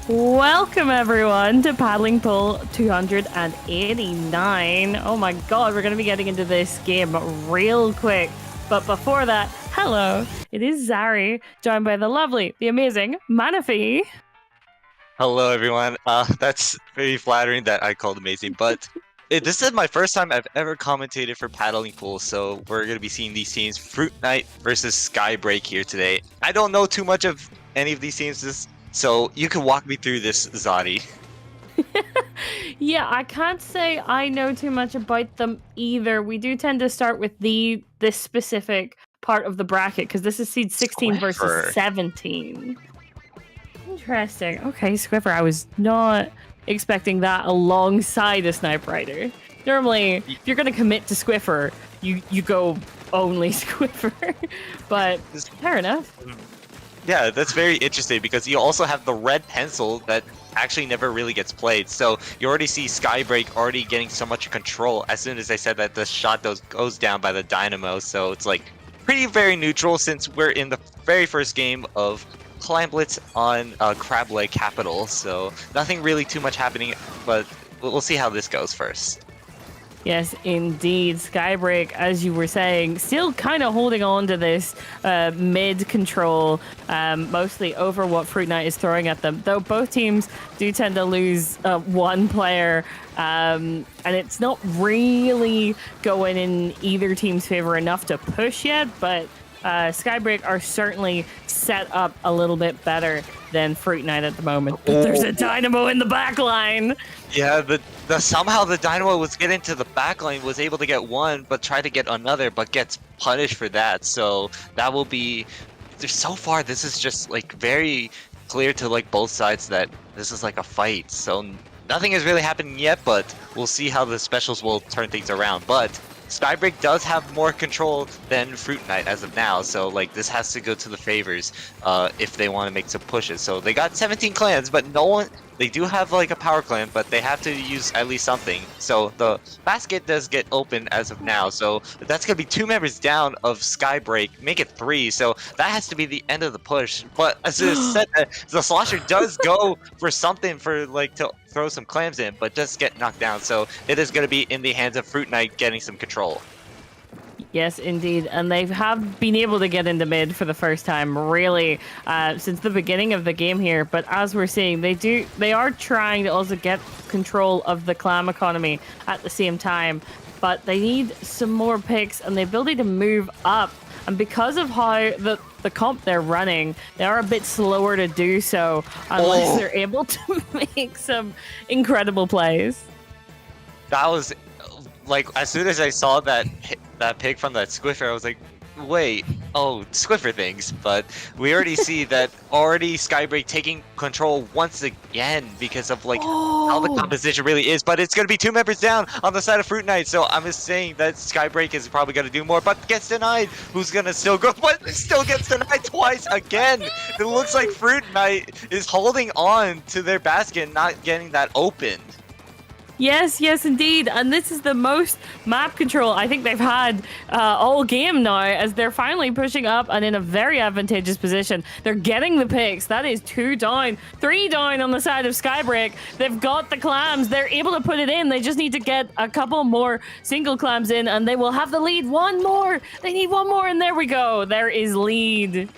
Welcome everyone to Paddling Pool 289. Oh my god, we're going to be getting into this game real quick. But before that, hello, it is Zari, joined by the lovely, the amazing Manaphy. Hello, everyone. That's very flattering that I called amazing, but this is my first time I've ever commentated for Paddling Pool, so we're going to be seeing these teams, Fruit Knight versus Skybreak here today. I don't know too much of any of these teams, so you can walk me through this, Zadi. Yeah, I can't say I know too much about them either. We do tend to start with this specific part of the bracket, because this is seed 16 versus 17. Interesting. Okay, Squiffer, I was not expecting that alongside a Snipe Rider. Normally, if you're going to commit to Squiffer, you go only Squiffer. But fair enough. Yeah, that's very interesting because you also have the red pencil that actually never really gets played. So you already see Skybreak already getting so much control as soon as I said that the shot goes down by the Dynamo. So it's like very neutral since we're in the very first game of Clan Blitz on Crab Leg Capital. So nothing really too much happening, but we'll see how this goes first. Yes, indeed. Skybreak, as you were saying, still kind of holding on to this mid control, mostly over what Fruit Knight is throwing at them. Though both teams do tend to lose one player, and it's not really going in either team's favor enough to push yet, but Skybreak are certainly set up a little bit better than Fruit Knight at the moment. But there's a Dynamo in the back line. Yeah, somehow the Dynamo was getting to the back line, was able to get one, but tried to get another, but gets punished for that. So that will be... So far, this is just like very clear to like both sides that this is like a fight. So nothing is really happening yet, but we'll see how the specials will turn things around. But Skybreak does have more control than Fruit Knight as of now, so like this has to go to the favors if they want to make some pushes. So they got 17 clans, but no one. They do have like a power clan, but they have to use at least something. So the basket does get open as of now. So that's gonna be 2 members down of Skybreak, make it 3. So that has to be the end of the push. But as I said, the Slosher does go for something for like to throw some clams in, but just get knocked down. So it is gonna be in the hands of Fruit Knight getting some control. Yes, indeed. And they have been able to get into mid for the first time, really, since the beginning of the game here. But as we're seeing, they are trying to also get control of the clam economy at the same time. But they need some more picks and the ability to move up. And because of how the comp they're running, they are a bit slower to do so unless they're able to make some incredible plays. That was like, as soon as I saw that pick from that Squiffer, I was like, wait, Squiffer things. But we already see that Skybreak taking control once again because of like how the composition really is. But it's going to be 2 members down on the side of Fruit Knight. So I'm just saying that Skybreak is probably going to do more, but gets denied. Who's going to still go? But still gets denied twice again. It looks like Fruit Knight is holding on to their basket, not getting that opened. Yes, indeed. And this is the most map control I think they've had all game now, as they're finally pushing up and in a very advantageous position. They're getting the picks. That is 2 down, 3 down on the side of Skybreak. They've got the clams. They're able to put it in. They just need to get a couple more single clams in and they will have the lead. One more. They need one more and there we go. There is lead.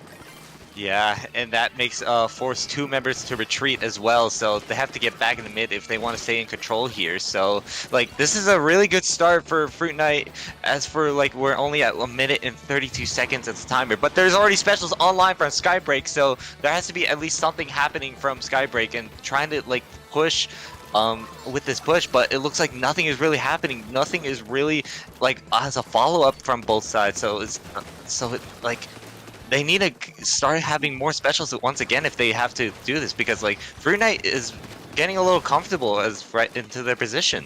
Yeah, and that makes force 2 members to retreat as well, so they have to get back in the mid if they want to stay in control here. So like this is a really good start for Fruit Knight. As for like we're only at 1 minute and 32 seconds at the timer, but there's already specials online from Skybreak, so there has to be at least something happening from Skybreak and trying to like push with this push, but it looks like nothing is really happening. Nothing is really like as a follow-up from both sides. So like they need to start having more specials once again if they have to do this, because like Fruit Knight is getting a little comfortable as right into their position.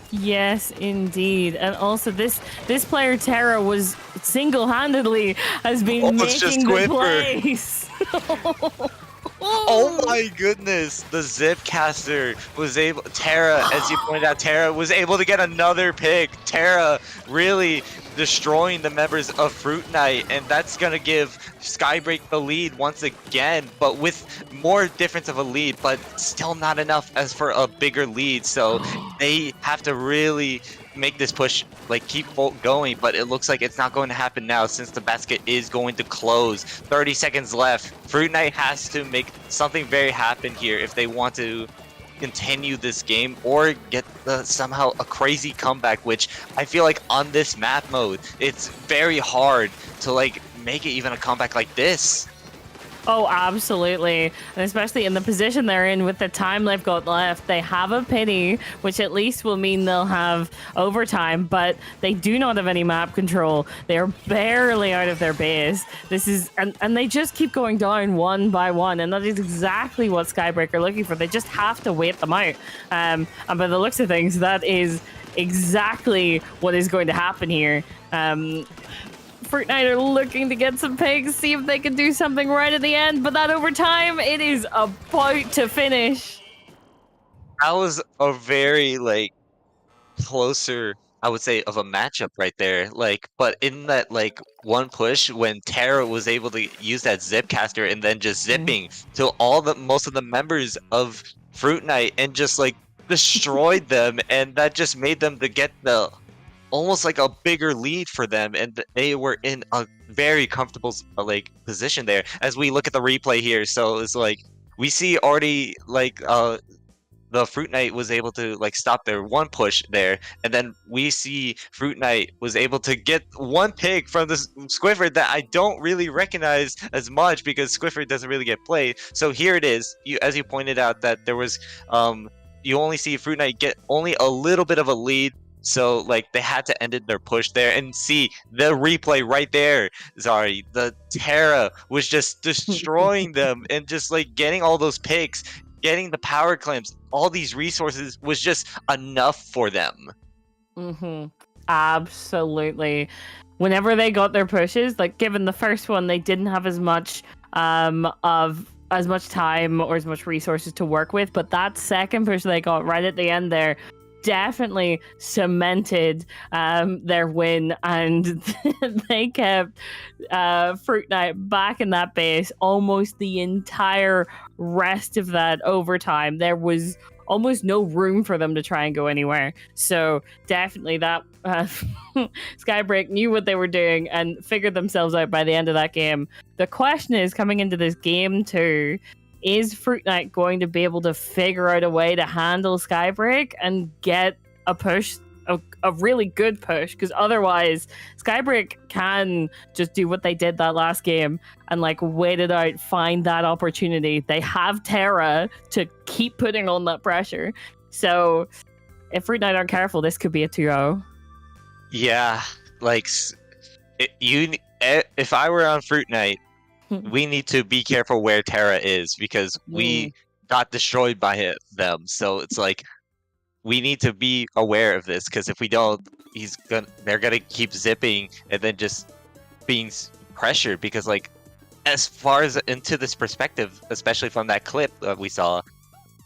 Yes, indeed. And also this player Terra was single-handedly has been making the plays. Oh my goodness, the Zipcaster was able, Terra, as you pointed out, Terra was able to get another pick. Terra really destroying the members of Fruit Knight, and that's gonna give Skybreak the lead once again, but with more difference of a lead, but still not enough as for a bigger lead. So they have to really make this push, like keep going, but it looks like it's not going to happen now since the basket is going to close. 30 seconds left. Fruit Knight has to make something very happen here if they want to continue this game or get somehow a crazy comeback, which I feel like on this map mode, it's very hard to like make it even a comeback like this. Oh, absolutely. And especially in the position they're in with the time they've got left. They have a pity, which at least will mean they'll have overtime, but they do not have any map control. They are barely out of their base. This is, and they just keep going down one by one, and that is exactly what Skybreak are looking for. They just have to wait them out. And by the looks of things, that is exactly what is going to happen here. Fruit Knight are looking to get some pigs, see if they can do something right at the end, but that overtime, it is about to finish. That was a very like closer, I would say, of a matchup right there. Like, but in that like one push when Tara was able to use that zip caster and then just zipping to most of the members of Fruit Knight and just like destroyed them, and that just made them to get the almost like a bigger lead for them, and they were in a very comfortable like position there as we look at the replay here. So it's like we see already like the Fruit Knight was able to like stop their one push there, and then we see Fruit Knight was able to get one pick from the Squidward that I don't really recognize as much because Squidward doesn't really get played. So here it is, as you pointed out that there was you only see Fruit Knight get only a little bit of a lead. So, like, they had to end their push there, and see the replay right there. Sorry, the Tara was just destroying them and just, like, getting all those picks, getting the power clamps, all these resources was just enough for them. Absolutely. Whenever they got their pushes, like, given the first one, they didn't have as much time or as much resources to work with, but that second push they got right at the end there definitely cemented their win, and they kept Fruit Knight back in that base almost the entire rest of that overtime. There was almost no room for them to try and go anywhere. So definitely that Skybreak knew what they were doing and figured themselves out by the end of that game. The question is, coming into this game too, is Fruit Knight going to be able to figure out a way to handle Skybreak and get a push, a really good push? Because otherwise, Skybreak can just do what they did that last game and like wait it out, find that opportunity. They have Tara to keep putting on that pressure. So if Fruit Knight aren't careful, this could be a 2-0. Yeah, like if I were on Fruit Knight, we need to be careful where Tara is because we got destroyed by them. So it's like we need to be aware of this, because if we don't, they're gonna keep zipping and then just being pressured. Because like, as far as into this perspective, especially from that clip that we saw,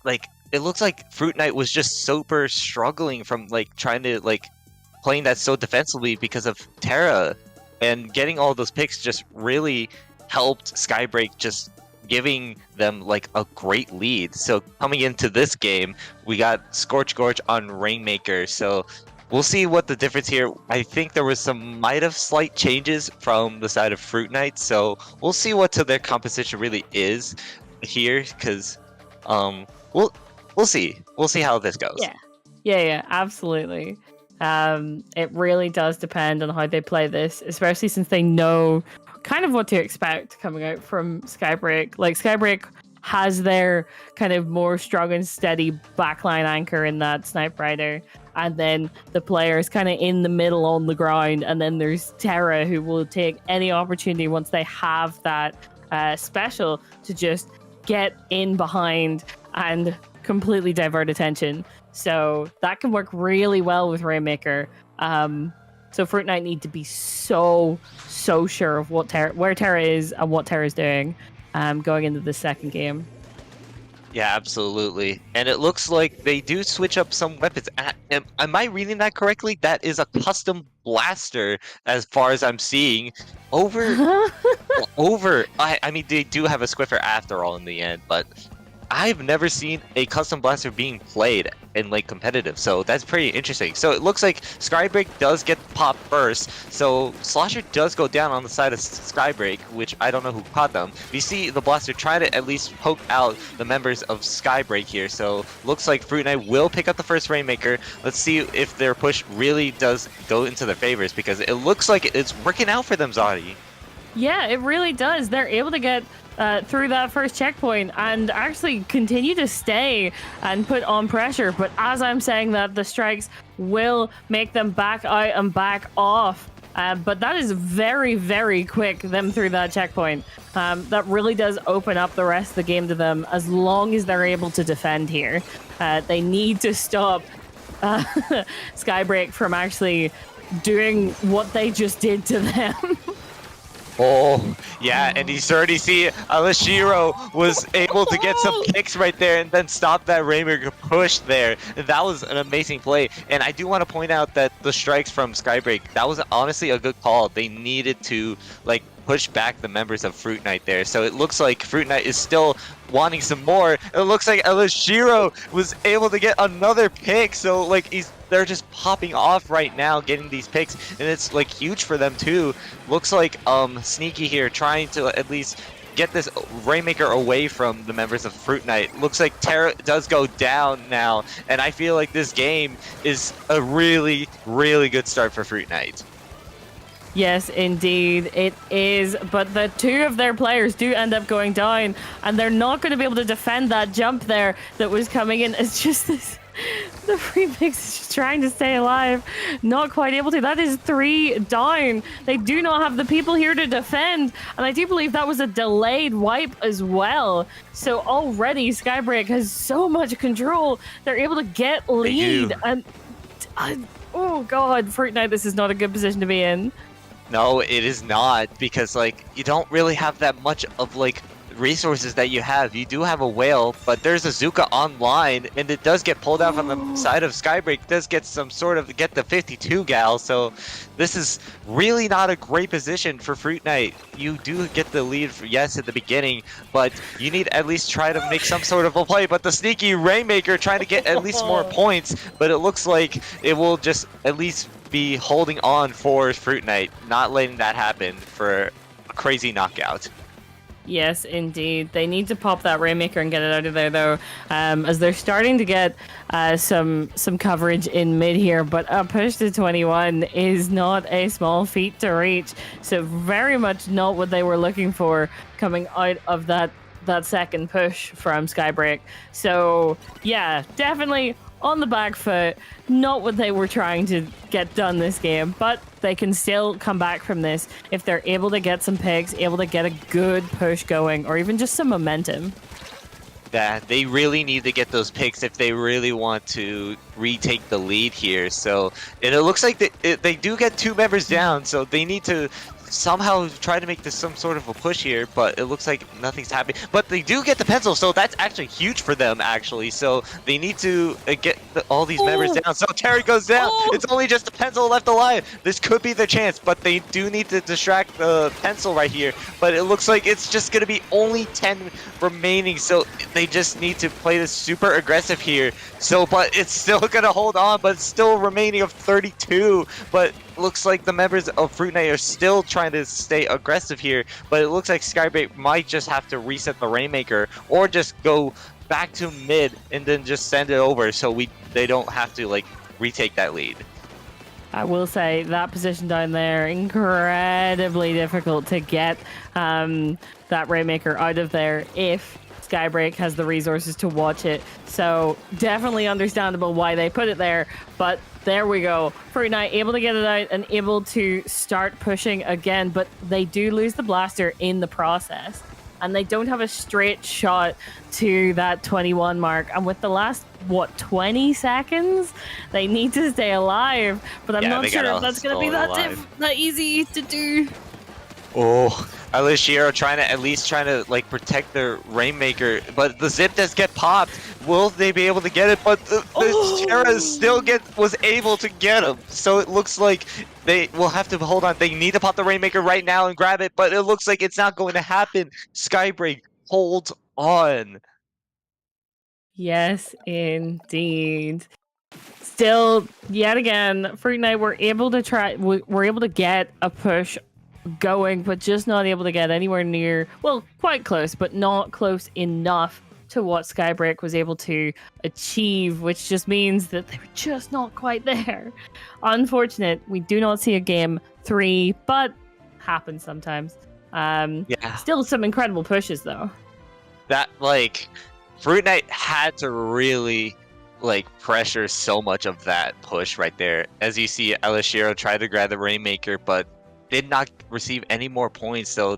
like it looks like Fruit Knight was just super struggling from like trying to like playing that so defensively because of Tara, and getting all those picks just really helped Skybreak, just giving them like a great lead. So coming into this game, we got Scorch Gorge on Rainmaker. So we'll see what the difference here. I think there was might have slight changes from the side of Fruit Knight. So we'll see what their composition really is here, because we'll see. We'll see how this goes. Yeah, absolutely. It really does depend on how they play this, especially since they know kind of what to expect coming out from Skybreak. Like, Skybreak has their kind of more strong and steady backline anchor in that Snipe Rider, and then the players kind of in the middle on the ground, and then there's Tara, who will take any opportunity once they have that special to just get in behind and completely divert attention. So that can work really well with Rainmaker. So Fruit Knight need to be so sure of where Tara is and what Tara's doing going into the second game. Yeah, absolutely. And it looks like they do switch up some weapons. Am I reading that correctly? That is a custom blaster, as far as I'm seeing. I mean, they do have a Squiffer after all in the end, but I've never seen a custom blaster being played in like competitive, so that's pretty interesting. So it looks like Skybreak does get popped first, so Slosher does go down on the side of Skybreak, which I don't know who caught them. We see the blaster try to at least poke out the members of Skybreak here, so looks like Fruit Knight will pick up the first Rainmaker. Let's see if their push really does go into their favors, because it looks like it's working out for them, Zadi. Yeah, it really does. They're able to get through that first checkpoint and actually continue to stay and put on pressure. But as I'm saying that, the strikes will make them back out and back off. But that is very, very quick, them through that checkpoint. That really does open up the rest of the game to them as long as they're able to defend here. They need to stop Skybreak from actually doing what they just did to them. Oh, yeah, and you already see Alashiro was able to get some kicks right there and then stop that Rainmaker push there. That was an amazing play. And I do want to point out that the strikes from Skybreak, that was honestly a good call. They needed to, like, push back the members of Fruit Knight there. So it looks like Fruit Knight is still wanting some more. It looks like Alashiro was able to get another pick. So, like, they're just popping off right now, getting these picks, and it's like huge for them too. Looks like Sneaky here trying to at least get this Rainmaker away from the members of Fruit Knight. Looks like Terra does go down now, and I feel like this game is a really, really good start for Fruit Knight. Yes, indeed, it is. But the two of their players do end up going down, and they're not going to be able to defend that jump there that was coming in. It's just this. The Remix is just trying to stay alive. Not quite able to. That is 3 down. They do not have the people here to defend. And I do believe that was a delayed wipe as well. So already Skybreak has so much control. They're able to get lead. And oh god, Fruit Knight, this is not a good position to be in. No, it is not, because like you don't really have that much of like resources that you have. You do have a whale, but there's a Zuka online, and it does get pulled out from the side of Skybreak. Does get some sort of get the 52 gal, so this is really not a great position for Fruit Knight. You do get the lead, yes, at the beginning, but you need at least try to make some sort of a play. But the sneaky Rainmaker trying to get at least more points, but it looks like it will just at least be holding on for Fruit Knight, not letting that happen for a crazy knockout. Yes, indeed. They need to pop that Rainmaker and get it out of there, though, as they're starting to get some coverage in mid here. But a push to 21 is not a small feat to reach. So very much not what they were looking for coming out of that second push from Skybreak. So yeah, definitely on the back foot. Not what they were trying to get done this game, but they can still come back from this if they're able to get some picks, able to get a good push going, or even just some momentum. Yeah, they really need to get those picks if they really want to retake the lead here. So and it looks like they do get 2 members down, so they need to somehow try to make this some sort of a push here, but it looks like nothing's happening. But they do get the pencil, so that's actually huge for them, actually. So they need to get all these members down. So Terry goes down. It's only just a pencil left alive. This could be their chance, but they do need to distract the pencil right here. But it looks like it's just going to be only 10 remaining, so they just need to play this super aggressive here. So, but it's still going to hold on, but it's still remaining of 32. But looks like the members of Fruit Knight are still trying to stay aggressive here, but it looks like Skybreak might just have to reset the Rainmaker or just go back to mid and then just send it over so they don't have to like retake that lead. I will say that position down there, incredibly difficult to get that Rainmaker out of there if Skybreak has the resources to watch it. So definitely understandable why they put it there, but there we go. Fruit Knight able to get it out and able to start pushing again, but they do lose the blaster in the process. And they don't have a straight shot to that 21 mark. And with the last, 20 seconds? They need to stay alive. But I'm not sure if that's going to be that easy to do. Oh, Alashiro trying to like protect their Rainmaker, but the Zip does get popped. Will they be able to get it? But the Terra still was able to get him. So it looks like they will have to hold on. They need to pop the Rainmaker right now and grab it, but it looks like it's not going to happen. Skybreak holds on. Yes, indeed. Still, yet again, Fruit Knight were able to were able to get a push going, but just not able to get anywhere near, well, quite close, but not close enough to what Skybreak was able to achieve, which just means that they were just not quite there. Unfortunate, we do not see a game 3, but happens sometimes. Yeah. Still some incredible pushes though. That, like, Fruit Knight had to really, like, pressure so much of that push right there. As you see, Elishiro tried to grab the Rainmaker, but did not receive any more points, so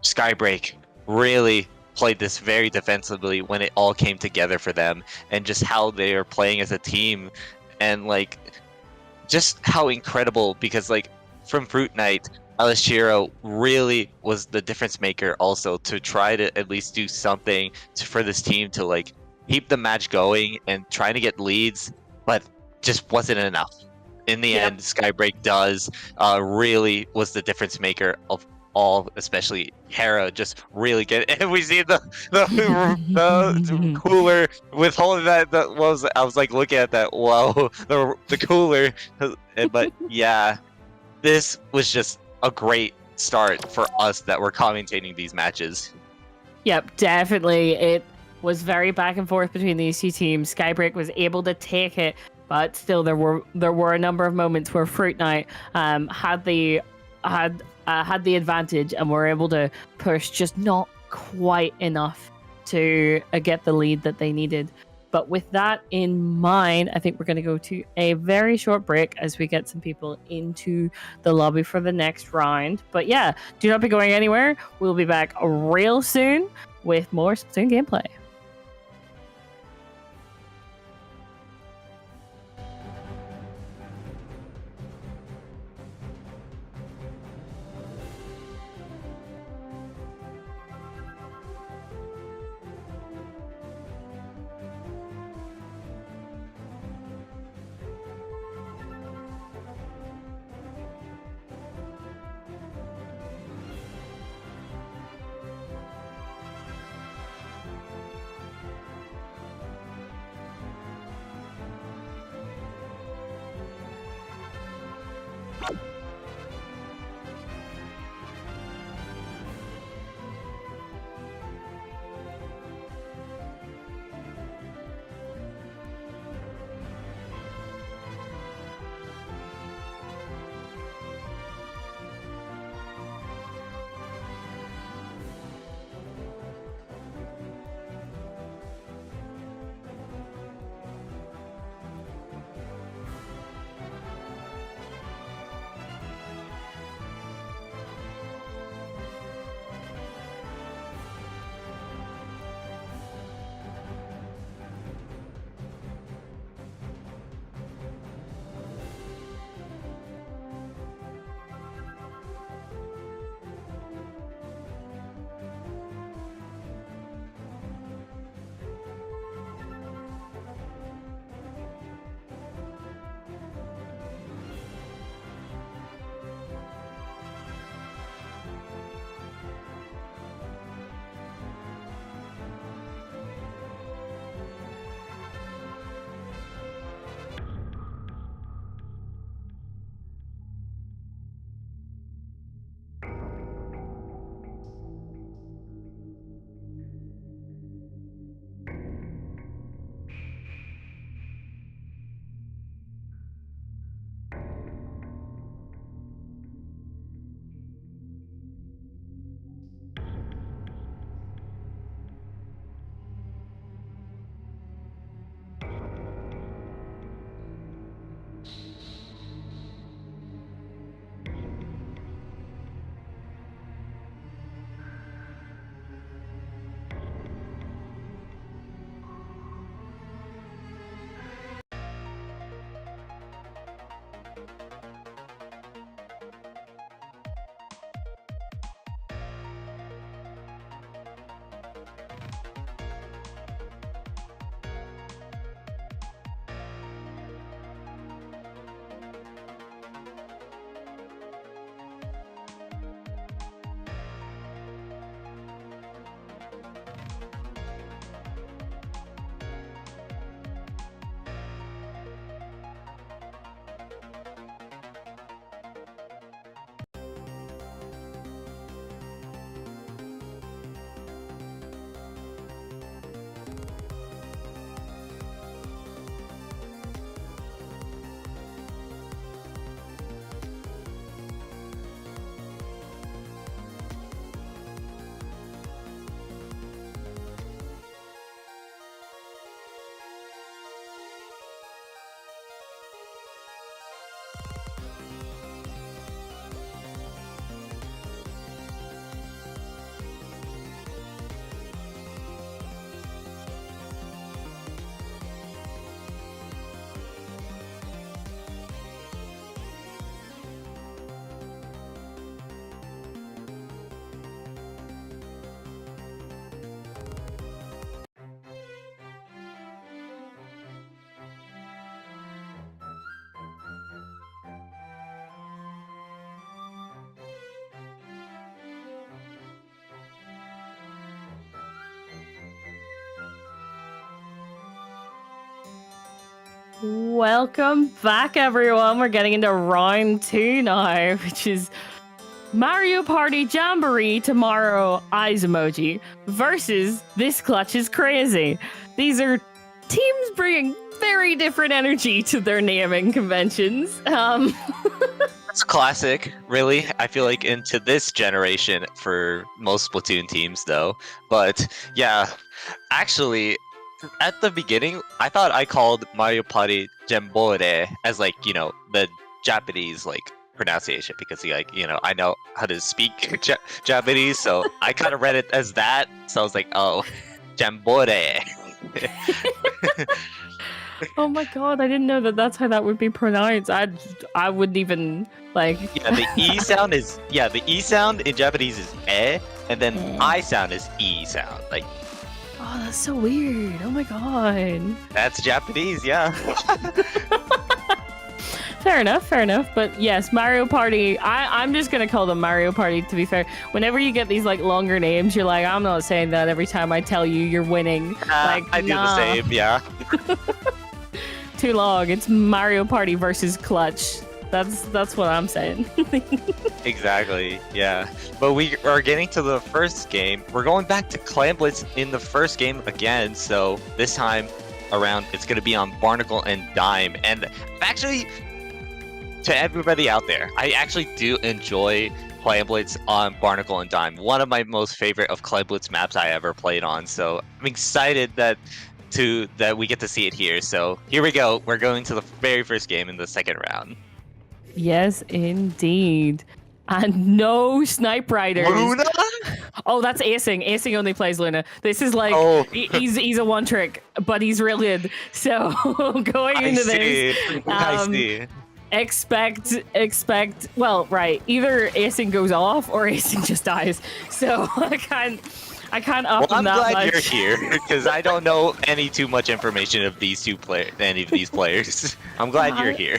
Skybreak really played this very defensively when it all came together for them, and just how they are playing as a team, and, like, just how incredible, because, like, from Fruit Knight, Alishiro really was the difference maker also, to try to at least do something for this team to, like, keep the match going and trying to get leads, but just wasn't enough. In the end, Skybreak does really was the difference maker of all, especially Hera just really get. And we see the cooler with all of that. That was, I was like looking at that. Whoa, the cooler. But yeah, this was just a great start for us that were commentating these matches. Yep, definitely. It was very back and forth between these two teams. Skybreak was able to take it, but still there were a number of moments where Fruit Knight had the advantage and were able to push just not quite enough to get the lead that they needed. But with that in mind, I think we're going to go to a very short break as we get some people into the lobby for the next round. But yeah, do not be going anywhere. We'll be back real soon with more Splatoon gameplay. Welcome back, everyone. We're getting into round 2 now, which is Mario Party Jamboree tomorrow eyes emoji versus This Clutch is Crazy. These are teams bringing very different energy to their naming conventions. It's classic, really. I feel like into this generation for most Splatoon teams, though. But yeah, actually, at the beginning, I thought I called Mario Party Jambore as like, you know, the Japanese like pronunciation because like, you know, I know how to speak Japanese, so I kind of read it as that. So I was like, oh, Jambore. Oh my god, I didn't know that that's how that would be pronounced. I wouldn't even like. Yeah, the the E sound in Japanese is and then I sound is E sound. Like, oh, that's so weird. Oh my god. that's Japanese, yeah. Fair enough. But yes, Mario Party. I'm just gonna call them Mario Party. To be fair, whenever you get these like longer names, you're like, I'm not saying that every time I tell you you're winning. Like, I do the same, yeah. Too long. It's Mario Party versus Clutch. That's what I'm saying. Exactly, yeah. But we are getting to the first game. We're going back to Clam Blitz in the first game again. So this time around, it's going to be on Barnacle and Dime. And actually, to everybody out there, I actually do enjoy Clam Blitz on Barnacle and Dime. One of my most favorite of Clam Blitz maps I ever played on. So I'm excited that we get to see it here. So here we go. We're going to the very first game in the second round. Yes, indeed. And no Snipe Riders. Luna? Oh, that's Acing. Acing only plays Luna. This is like he's a one trick, but he's real good. So going into this, I see. expect. Well, right. Either Acing goes off or Acing just dies. So I can't up Well, I'm that glad much. you're here because I don't know too much information of these any of these players. I'm glad you're here.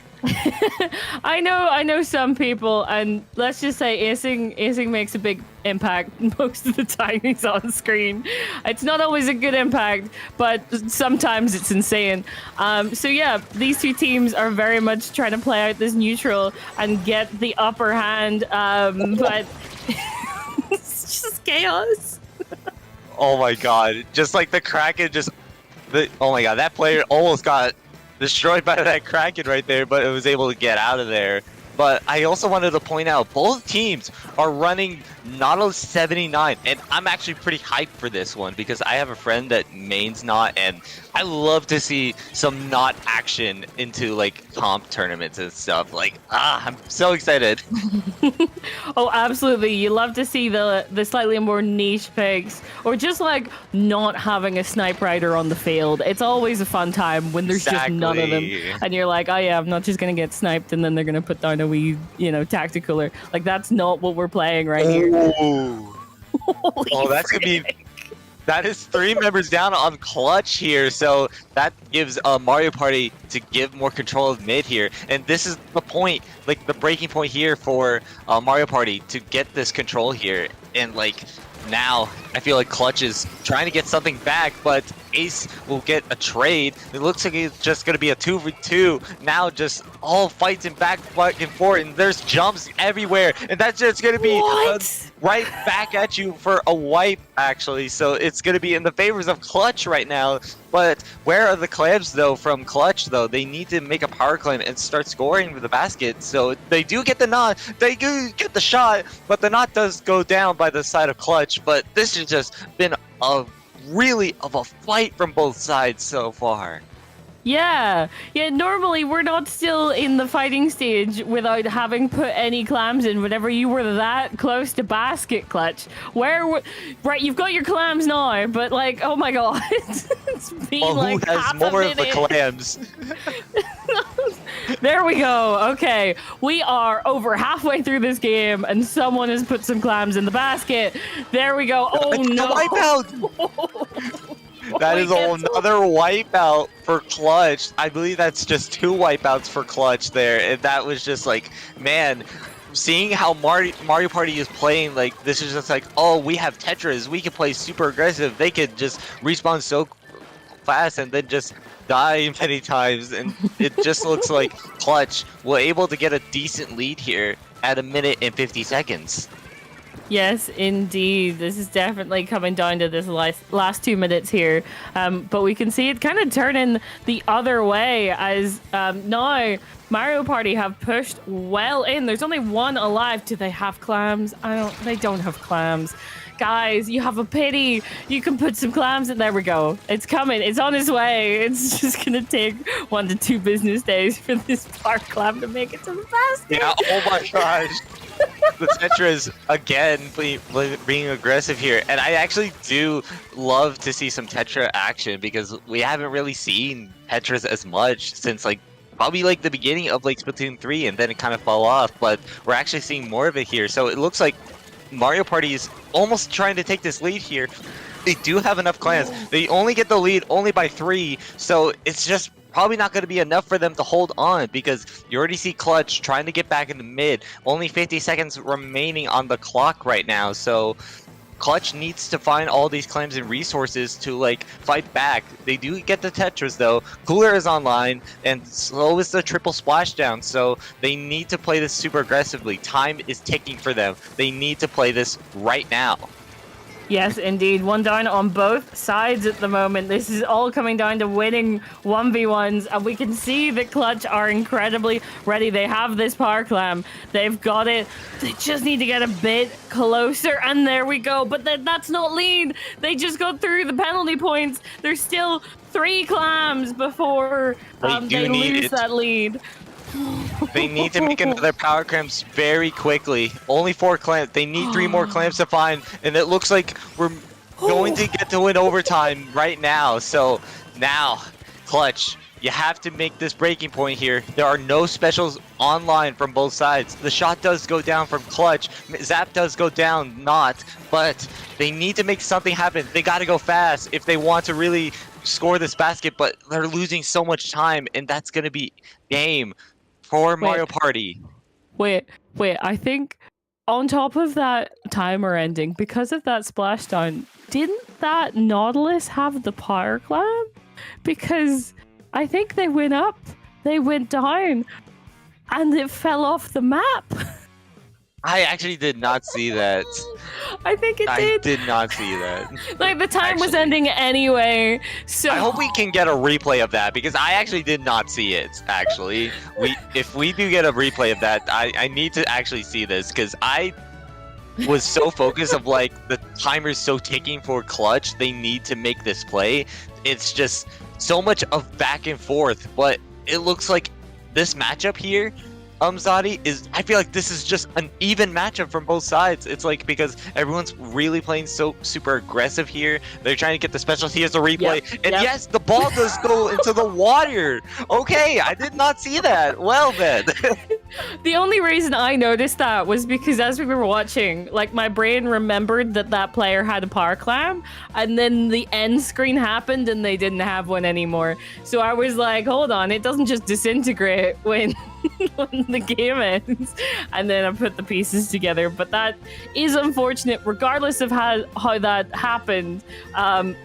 I know some people, and let's just say Acing makes a big impact most of the time he's on screen. It's not always a good impact, but sometimes it's insane. So yeah, these two teams are very much trying to play out this neutral and get the upper hand, but it's just chaos. Oh my god! Just like the Kraken, oh my god, that player almost got destroyed by that Kraken right there, but it was able to get out of there. But I also wanted to point out both teams are running Nautilus 79, and I'm actually pretty hyped for this one because I have a friend that mains Naut, and I love to see some Naut action into like comp tournaments and stuff. Like, I'm so excited. Oh, absolutely. You love to see the slightly more niche picks, or just like not having a Snipe Rider on the field. It's always a fun time when there's just none of them, and you're like, oh yeah, I'm not just gonna get sniped and then they're gonna put down a wee, tacticaler. Like, that's not what we're playing right here. Oh, that's gonna be. That is 3 members down on Clutch here, so that gives Mario Party to give more control of mid here. And this is the point, like the breaking point here for Mario Party to get this control here. And like now, I feel like Clutch is trying to get something back, but Ace will get a trade. It looks like it's just going to be a 2v2. Now just all fights and back and forth, and there's jumps everywhere. And that's just going to be right back at you for a wipe, actually. So it's going to be in the favors of Clutch right now. But where are the clams, though, from Clutch, though? They need to make a power claim and start scoring with the basket. So they do get the nod. They do get the shot, but the nod does go down by the side of Clutch. But this has just been a really of a fight from both sides so far. Yeah, normally we're not still in the fighting stage without having put any clams in whenever you were that close to basket, Clutch. Right, you've got your clams now, but like, oh my god, it's been like who has half more a of the minute. clams? There we go. Okay, we are over halfway through this game, and someone has put some clams in the basket. There we go. Oh It's no! a wipeout. That is We get another wipeout for Clutch. I believe that's just 2 wipeouts for Clutch there, and that was just like, man, seeing how Mario Party is playing, like, this is just like, oh, we have Tetras, we can play super aggressive, they could just respawn so fast and then just die many times, and it just looks like Clutch were able to get a decent lead here at 1 minute and 50 seconds. Yes, indeed. This is definitely coming down to this last 2 minutes here. But we can see it kind of turning the other way as now Mario Party have pushed well in. There's only one alive. Do they have clams? They don't have clams. Guys, you have a pity. You can put some clams in. There we go. It's coming. It's on its way. It's just going to take 1 to 2 business days for this park clam to make it to the basket. Yeah, oh my gosh. The Tetras again being aggressive here, and I actually do love to see some Tetra action because we haven't really seen Tetras as much since probably the beginning of Splatoon 3, and then it kind of fell off, but we're actually seeing more of it here. So it looks like Mario Party is almost trying to take this lead here. They do have enough clans. They only get the lead only by 3, so it's just probably not going to be enough for them to hold on because you already see Clutch trying to get back in the mid. Only 50 seconds remaining on the clock right now, so Clutch needs to find all these claims and resources to fight back. They do get the Tetras though. Cooler is online, and so is the triple splashdown. So they need to play this super aggressively. Time is ticking for them. They need to play this right now. Yes, indeed. One down on both sides at the moment. This is all coming down to winning 1v1s, and we can see that Clutch are incredibly ready. They have this power clam. They've got it. They just need to get a bit closer, and there we go. But that's not lead. They just got through the penalty points. There's still 3 clams before they lose that lead. They need to make another power clamps very quickly. Only 4 clamps. They need 3 more clamps to find, and it looks like we're going to get to win overtime right now. So now, Clutch, you have to make this breaking point here. There are no specials online from both sides. The shot does go down from Clutch. Zap does go down, not, but they need to make something happen. They got to go fast if they want to really score this basket, but they're losing so much time, and that's going to be game for Mario Party. Wait, I think on top of that timer ending, because of that splashdown, didn't that Nautilus have the power clam? Because I think they went up, they went down, and it fell off the map. I actually did not see that. I think it did. I did not see that. The time was ending anyway, so... I hope we can get a replay of that, because I actually did not see it, actually. If we do get a replay of that, I need to actually see this, because I was so focused of, the timer's so ticking for Clutch, they need to make this play. It's just so much of back and forth, but it looks like this matchup here, Zadi, I feel like this is just an even matchup from both sides. It's because everyone's really playing so super aggressive here. They're trying to get the specials. Here's the replay. Yes, the ball does go into the water. Okay, I did not see that. Well then. The only reason I noticed that was because as we were watching, my brain remembered that player had a power clam, and then the end screen happened and they didn't have one anymore. So I was like, hold on, it doesn't just disintegrate when the game ends. And then I put the pieces together. But that is unfortunate, regardless of how that happened.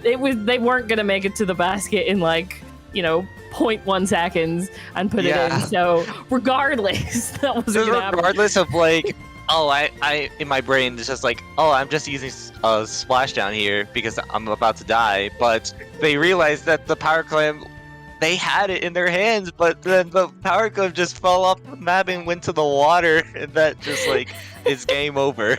They weren't gonna make it to the basket in 0.1 seconds and put it in. So regardless, that wasn't gonna happen. Regardless of I in my brain it's just I'm just using a splashdown here because I'm about to die. But they realized that the power clam, they had it in their hands, but then the power clam just fell off the map and went to the water, and that just is game over.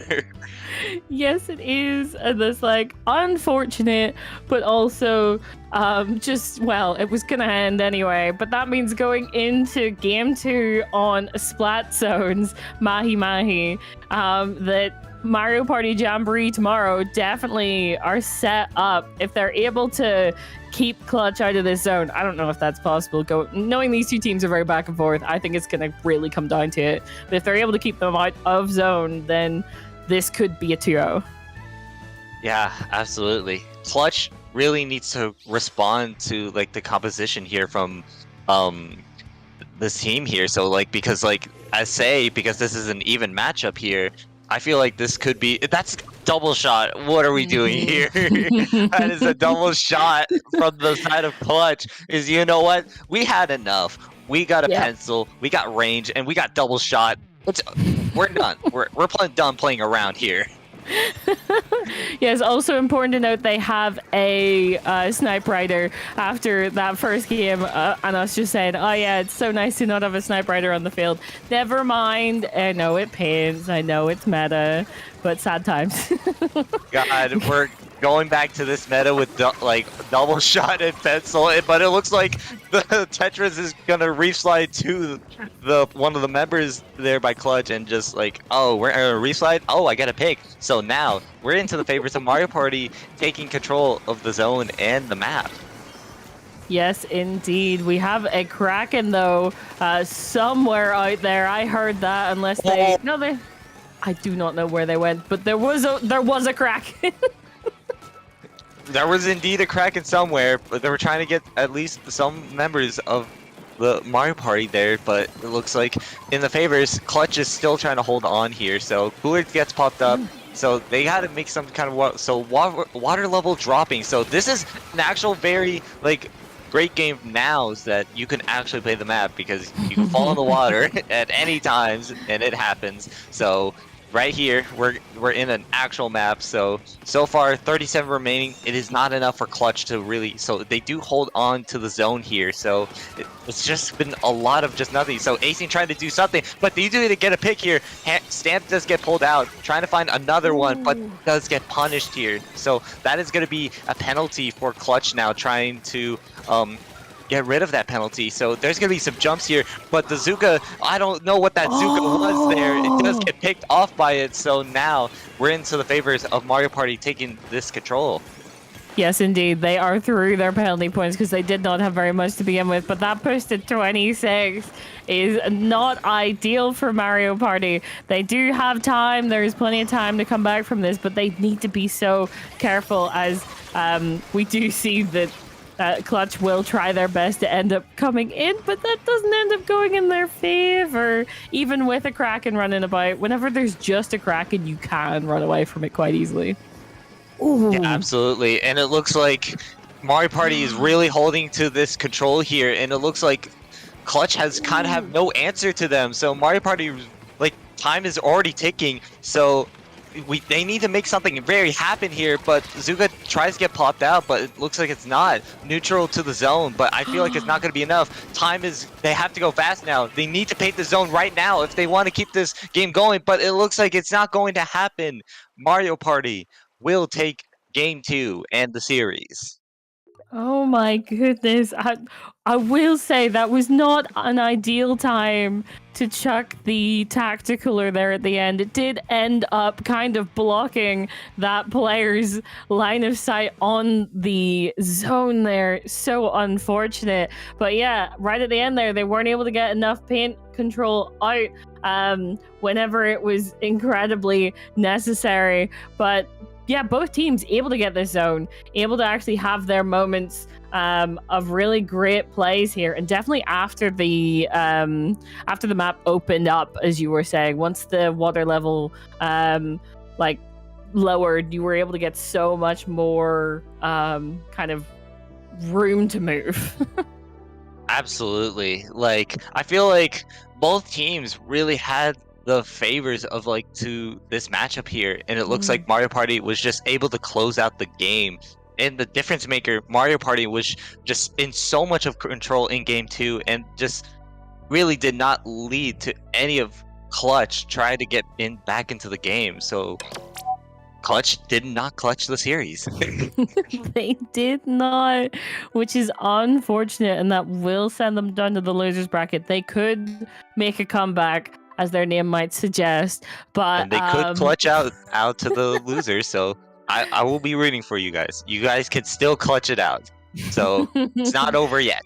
Yes, it is. And that's unfortunate, but also it was gonna end anyway. But that means going into game 2 on Splat Zones, Mahi Mahi, that Mario Party Jamboree tomorrow definitely are set up if they're able to keep Clutch out of this zone. I don't know if that's possible. Knowing these two teams are very back and forth, I think it's gonna really come down to it. But if they're able to keep them out of zone, then this could be a 2-0. Yeah, absolutely. Clutch really needs to respond to the composition here from this team here. So because because this is an even matchup here, I feel like this could be. That's double shot. What are we doing here? That is a double shot from the side of Clutch. Is you know what? We had enough. We got a Yep. pencil. We got range, and we got double shot. We're done. We're done playing around here. Yes, also important to note they have a snipe rider after that first game, and us just saying, oh yeah, it's so nice to not have a snipe rider on the field. Never mind. I know it pains. I know it's meta, but sad times. God, we're going back to this meta with double shot and pencil, but it looks like the Tetris is gonna reef slide to the one of the members there by Clutch and just like, oh, we're gonna reef slide. Oh, I got a pick. So now we're into the favors of Mario Party taking control of the zone and the map. Yes, indeed. We have a Kraken though, somewhere out there. I heard that, unless they I do not know where they went, but there was a Kraken. There was indeed a Kraken somewhere, but they were trying to get at least some members of the Mario Party there, but it looks like in the favors, Clutch is still trying to hold on here, so Cooler gets popped up, so they had to make some kind of water level dropping, so this is an actual very, great game now is that you can actually play the map because you can fall in the water at any times, and it happens, so right here, we're in an actual map, so far 37 remaining. It is not enough for Clutch to really, so they do hold on to the zone here, so it's just been a lot of just nothing. So Acing trying to do something, but they do need to get a pick here. Stamp does get pulled out, trying to find another one, but does get punished here. So that is going to be a penalty for Clutch now, trying to get rid of that penalty. So there's going to be some jumps here, but the Zuka, I don't know what that Zuka was there. It does get picked off by it, so now we're into the favors of Mario Party taking this control. Yes, indeed. They are through their penalty points because they did not have very much to begin with, but that push to 26 is not ideal for Mario Party. They do have time. There is plenty of time to come back from this, but they need to be so careful as we do see that Clutch will try their best to end up coming in, but that doesn't end up going in their favor. Even with a Kraken running about, whenever there's just a Kraken, you can run away from it quite easily. Ooh. Yeah, absolutely. And it looks like Mario Party is really holding to this control here, and it looks like Clutch has kind of have no answer to them. So Mario Party, time is already ticking, so they need to make something very happen here, but Zuka tries to get popped out, but it looks like it's not. Neutral to the zone, but I feel like it's not going to be enough. They have to go fast now. They need to paint the zone right now if they want to keep this game going, but it looks like it's not going to happen. Mario Party will take Game 2 and the series. Oh my goodness. I will say that was not an ideal time to chuck the tacticaler there at the end. It did end up kind of blocking that player's line of sight on the zone there. So unfortunate. But yeah, right at the end there, they weren't able to get enough paint control out whenever it was incredibly necessary. But yeah, both teams able to get this zone, able to actually have their moments of really great plays here, and definitely after the map opened up, as you were saying, once the water level lowered, you were able to get so much more kind of room to move. Absolutely. I feel like both teams really had the favors of to this matchup here, and it looks like Mario Party was just able to close out the game. And the difference maker, Mario Party was just in so much of control in Game 2 and just really did not lead to any of Clutch trying to get back into the game. So Clutch did not clutch the series. They did not, which is unfortunate, and that will send them down to the losers bracket. They could make a comeback, as their name might suggest, but and they could clutch out to the losers, so I will be rooting for you guys. You guys can still clutch it out, so it's not over yet.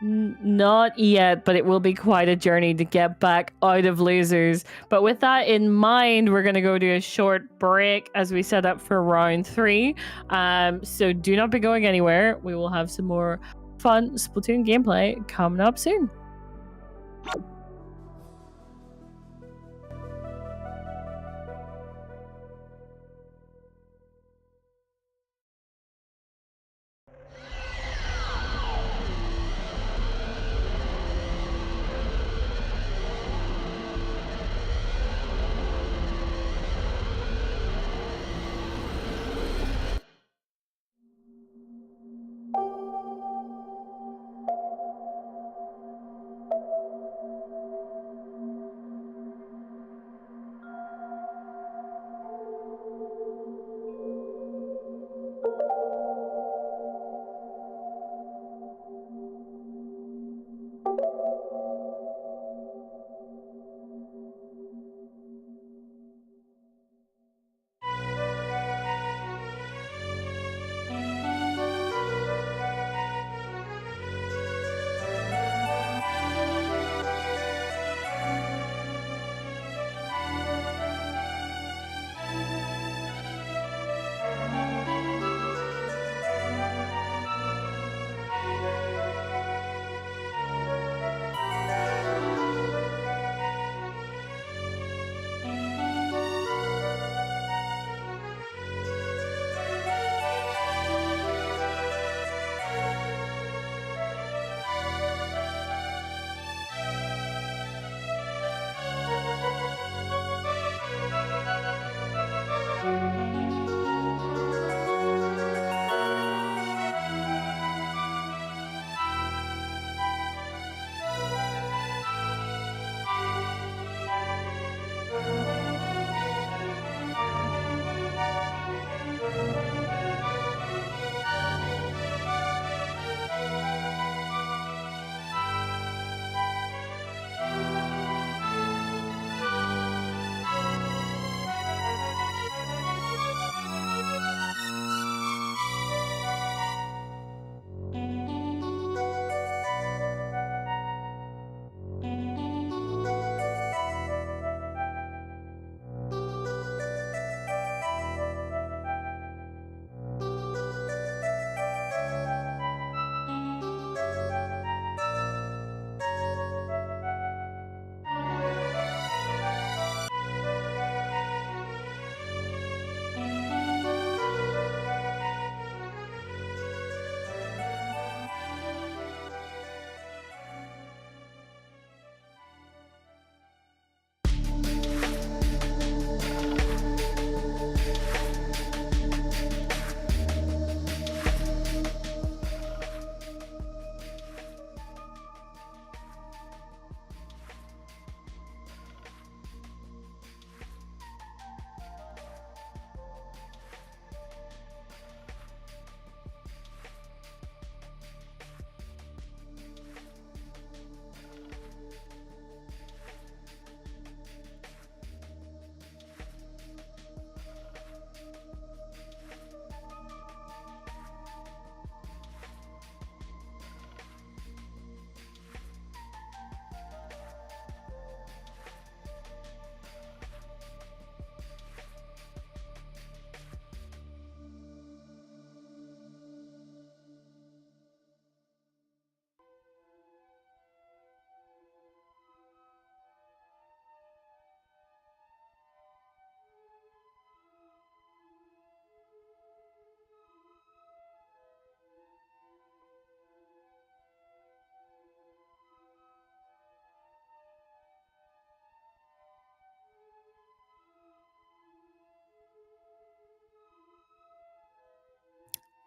Not yet, but it will be quite a journey to get back out of losers. But with that in mind, we're going to go to a short break as we set up for round 3. So do not be going anywhere. We will have some more fun Splatoon gameplay coming up soon.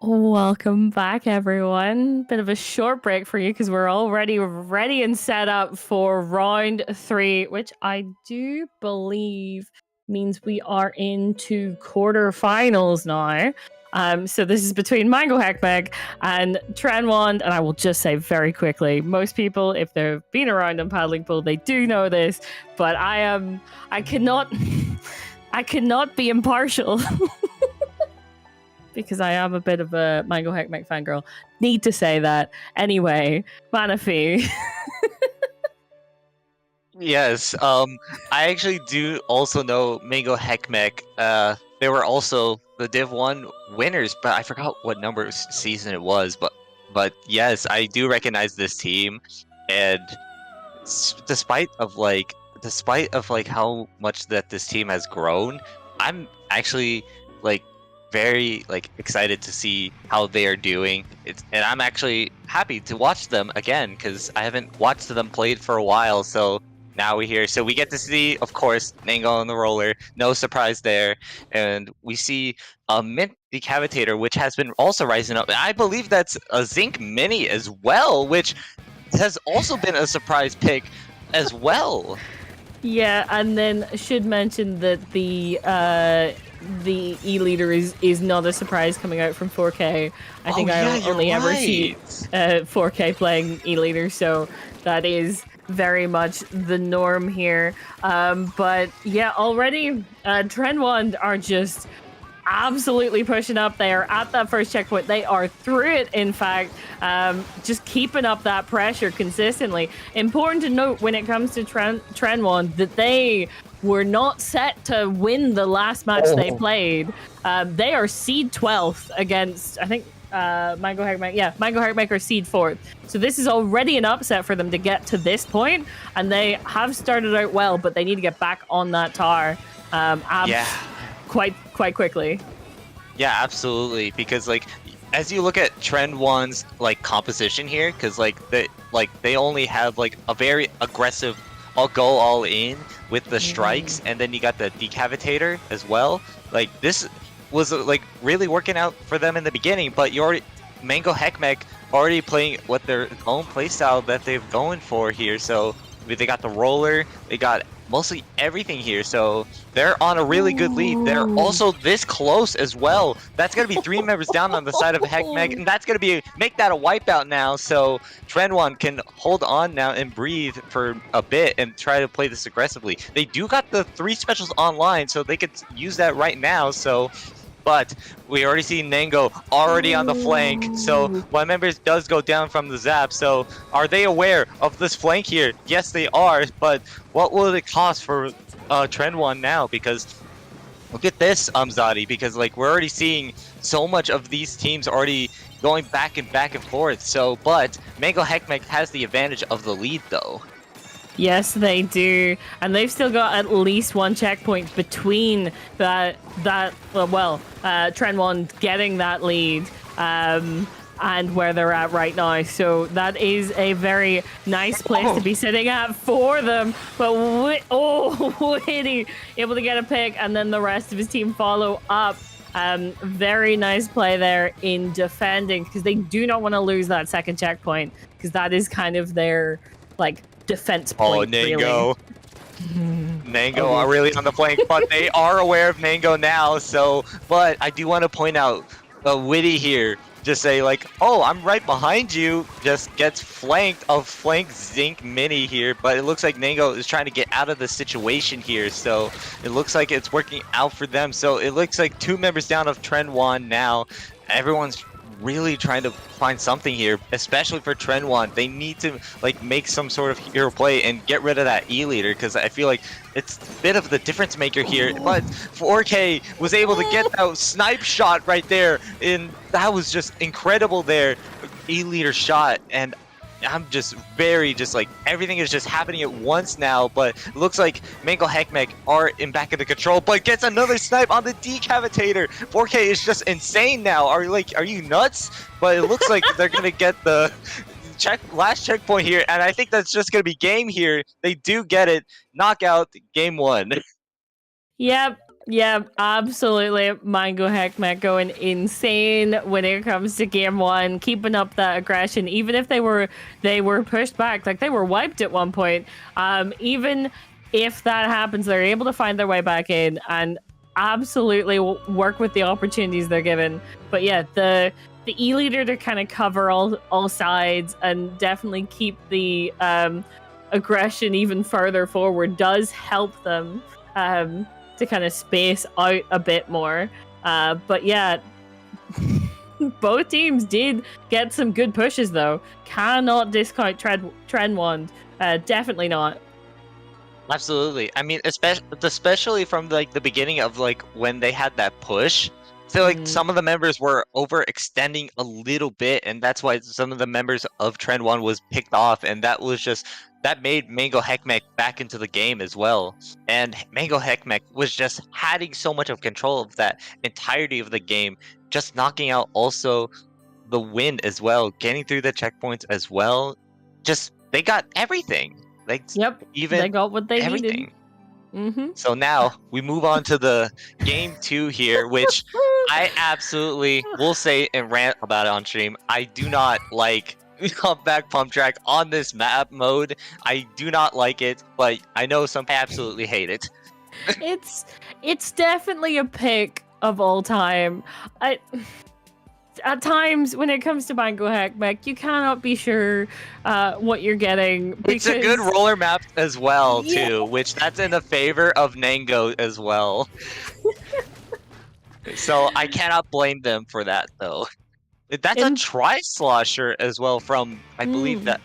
Welcome back, everyone. Bit of a short break for you because we're already ready and set up for round 3, which I do believe means we are into quarterfinals now. So this is between Mango Heckmeg and Trenwand, and I will just say very quickly, most people, if they've been around on Paddling Pool, they do know this, but I cannot, I cannot be impartial. Because I am a bit of a Mango Heckmeg fangirl. Need to say that. Anyway, Manaphy. Yes, I actually do also know Mango Heckmech. They were also the Div 1 winners, but I forgot what number season it was. But yes, I do recognize this team, and despite of how much that this team has grown, I'm actually like very like excited to see how they are doing. And I'm actually happy to watch them again because I haven't watched them played for a while. So now we're here. So we get to see, of course, Nango on the roller. No surprise there. And we see a Mint Decavitator, which has been also rising up. And I believe that's a Zinc Mini as well, which has also been a surprise pick as well. Yeah, and then I should mention that the E-leader is not a surprise coming out from 4K. I think I only ever see 4K playing E-leader, so that is very much the norm here. But yeah, already Trenwand are just absolutely pushing up. They are at that first checkpoint. They are through it, in fact, just keeping up that pressure consistently. Important to note when it comes to Trenwand that they were not set to win the last match they played. They are seed 12th against, I think, Mango Heckmeg. Yeah, Mango Heckmeg are seed 4th. So this is already an upset for them to get to this point, and they have started out well, but they need to get back on that tower. Yeah. Quite quickly. Yeah, absolutely. Because like, as you look at Trenwand's like composition here, because they only have like a very aggressive, I'll go all in with the strikes, and then you got the Decavitator as well. Like this was like really working out for them in the beginning, but you already Mango Heckmeg already playing what their own playstyle that they've going for here. So they got the roller, they got mostly everything here, so they're on a really good lead. They're also this close as well. That's gonna be 3 members down on the side of Heckmeg, and that's gonna make that a wipeout now. So Trenwand can hold on now and breathe for a bit and try to play this aggressively. They do got the 3 specials online, so they could use that right now. So. But we already see Nango already on the flank, so one member does go down from the zap. So are they aware of this flank here? Yes, they are, but what will it cost for Trenwand now? Because look at this, Zadi, because like we're already seeing so much of these teams already going back and forth. So, but Mango Heckmeg has the advantage of the lead though. Yes, they do, and they've still got at least one checkpoint between Trenwand getting that lead and where they're at right now. So that is a very nice place to be sitting at for them. But Witty able to get a pick, and then the rest of his team follow up. Very nice play there in defending, because they do not want to lose that second checkpoint, because that is kind of their like defense point. Nango. Really. Nango are really on the flank, but they are aware of Nango now. So, but I do want to point out Witty here. Just say like, oh, I'm right behind you. Just gets flanked of flank Zinc Mini here, but it looks like Nango is trying to get out of the situation here. So it looks like it's working out for them. So it looks like 2 members down of Trenwand now. Everyone's really trying to find something here, especially for Trenwand. They need to like make some sort of hero play and get rid of that E-leader, because I feel like it's a bit of the difference maker here. But 4K was able to get that snipe shot right there, and that was just incredible there. E-leader shot, and I'm just like everything is just happening at once now. But it looks like Mango Heckmeg are in back of the control, but gets another snipe on the Decavitator. 4K is just insane now. Are you nuts? But it looks like they're gonna get the last checkpoint here, and I think that's just gonna be game here. They do get it. Knockout game 1. Yep. Yeah, absolutely. Mango Heckmech going insane when it comes to game one, keeping up that aggression, even if they were pushed back, like they were wiped at one point. Even if that happens, they're able to find their way back in and absolutely work with the opportunities they're given. But yeah, the E leader to kind of cover all sides and definitely keep the aggression even further forward does help them. To kind of space out a bit more. But yeah, both teams did get some good pushes though. Cannot discount Trend Wand. Definitely not. Absolutely. I mean, especially from like the beginning of like when they had that push. I feel like some of the members were overextending a little bit, and that's why some of the members of Trend One was picked off, and that made Mango Heckmech back into the game as well. And Mango Heckmech was just having so much of control of that entirety of the game, just knocking out also the win as well, getting through the checkpoints as well. Just they got everything. Like Yep, even they got what they everything. needed. So now we move on to the game 2 here, which I absolutely will say and rant about it on stream. I do not like back pump track on this map mode. I do not like it, but I know some absolutely hate it. It's definitely a pick of all time. At times when it comes to Mango Heckmech, you cannot be sure what you're getting. It's a good roller map as well, Yeah. too, which that's in the favor of Nango as well. So I cannot blame them for that, though. That's a tri-slosher as well from, I believe that,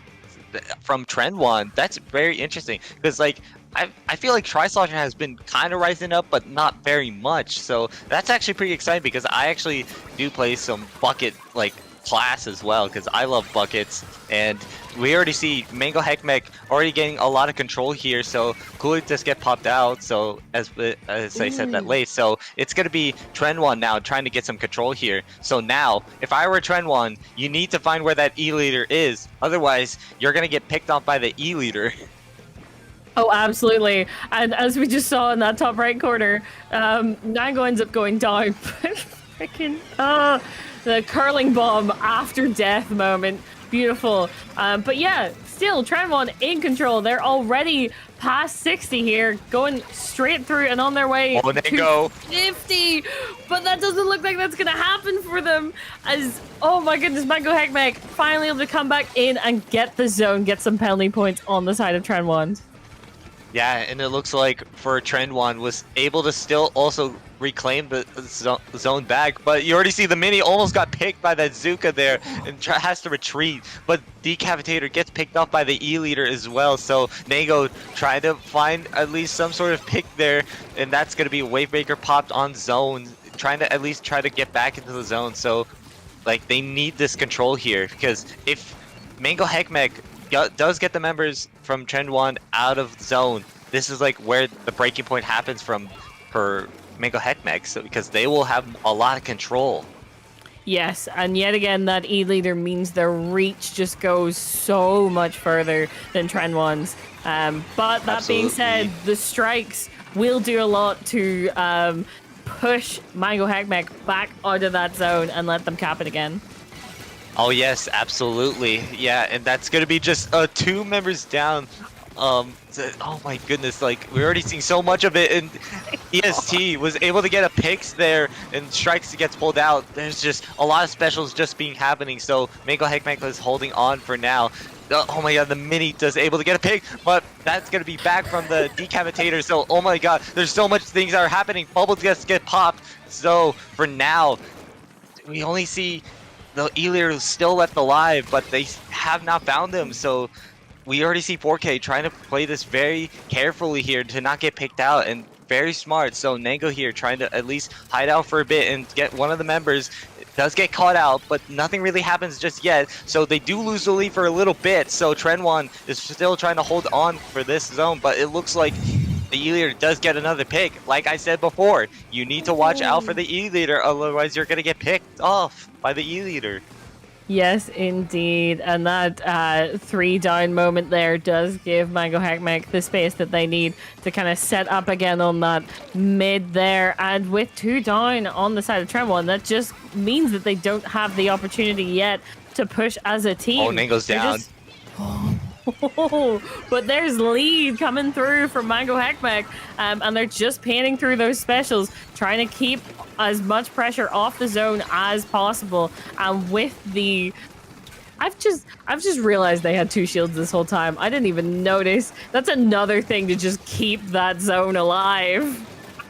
from Trend One. That's very interesting, because like, I feel like tri-slosher has been kind of rising up, but not very much. So that's actually pretty exciting, because I actually do play some bucket like class as well, because I love buckets, and we already see Mango Heckmech already getting a lot of control here. So Cooler just get popped out. So as I said that late, so it's gonna be Trend One now trying to get some control here. So now, if I were Trend One, you need to find where that E leader is. Otherwise, you're gonna get picked off by the E leader. Oh, absolutely. And as we just saw in that top right corner, Nango ends up going down. Freaking, the curling bomb after death moment. Beautiful. But yeah, still, Trend One in control. They're already past 60 here, going straight through and on their way Oh, they to go. 50. But that doesn't look like that's going to happen for them. As, oh my goodness, Mango Heckmech finally able to come back in and get the zone, get some penalty points on the side of Trend One. Yeah, and it looks like for Trend One was able to still also reclaim the zone back, but you already see the mini almost got picked by that Zuka there and has to retreat, but Decapitator gets picked off by the E leader as well. So Nango trying to find at least some sort of pick there, and that's going to be Wavebreaker popped on zone, trying to at least try to get back into the zone. So like they need this control here, because if Mango Heckmech does get the members from Trend One out of zone, this is like where the breaking point happens for Mango Heckmech, so because they will have a lot of control. Yes, and yet again, that E leader means their reach just goes so much further than Trend One's. But that being said, the strikes will do a lot to push Mango Heckmech back out of that zone and let them cap it again. Oh yes, absolutely. Yeah, and that's gonna be just 2 members down. Oh my goodness, like we're already seeing so much of it, and EST was able to get a picks there, and Strikes gets pulled out. There's just a lot of specials just being happening, so Mango Heckmech is holding on for now. Oh my god, the mini does able to get a pick, but that's gonna be back from the Decapitator. So oh my god, there's so much things that are happening. Bubbles just get popped. So for now, we only see the E-leader is still left alive, but they have not found him. So we already see 4K trying to play this very carefully here to not get picked out, and very smart. So Nango here trying to at least hide out for a bit and get one of the members. It does get caught out, but nothing really happens just yet. So they do lose the lead for a little bit. So Trend One is still trying to hold on for this zone, but it looks like the E-leader does get another pick. Like I said before, you need to watch out for the E-leader, otherwise you're gonna get picked off by the E-leader. Yes, indeed. And that 3 down moment there does give Mango Heckmech the space that they need to kind of set up again on that mid there. And with 2 down on the side of Tremor, that just means that they don't have the opportunity yet to push as a team. Oh, Nango's down. But there's lead coming through from Mango Heckmech, and they're just painting through those specials, trying to keep as much pressure off the zone as possible. And with the, I've just realized they had 2 shields this whole time. I didn't even notice. That's another thing to just keep that zone alive.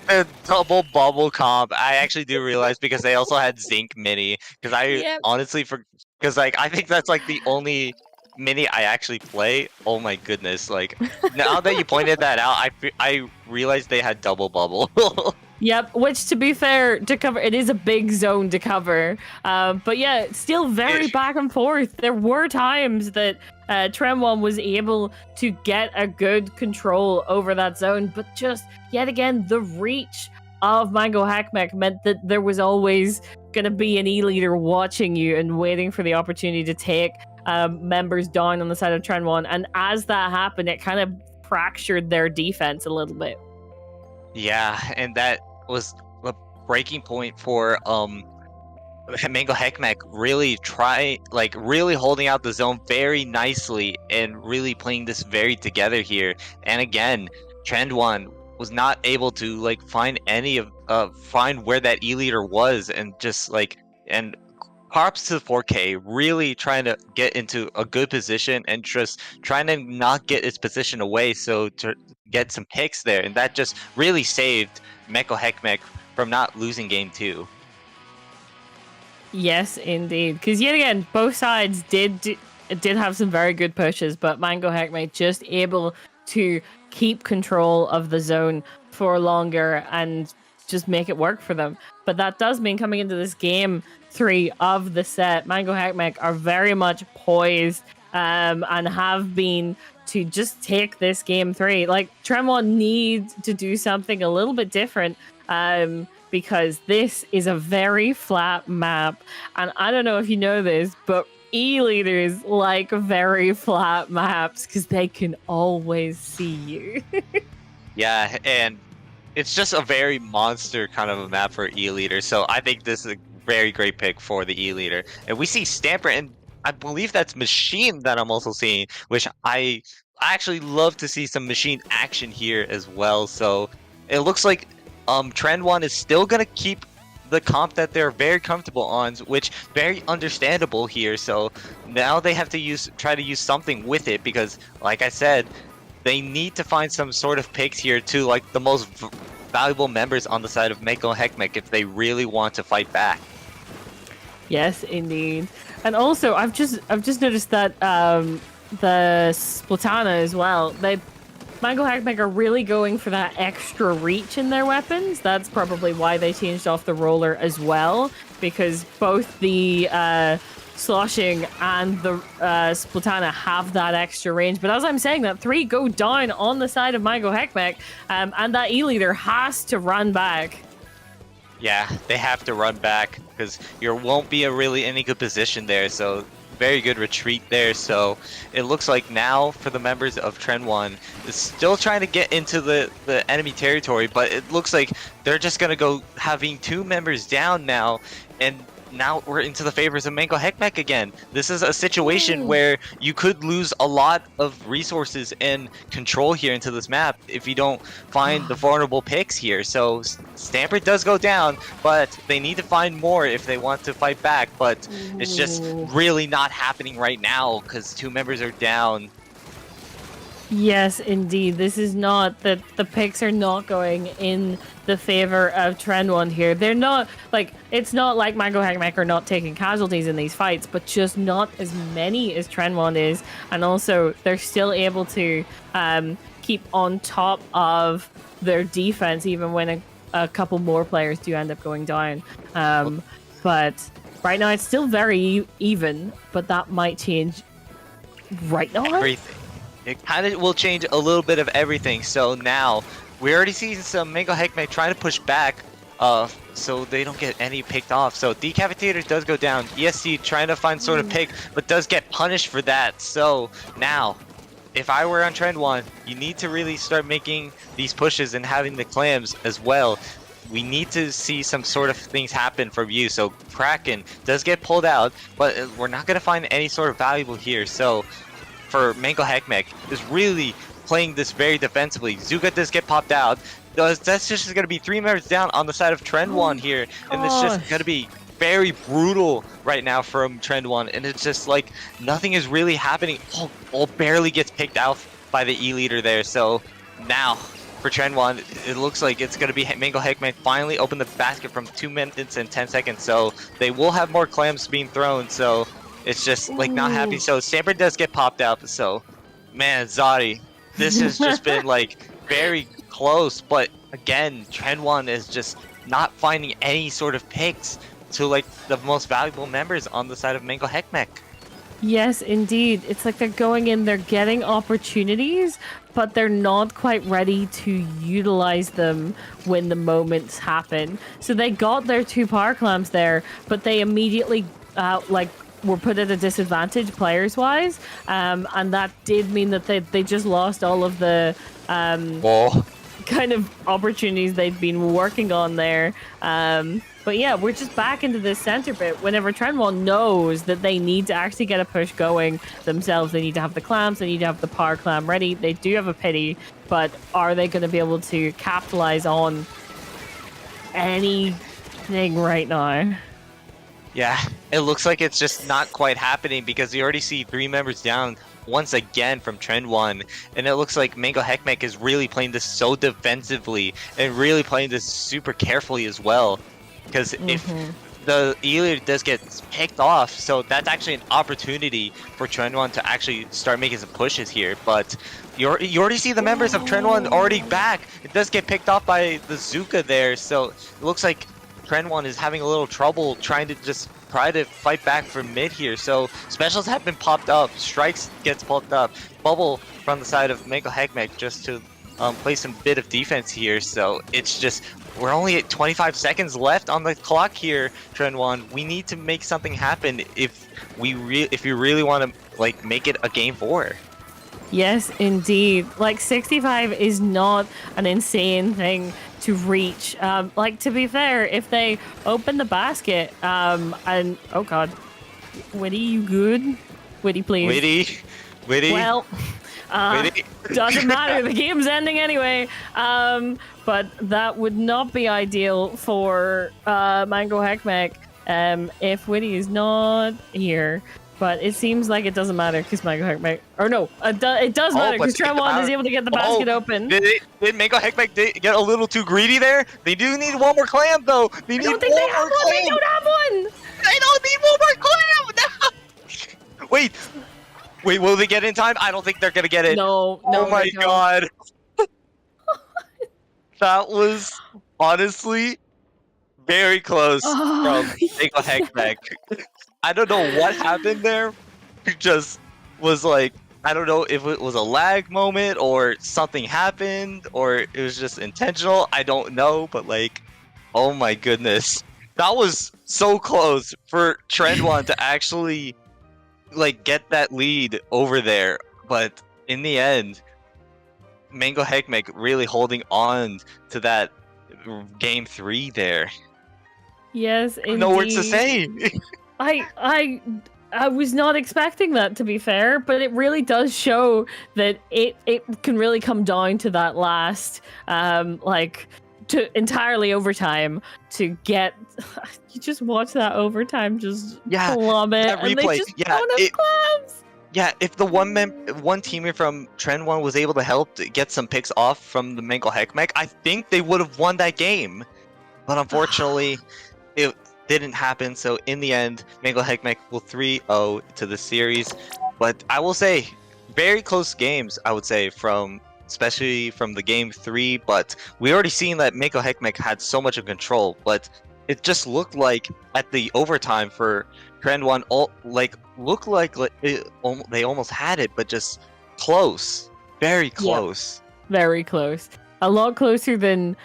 The double bubble comp, I actually do realize, because they also had Zinc Mini. Because honestly, because like I think that's like the only mini I actually play. Oh my goodness! Like now that you pointed that out, I realized they had double bubble. Yep, which to be fair, to cover, it is a big zone to cover. But yeah, still very back and forth. There were times that Tremwon was able to get a good control over that zone, but just yet again, the reach of Mango Heckmech meant that there was always going to be an E-leader watching you and waiting for the opportunity to take members down on the side of Tremwon. And as that happened, it kind of fractured their defense a little bit. Yeah, and that was a breaking point for Mango Heckmech really holding out the zone very nicely and really playing this very together here. And again, Trendwon was not able to like find find where that E-leader was, and just like, and props to 4K really trying to get into a good position and just trying to not get its position away, so to get some picks there, and that just really saved Mango Heckmech from not losing game 2. Yes, indeed. Because yet again, both sides did have some very good pushes, but Mango Heckmech just able to keep control of the zone for longer and just make it work for them. But that does mean coming into this game 3 of the set, Mango Heckmech are very much poised and have been to just take this game 3. Like, Tremwon needs to do something a little bit different because this is a very flat map. And I don't know if you know this, but E-leaders like very flat maps because they can always see you. Yeah, and it's just a very monster kind of a map for E-leader. So I think this is a very great pick for the E-leader. And we see Stamper, and I believe that's Machine that I'm also seeing, which I actually love to see some Machine action here as well. So it looks like Trendwon is still going to keep the comp that they're very comfortable on, which very understandable here. So now they have to try to use something with it, because like I said, they need to find some sort of picks here to like the most valuable members on the side of Mango Heckmech if they really want to fight back. Yes, indeed. And also, I've just noticed that the Splatana as well, Mango Heckmech are really going for that extra reach in their weapons. That's probably why they changed off the roller as well, because both the Sloshing and the Splatana have that extra range. But as I'm saying, that 3 go down on the side of Mango Heckmech, and that E-leader has to run back. Yeah, they have to run back because you won't be really any good position there. So very good retreat there. So it looks like now for the members of Trendwon is still trying to get into the enemy territory, but it looks like they're just gonna go having 2 members down now, and now we're into the favors of Mango Heckmech again. This is a situation where you could lose a lot of resources and control here into this map if you don't find the vulnerable picks here. So Stamper does go down, but they need to find more if they want to fight back. But it's just really not happening right now because 2 members are down. Yes, indeed. This is not that the picks are not going in the favor of Trendwon here. They're not like, it's not like Mango Heckmech are not taking casualties in these fights, but just not as many as Trendwon is. And also, they're still able to keep on top of their defense, even when a couple more players do end up going down. But right now, it's still very even, but that might change right now. Everything. It kind of will change a little bit of everything. So now we already see some Mango Heckmech trying to push back, so they don't get any picked off. So Decapitator does go down. ESC trying to find sort of pick, but does get punished for that. So now, if I were on Trend One, you need to really start making these pushes and having the clams as well. We need to see some sort of things happen from you. So Kraken does get pulled out, but we're not going to find any sort of valuable here. So for Mango Heckmech is really playing this very defensively. Zuka does get popped out. That's just going to be 3 members down on the side of Trend One here. And it's just going to be very brutal right now from Trend One. And it's just like nothing is really happening. All barely gets picked out by the E-leader there. So now for Trend One, it looks like it's going to be Mango Heckmech finally open the basket from 2 minutes and 10 seconds. So they will have more clams being thrown. So it's just like not happy. So Stamper does get popped out. So man, Zari, this has just been like very close. But again, Trend One is just not finding any sort of picks to like the most valuable members on the side of Mango Heckmech. Yes, indeed. It's like they're going in, they're getting opportunities, but they're not quite ready to utilize them when the moments happen. So they got their 2 power clams there, but they immediately were put at a disadvantage players-wise, and that did mean that they just lost all of the kind of opportunities they'd been working on there. But yeah, we're just back into this center bit. Whenever Trend One knows that they need to actually get a push going themselves, they need to have the clams, they need to have the power clam ready. They do have a pity, but are they going to be able to capitalize on anything right now? Yeah, it looks like it's just not quite happening because you already see 3 members down once again from Trend One, and it looks like Mango Heckmech is really playing this so defensively and really playing this super carefully as well. Because if the E-leader does get picked off, so that's actually an opportunity for Trend One to actually start making some pushes here. But you already see the members of Trend One already back. It does get picked off by the Zuka there, so it looks like Trend One is having a little trouble trying to fight back from mid here. So specials have been popped up, strikes gets popped up, bubble from the side of Mango Heckmech just to play some bit of defense here. So it's just we're only at 25 seconds left on the clock here, Trend One. We need to make something happen if you really want to like make it a game 4. Yes, indeed. Like 65 is not an insane thing to reach. Like to be fair, if they open the basket, and oh god, Witty, you good? Witty, please. Witty. Well, doesn't matter. The game's ending anyway. But that would not be ideal for Mango Heckmech if Witty is not here. But it seems like it doesn't matter because Mango Heckmech... Or no, it does matter because Trend One is able to get the basket open. Did Mango Heckmech get a little too greedy there? They do need one more clam, though. They need one more clam. They don't have one! They don't need one more clam! No! Wait, will they get in time? I don't think they're going to get it. No, oh my god. That was honestly very close from Mango Heckmech. I don't know what happened there. It just was like, I don't know if it was a lag moment or something happened or it was just intentional. I don't know, but like, oh my goodness. That was so close for Trend One to actually like get that lead over there. But in the end, Mango Heckmech really holding on to that game 3 there. Yes, indeed. No words to say. I was not expecting that, to be fair, but it really does show that it can really come down to that last to entirely overtime to get. You just watch that overtime just plummet, that replay. And they just don't have clams. Yeah, if the one teammate from Trend One was able to help to get some picks off from the Mango Heckmech, I think they would have won that game. But unfortunately, it didn't happen. So in the end, Mango Heckmech will 3-0 to the series. But I will say, very close games, I would say, especially from the game 3. But we already seen that Mango Heckmech had so much of control. But it just looked like at the overtime for Trend One, looked like they almost had it, but just close, very close. Very close. a lot closer than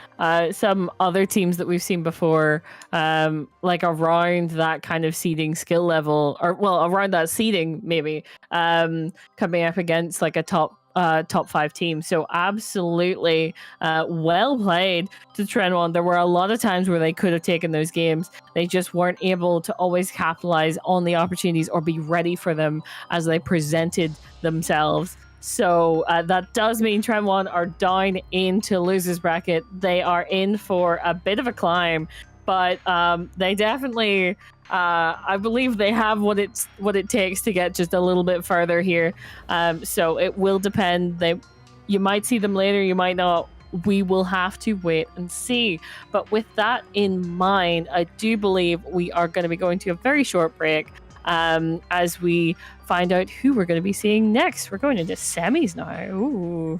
some other teams that we've seen before, like around that kind of seeding skill level, or well, around that seeding maybe, coming up against like a top 5 team. So absolutely well played to Trenwon. There were a lot of times where they could have taken those games. They just weren't able to always capitalize on the opportunities or be ready for them as they presented themselves. So that does mean Trenwon are down into losers bracket. They are in for a bit of a climb, but they definitely, I believe they have what it takes to get just a little bit further here. So it will depend. You might see them later, you might not. We will have to wait and see. But with that in mind, I do believe we are going to be going to a very short break. As we find out who we're going to be seeing next. We're going into semis now. Ooh.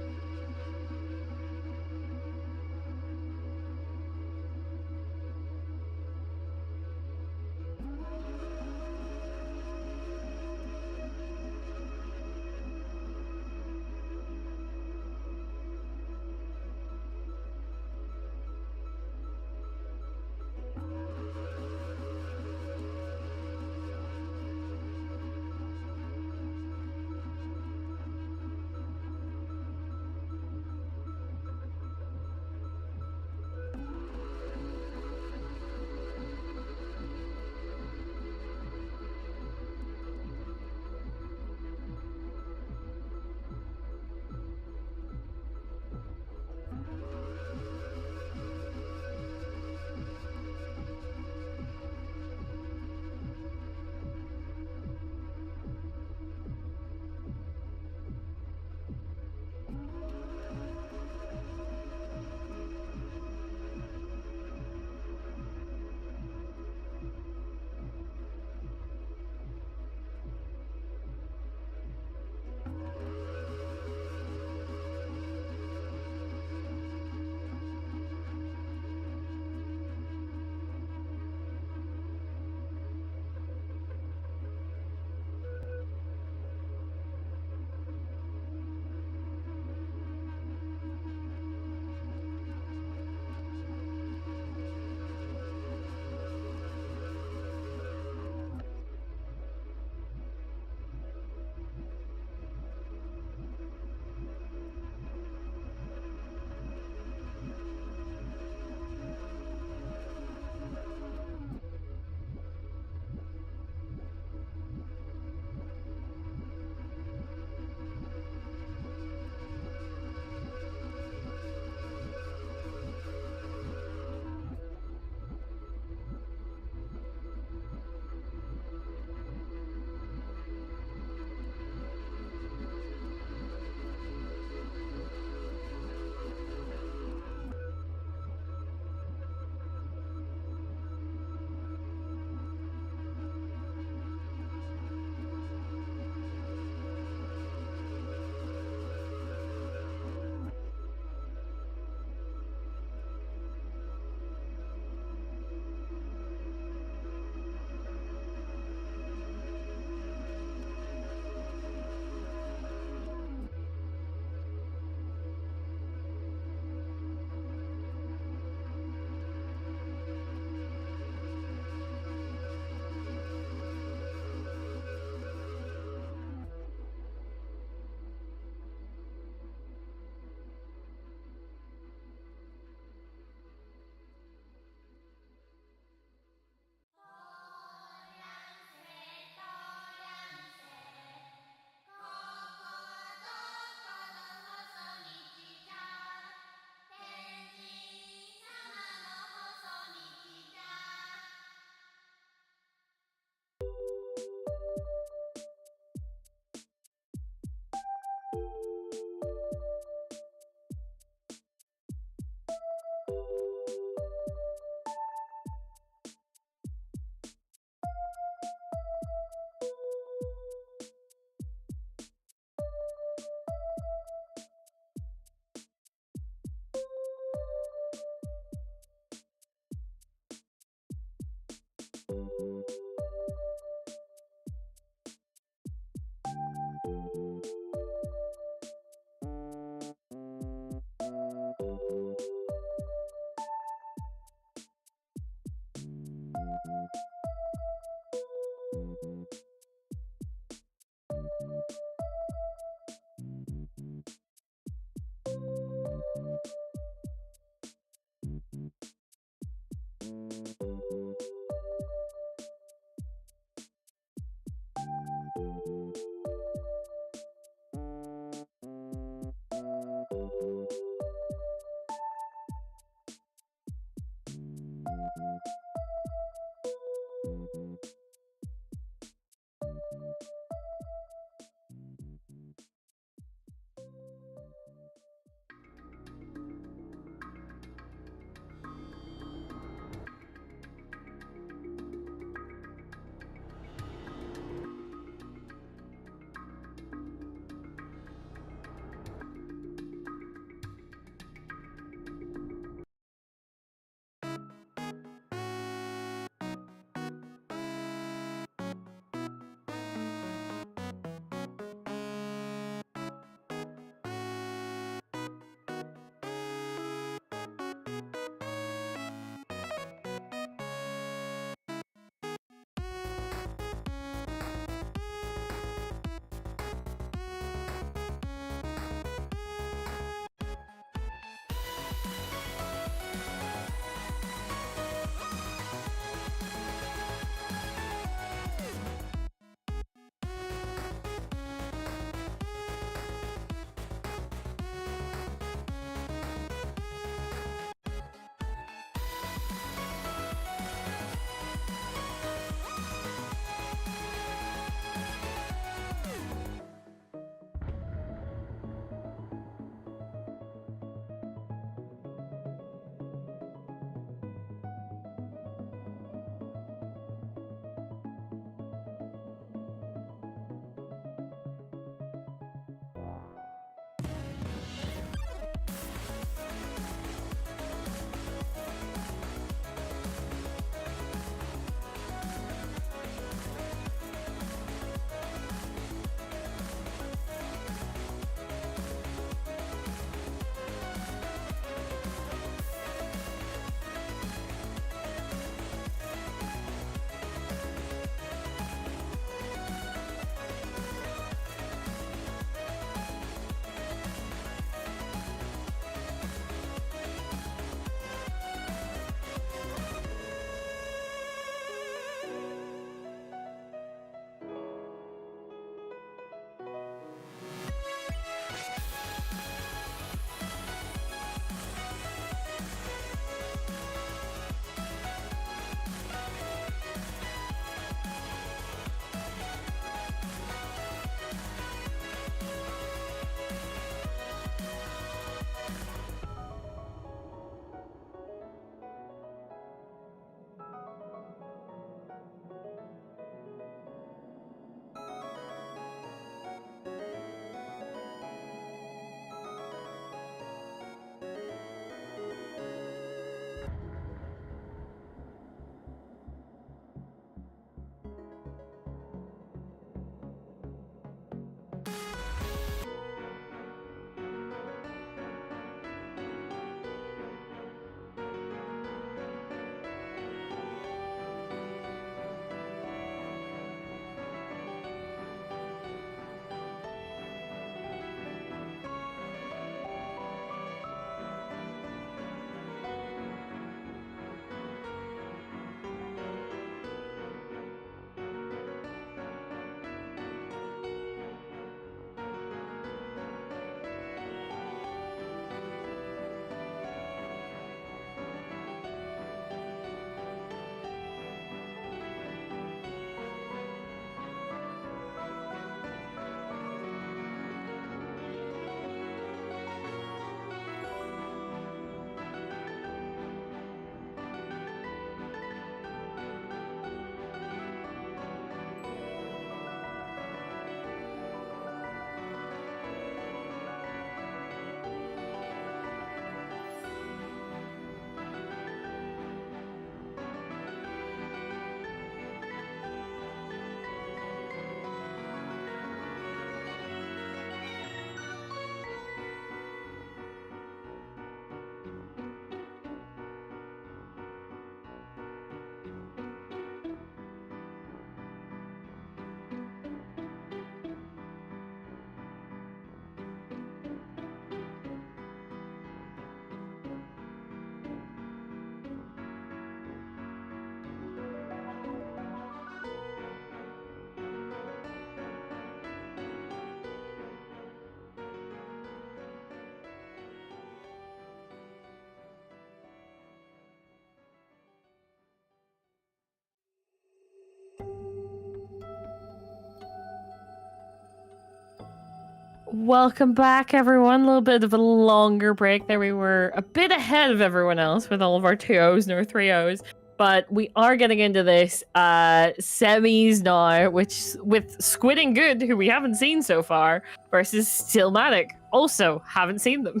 Welcome back, everyone. A little bit of a longer break there. We were a bit ahead of everyone else with all of our 2-0s and our 3-0s. But we are getting into this semis now, which with Squid and Good, who we haven't seen so far, versus Stillmatic. Also, haven't seen them.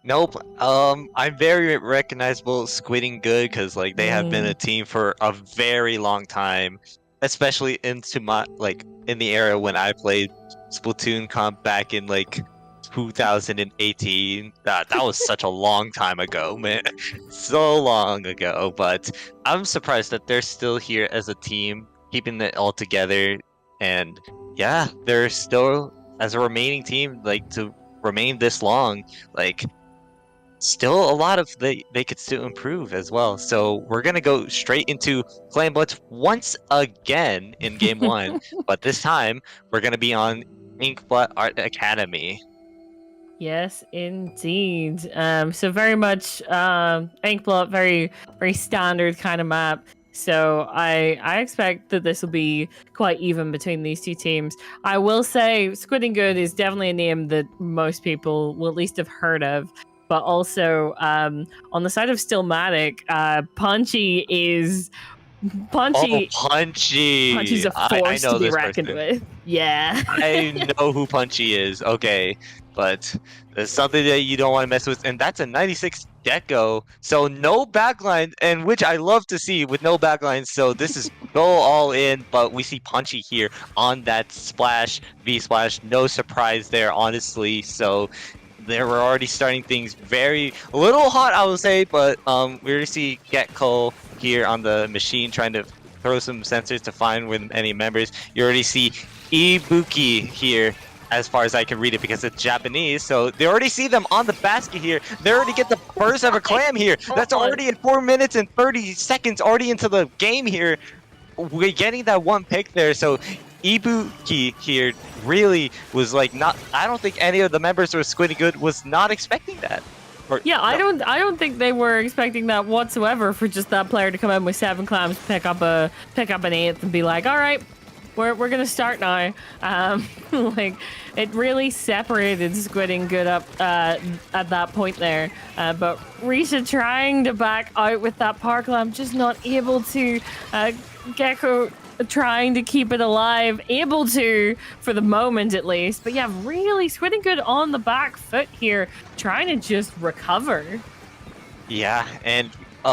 Nope. I'm very recognizable Squidding Good because like they have been a team for a very long time, especially into my in the era when I played Splatoon comp back in like 2018. That was such a long time ago, man. So long ago. But I'm surprised that they're still here as a team, keeping it all together. And yeah, they're still as a remaining team, like to remain this long, like still a lot of they could still improve as well. So we're gonna go straight into Clan Blitz once again in game one, but this time we're gonna be on Inkblot Art Academy. Yes, indeed. So very much Inkblot, very standard kind of map. So I expect that this will be quite even between these two teams. I will say Squid and Good is definitely a name that most people will at least have heard of. But also, on the side of Stillmatic, Punchy is... Punchy... Oh, Punchy! Punchy's a force to be reckoned with. Yeah. I know who Punchy is, okay. But there's something that you don't want to mess with, and that's a 96 Gecko. So no backline, and which I love to see with no backline. So this is go all in, but we see Punchy here on that splash, V-splash. No surprise there, honestly. So they were already starting things a little hot, I would say, but we already see Getco here on the machine trying to throw some sensors to find with any members. You already see Ibuki here, as far as I can read it because it's Japanese. So they already see them on the basket here. They already get the burst of a clam here. That's already at 4 minutes and 30 seconds already into the game here. We're getting that one pick there. So Ibuki here really was like I don't think any of the members of Squid Good was not expecting that. Yeah, I don't think they were expecting that whatsoever for just that player to come in with 7 clams, pick up an 8th and be like, all right, we're gonna start now. Like it really separated Squid and Good up at that point there. But Risha trying to back out with that power clam, just not able to. Gecko trying to keep it alive, able to for the moment at least. But yeah, really Squid and Good on the back foot here, trying to just recover. Yeah, and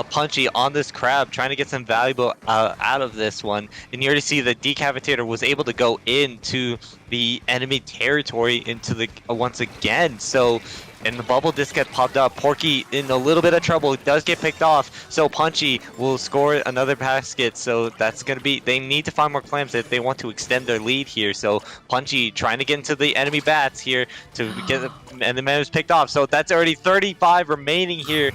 Punchy on this crab, trying to get some valuable out of this one. And you already see the Decapitator was able to go into the enemy territory into the once again. So, and the bubble disc get popped up. Porky in a little bit of trouble, does get picked off. So Punchy will score another basket. So that's going to be, they need to find more clams if they want to extend their lead here. So Punchy trying to get into the enemy bats here to get and the man was picked off. So that's already 35 remaining here.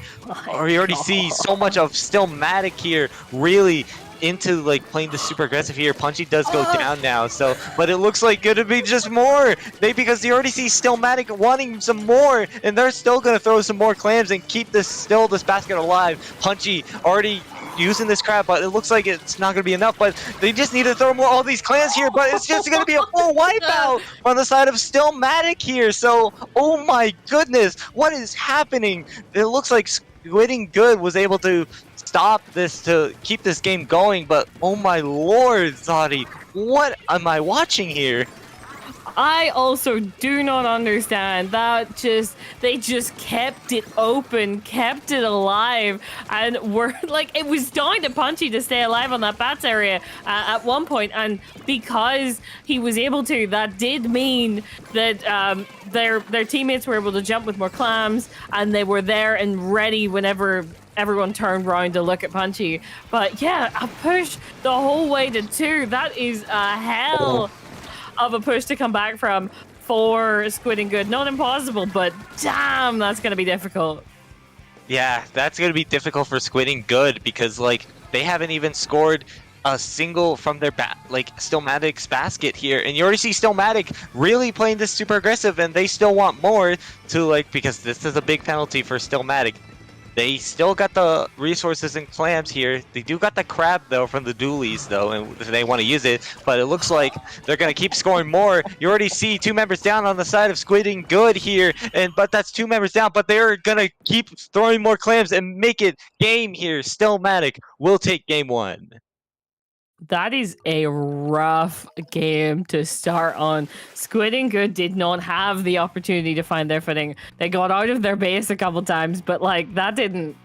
Or you already see so much of Stillmatic here really into like playing the super aggressive here. Punchy does go down now, so but it looks like gonna be just more because you already see Stillmatic wanting some more, and they're still gonna throw some more clams and keep this basket alive. Punchy already using this crab, but it looks like it's not gonna be enough, but they just need to throw more all these clams here, but it's just gonna be a full wipeout on the side of Stillmatic here. So oh my goodness, what is happening? It looks like Squid and Good was able to stop this to keep this game going, but oh my lord, Zadi, what am I watching here? I also do not understand that. They just kept it open, kept it alive, and were like, it was down to Punchy to stay alive on that bats area at one point, and because he was able to, that did mean that their teammates were able to jump with more clams, and they were there and ready whenever everyone turned around to look at Punchy. But yeah, a push the whole way to 2. That is a hell of a push to come back from for Squid and Good. Not impossible, but damn, that's going to be difficult. Yeah, that's going to be difficult for Squid and Good because like they haven't even scored a single from their Stillmatic's basket here, and you already see Stillmatic really playing this super aggressive, and they still want more to because this is a big penalty for Stillmatic. They still got the resources and clams here. They do got the crab though from the dualies though, and they want to use it. But it looks like they're gonna keep scoring more. You already see 2 members down on the side of Squid and Good here, but that's 2 members down. But they're gonna keep throwing more clams and make it game here. Stillmatic will take game 1. That is a rough game to start on. Squid and Good did not have the opportunity to find their footing. They got out of their base a couple times, but like that didn't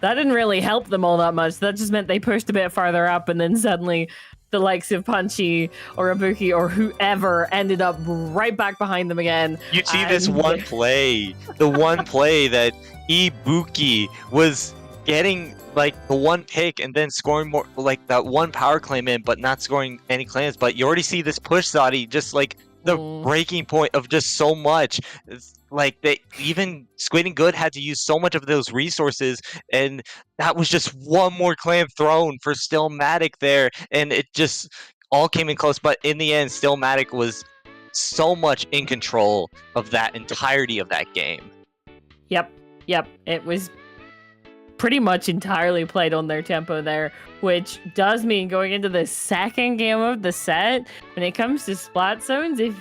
really help them all that much. That just meant they pushed a bit farther up, and then suddenly the likes of Punchy or Ibuki or whoever ended up right back behind them again. You see this one play, the one play that Ibuki was getting like the one pick and then scoring more, like that one power claim in, but not scoring any claims. But you already see this push, Zadi, just like the breaking point of just so much. It's like they even Squid and Good had to use so much of those resources, and that was just one more clam thrown for Stillmatic there, and it just all came in close. But in the end, Stillmatic was so much in control of that entirety of that game. Yep. It was pretty much entirely played on their tempo there, which does mean going into the second game of the set, when it comes to splat zones, if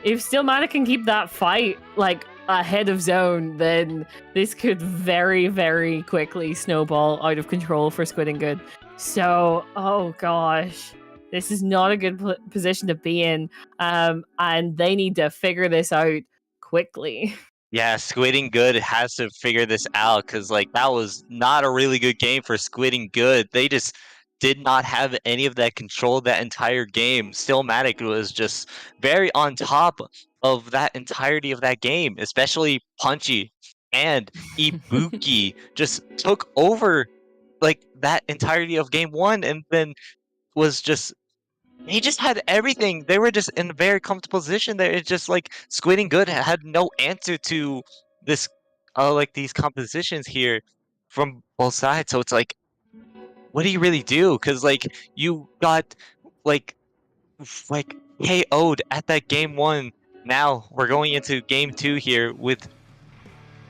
Stillmatic can keep that fight like ahead of zone, then this could very, very quickly snowball out of control for Squid and Good. So, oh gosh, this is not a good position to be in, and they need to figure this out quickly. Yeah, Squid and Good has to figure this out, because like that was not a really good game for Squid and Good. They just did not have any of that control that entire game. Stillmatic was just very on top of that entirety of that game, especially Punchy and Ibuki just took over like that entirety of game 1, and then was just he just had everything. They were just in a very comfortable position there. It's just like Squid and Good had no answer to this, like these compositions here from both sides. So it's like, what do you really do? Because like you got like KO'd at that game 1. Now we're going into game 2 here with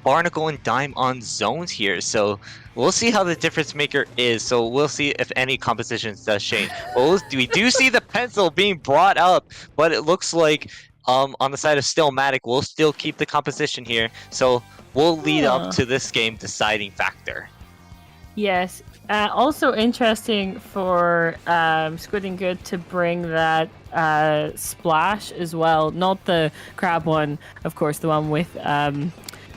Barnacle and Dime on zones here, so we'll see how the difference maker is. So we'll see if any compositions does change. Well, we do see the pencil being brought up, but it looks like on the side of Stillmatic, we'll still keep the composition here. So we'll lead up to this game deciding factor. Yes. Also interesting for Squid and Good to bring that splash as well. Not the crab one, of course, the one with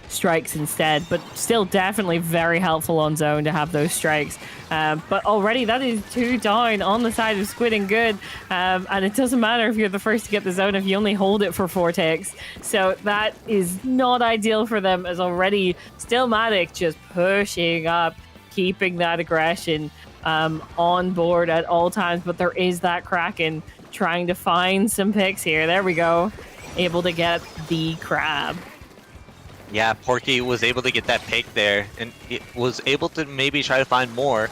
strikes instead, but still definitely very helpful on zone to have those strikes. But already that is 2 down on the side of Squid and Good, and it doesn't matter if you're the first to get the zone if you only hold it for 4 ticks. So that is not ideal for them, as already Stillmatic just pushing up, keeping that aggression on board at all times. But there is that Kraken trying to find some picks here. There we go, able to get the crab. Yeah, Porky was able to get that pick there, and it was able to maybe try to find more.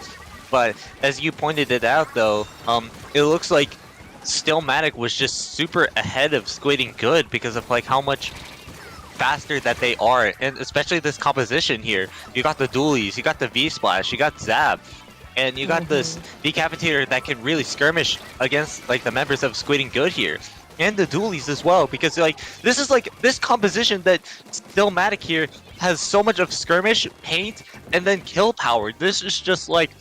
But as you pointed it out, though, it looks like Stillmatic was just super ahead of Squid and Good because of like how much faster that they are, and especially this composition here. You got the dualies, you got the V-Splash, you got Zap, and you got this Decapitator that can really skirmish against like the members of Squid and Good here. And the dualies as well, because like this is like this composition that Stillmatic here has so much of skirmish, paint, and then kill power. This is just like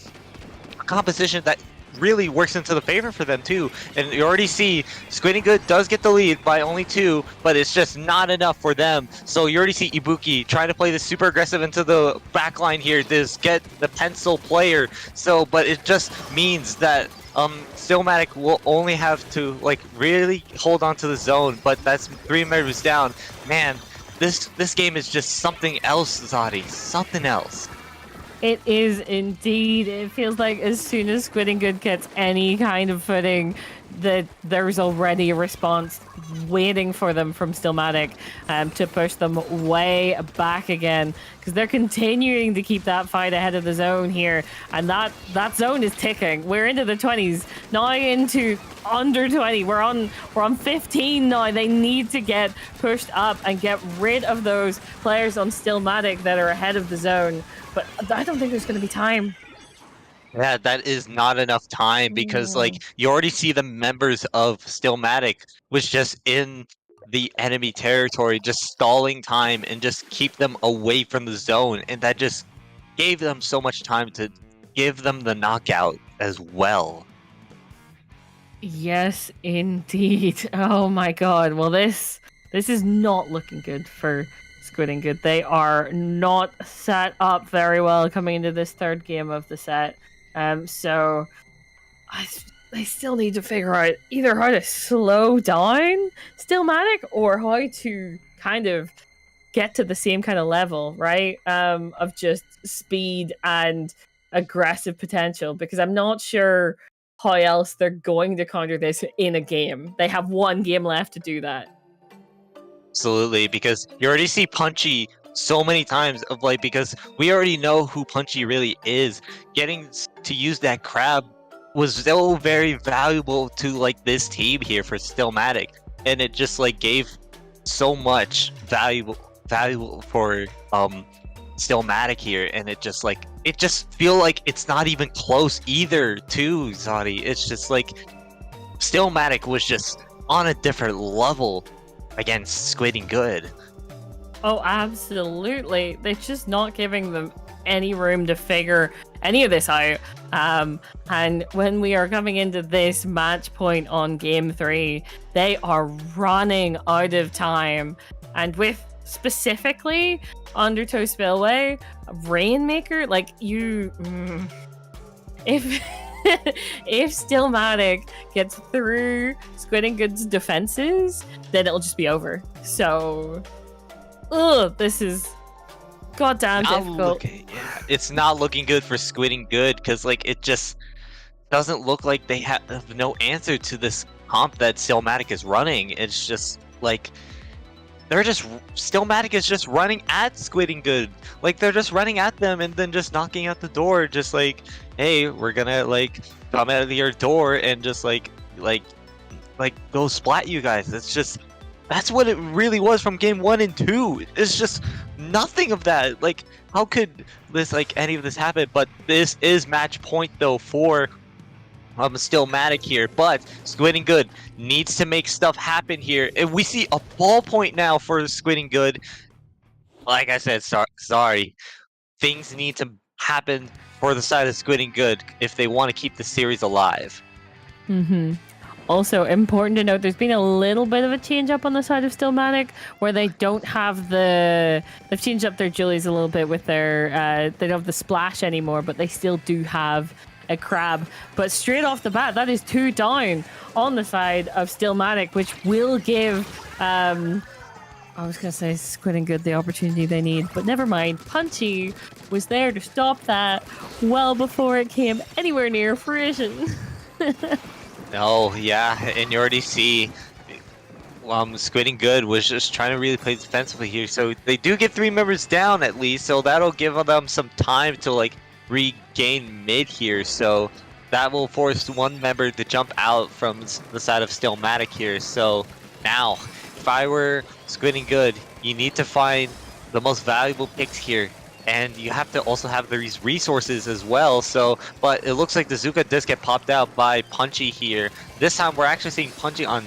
a composition that really works into the favor for them too. And you already see Squid and Good does get the lead by only 2, but it's just not enough for them. So you already see Ibuki trying to play this super aggressive into the backline here to get the pencil player. So, but it just means that Stillmatic will only have to like really hold on to the zone, but that's 3 members down. Man, this game is just something else, Zadi. Something else. It is indeed. It feels like as soon as Squid and Good gets any kind of footing, there's already a response waiting for them from Stillmatic to push them way back again, because they're continuing to keep that fight ahead of the zone here, and that zone is ticking. We're into the 20s, now into under 20. We're on 15 now. They need to get pushed up and get rid of those players on Stillmatic that are ahead of the zone, but I don't think there's going to be time. Yeah, that is not enough time because like you already see the members of Stillmatic was just in the enemy territory, just stalling time and just keep them away from the zone, and that just gave them so much time to give them the knockout as well. Yes, indeed. Oh my god. Well, this is not looking good for Squid and Good. They are not set up very well coming into this third game of the set. So I still need to figure out either how to slow down Stillmatic or how to kind of get to the same kind of level, right? Of just speed and aggressive potential, because I'm not sure how else they're going to counter this in a game. They have one game left to do that. Absolutely, because you already see Punchy so many times of like, because we already know who Punchy really is. Getting to use that crab was so very valuable to like this team here for Stillmatic, and it just like gave so much valuable for Stillmatic here, and it just feel like it's not even close either to Zadi. It's just like Stillmatic was just on a different level against Squid and Good. Oh, absolutely. They're just not giving them any room to figure any of this out. And when we are coming into this match point on game 3, they are running out of time. And with specifically Undertow Spillway, Rainmaker, like if if Stillmatic gets through Squid and Good's defenses, then it'll just be over. So this is goddamn difficult. It's not looking good for Squid and Good, because like it just doesn't look like they have no answer to this comp that Stillmatic is running. It's just like Stillmatic is just running at Squid and Good. Like they're just running at them and then just knocking out the door, just like, hey, we're gonna like come out of your door and just like go splat you guys. That's what it really was from game 1 and 2. It's just nothing of that. Like, how could any of this happen? But this is match point though for Stillmatic here. But Squid and Good needs to make stuff happen here, and we see a ball point now for Squid and Good. Like I said, sorry, things need to happen for the side of Squid and Good if they want to keep the series alive. Also important to note, there's been a little bit of a change up on the side of Stillmatic, where they don't have they've changed up their Julies a little bit with their they don't have the splash anymore, but they still do have a crab. But straight off the bat, that is 2 down on the side of Stillmatic, which will give I was gonna say Squid and Good the opportunity they need, but never mind. Punchy was there to stop that well before it came anywhere near fruition. Oh yeah, and you already see Squid and Good was just trying to really play defensively here, so they do get 3 members down at least, so that'll give them some time to like regain mid here. So that will force 1 member to jump out from the side of Stillmatic here. So now, if I were Squid and Good, you need to find the most valuable picks here, and you have to also have these resources as well. So, but it looks like the Zuka does get popped out by Punchy here. This time we're actually seeing Punchy on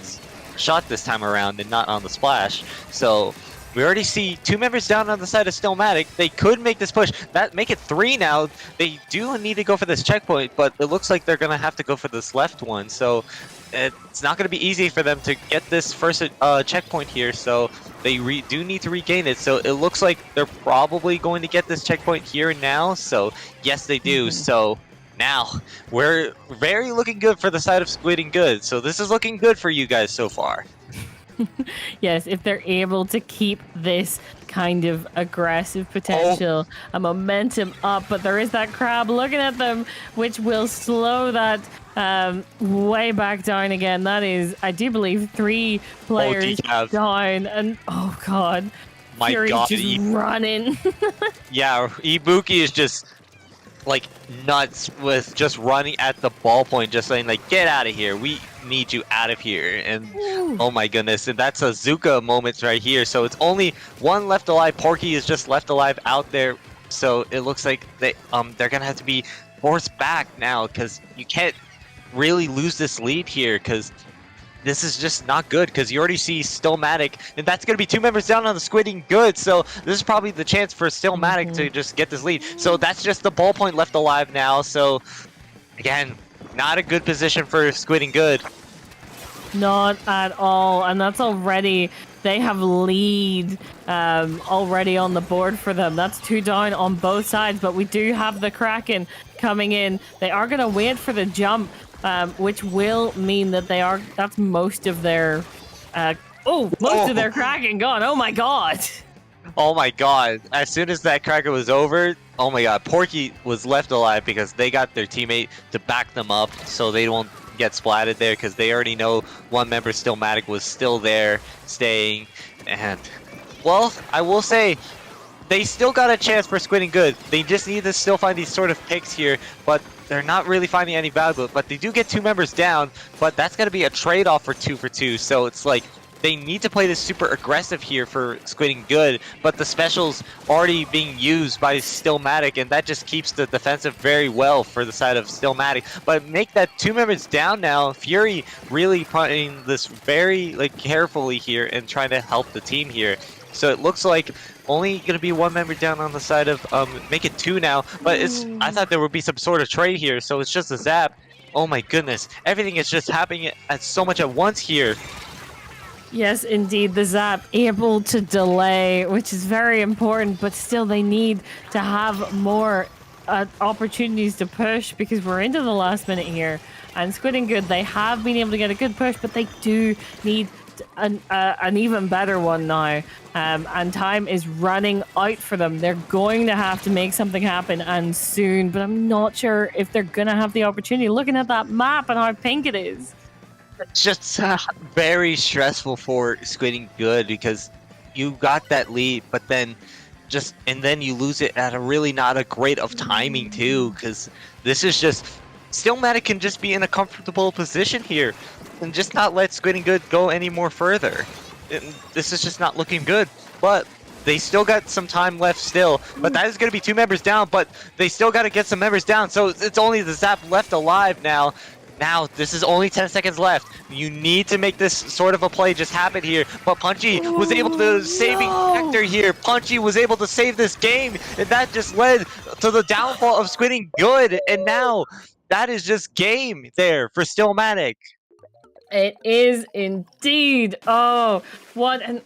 shot this time around and not on the splash. So we already see 2 members down on the side of Stillmatic. They could make this push. That make it 3 now. They do need to go for this checkpoint, but it looks like they're gonna have to go for this left one. So it's not gonna be easy for them to get this first checkpoint here. So they do need to regain it. So it looks like they're probably going to get this checkpoint here and now. So yes, they do. So now we're very looking good for the side of Squid and Good. So this is looking good for you guys so far. Yes, if they're able to keep this kind of aggressive potential, a momentum up, but there is that crab looking at them, which will slow that way back down again. That is, I do believe, 3 players decaf. down, and oh god, My Fury's god, just running. yeah, Ibuki is just like nuts with just running at the ballpoint, just saying like, get out of here, we need you out of here. And oh my goodness, and that's a Zuka moment right here. So it's only one left alive. Porky is just left alive out there, so it looks like they're gonna have to be forced back now, because you can't really lose this lead here, because this is just not good, because you already see Stillmatic, and that's going to be 2 members down on the Squidding Good, so this is probably the chance for Stillmatic to just get this lead. So that's just the ballpoint left alive now, so again, not a good position for Squidding Good. Not at all, and that's already, they have lead already on the board for them. That's 2 down on both sides, but we do have the Kraken coming in. They are going to wait for the jump, which will mean that that's most of their most of their Kraken gone. Oh my god. Oh my god, as soon as that Kraken was over, oh my god, Porky was left alive because they got their teammate to back them up so they won't get splatted there, because they already know one member, Stillmatic, was still there staying. And well, I will say they still got a chance for Squidding Good. They just need to still find these sort of picks here, but they're not really finding any value. But they do get 2 members down, but that's going to be a trade-off for 2 for 2. So it's like they need to play this super aggressive here for Squidding Good, but the special's already being used by Stillmatic, and that just keeps the defensive very well for the side of Stillmatic. But make that 2 members down now. Fury really playing this very carefully here and trying to help the team here. So it looks like only going to be 1 member down on the side of make it 2 now, but I thought there would be some sort of trade here, so it's just a zap. Oh my goodness, everything is just happening at so much at once here. Yes, indeed, the zap able to delay, which is very important, but still they need to have more opportunities to push, because we're into the last minute here. And Squidding Good, they have been able to get a good push, but they do need an even better one now. And time is running out for them. They're going to have to make something happen, and soon, but I'm not sure if they're going to have the opportunity. Looking at that map and how pink it is. It's just very stressful for Squidding Good, because you got that lead, but then then you lose it at a really not a great of timing too, because this is just Stillmatic can just be in a comfortable position here and just not let Squidding Good go any more further. This is just not looking good, but they still got some time left still, but that is going to be 2 members down, but they still got to get some members down, so it's only the Zap left alive now. Now, this is only 10 seconds left. You need to make this sort of a play just happen here. But Punchy was able to saving Hector here. Punchy was able to save this game, and that just led to the downfall of Squidding Good. And now, that is just game there for Stillmatic. It is indeed. Oh, what an...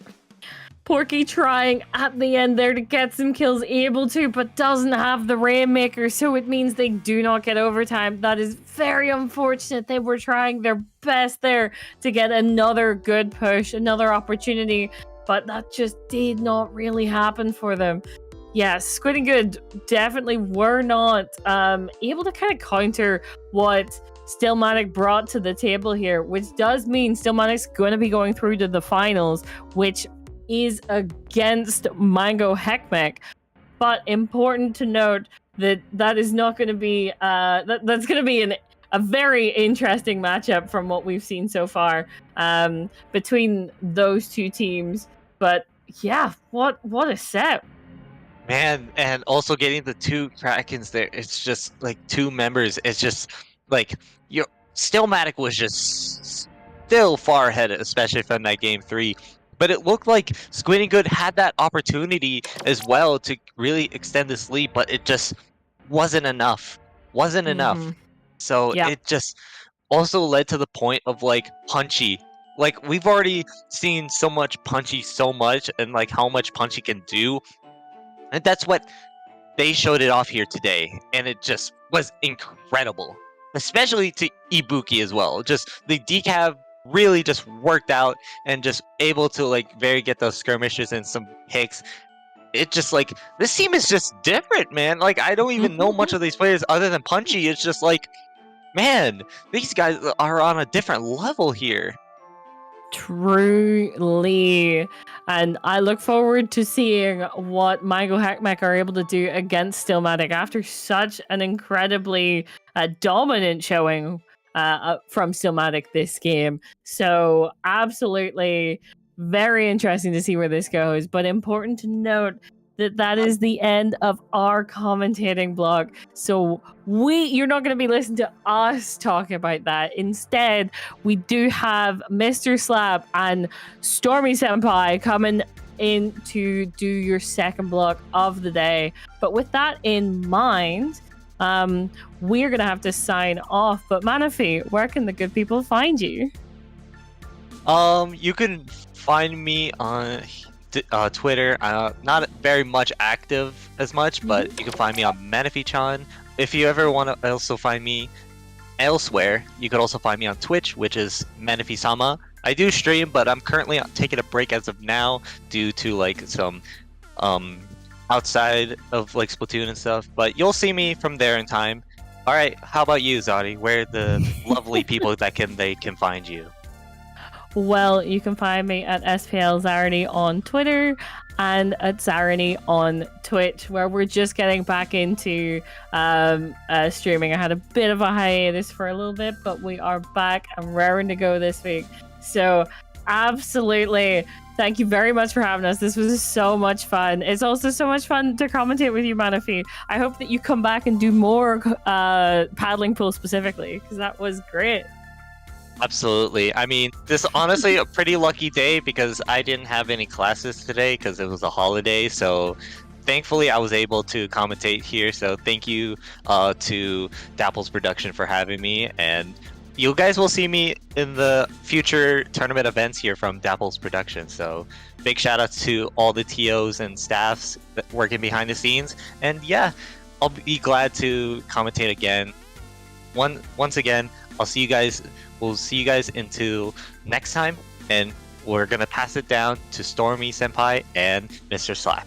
Porky trying at the end there to get some kills, able to, but doesn't have the Rainmaker, so it means they do not get overtime. That is very unfortunate. They were trying their best there to get another good push, another opportunity, but that just did not really happen for them. Yes, Squidding Good definitely were not able to kind of counter what Stillmatic brought to the table here, which does mean Stillmatic's going to be going through to the finals, which is against Mango Heckmech. But important to note that that is not going to be that's going to be a very interesting matchup from what we've seen so far between those 2 teams. But yeah, what a set. Man, and also getting the 2 Krakens there, it's just like 2 members. It's just like Stillmatic was just still far ahead, especially from that game 3. But it looked like Squidding Good had that opportunity as well to really extend this lead, but it just wasn't enough. Wasn't enough. So it just also led to the point of Punchy. We've already seen so much Punchy so much, and how much Punchy can do. And that's what they showed it off here today. And it just was incredible. Especially to Ibuki as well. Just the decaf really just worked out and just able to very get those skirmishes and some picks. it just like this team is just different, man. Like I don't even know much of these players other than Punchy. It's just like, man, these guys are on a different level here. Truly. And I look forward to seeing what Mango Heckmech are able to do against Stillmatic after such an incredibly dominant showing from Stillmatic this game. So absolutely very interesting to see where this goes. But important to note that that is the end of our commentating block. So you're not going to be listening to us talk about that. Instead, we do have Mr. Slap and Stormy Senpai coming in to do your second block of the day. But with that in mind, we're going to have to sign off. But Manaphy, where can the good people find you? You can find me on Twitter. Not very much active as much, but you can find me on Manaphy-chan. If you ever want to also find me elsewhere, you could also find me on Twitch, which is Manaphy-sama. I do stream, but I'm currently taking a break as of now due to like some outside of like Splatoon and stuff. But you'll see me from there in time. All right, how about you, Zadi? Where are the lovely people that they can find you? Well, you can find me at SPL Zarani on Twitter and at Zarani on Twitch, where we're just getting back into streaming. I had a bit of a hiatus for a little bit, but we are back and raring to go this week. So absolutely, thank you very much for having us. This was so much fun. It's also so much fun to commentate with you, Manaphy. I hope that you come back and do more paddling pool specifically, because that was great. Absolutely. I mean, this is honestly a pretty lucky day because I didn't have any classes today because it was a holiday. So thankfully I was able to commentate here. So thank you to Dapple's Production for having me. And you guys will see me in the future tournament events here from Dapple's Production. So big shout outs to all the TOs and staffs that working behind the scenes. And yeah, I'll be glad to commentate again. Once again, I'll see you guys. We'll see you guys into next time, and we're gonna pass it down to Stormy Senpai and Mr. Slap.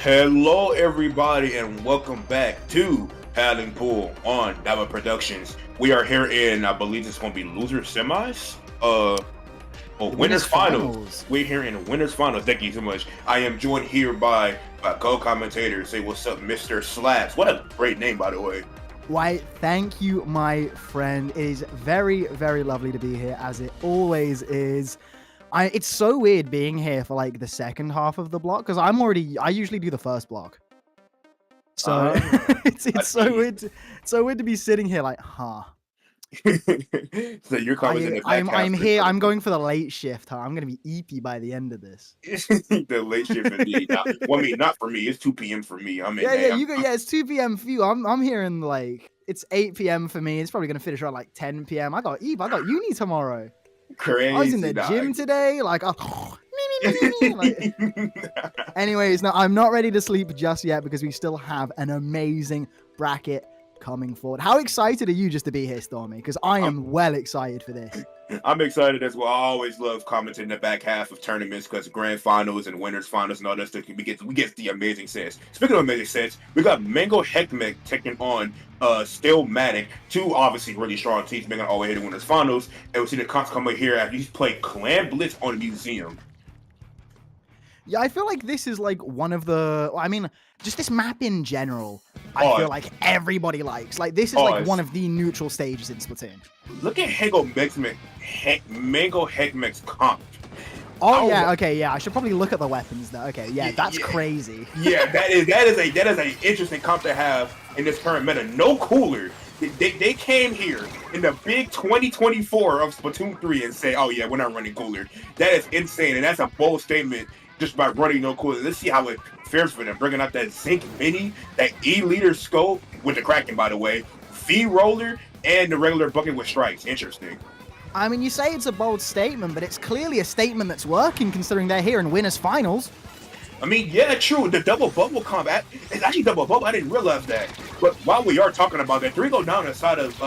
Hello, everybody, and welcome back to Paddling Pool on Dava Productions. We are here in, I believe it's going to be loser semis. Winners finals. We're here in winners finals. Thank you so much. I am joined here by my co-commentator. Say what's up, Mr. Slaps. What a great name, by the way. Why, thank you, my friend. It is very, very lovely to be here, as it always is. It's so weird being here for like the second half of the block because I usually do the first block. So it's so weird. So weird to be sitting here like, huh. So you're coming in the back. I'm here. I'm going for the late shift, huh? I'm gonna be eepy by the end of this. The late shift indeed. Not for me. It's 2 p.m. for me. It's 2 p.m. for you. I'm hearing like it's 8 p.m. for me. It's probably gonna finish around like 10 p.m. I got uni tomorrow. Crazy. I was in the gym today. Like, anyways, no, I'm not ready to sleep just yet because we still have an amazing bracket coming forward. How excited are you just to be here, Stormy? Because I am well excited for this. I'm excited as well. I always love commenting the back half of tournaments because grand finals and winners finals and all that stuff. We get the amazing sets. Speaking of amazing sets, we got Mango Heckmech taking on Stillmatic, two obviously really strong teams making all the way to winners finals. And we see the comps coming here after he's played Clan Blitz on Museum. Yeah, I feel like this is like one of the. I mean, just this map in general. I feel like everybody likes. Like this is like one of the neutral stages in Splatoon. Look at Mango Heckmech's comp. I should probably look at the weapons though. Okay, that's crazy. Yeah, that is an interesting comp to have in this current meta. No cooler. They came here in the big 2024 of Splatoon 3 and say, "Oh yeah, we're not running cooler." That is insane, and that's a bold statement just by running no cooler. Let's see how it fares for them. Bringing out that Zinc Mini, that E-liter scope with the Kraken, by the way, V-roller, and the regular bucket with strikes. Interesting. I mean, you say it's a bold statement, but it's clearly a statement that's working considering they're here in winners finals. I mean, yeah, true. The double bubble combat, it's actually double bubble. I didn't realize that. But while we are talking about that, 3 go down inside of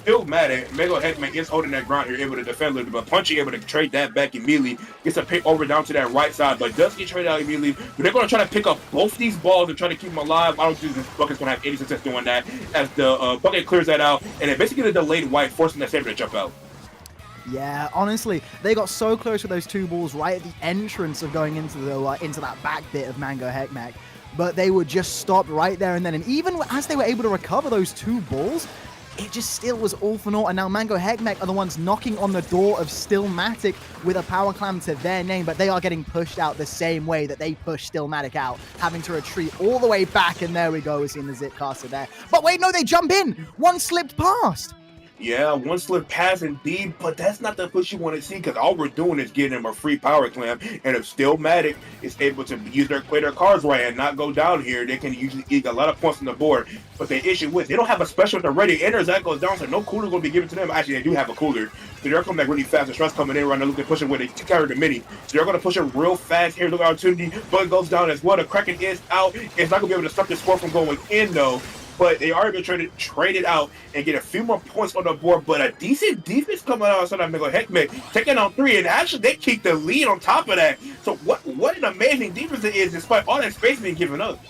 Stillmatic. Mango Heckmech is holding that ground here, able to defend a little bit, but Punchy able to trade that back immediately. Gets a pick over down to that right side, but does get traded out immediately. But they're going to try to pick up both these balls and try to keep them alive. I don't think this bucket's going to have any success doing that as the bucket clears that out, and it basically get a delayed white, forcing that saber to jump out. Yeah, honestly, they got so close with those 2 balls right at the entrance of going into that back bit of Mango Heckmech, but they were just stopped right there and then. And even as they were able to recover those 2 balls, it just still was all for naught. And now Mango Heckmech are the ones knocking on the door of Stillmatic with a power clam to their name, but they are getting pushed out the same way that they pushed Stillmatic out, having to retreat all the way back. And there we go, we're seeing the zip caster there. But wait, no, they jump in. One slipped past. Yeah, one slip pass indeed, but that's not the push you want to see because all we're doing is getting them a free power clamp. And if Stillmatic is able to play their cards right and not go down here, they can usually eat a lot of points on the board. But the issue is they don't have a special already. Enters that goes down, so no cooler going to be given to them. Actually, they do have a cooler. So they're coming back really fast. The stress coming in right now. Look, they're pushing where they carry the mini. So they're going to push it real fast here. Look at opportunity. But it goes down as well. The Kraken is out. It's not going to be able to stop the score from going in, though. But they are going to trade it out and get a few more points on the board. But a decent defense coming out outside of Mango Heckmech, taking on 3, and actually they keep the lead on top of that. So what an amazing defense it is, despite all that space being given up.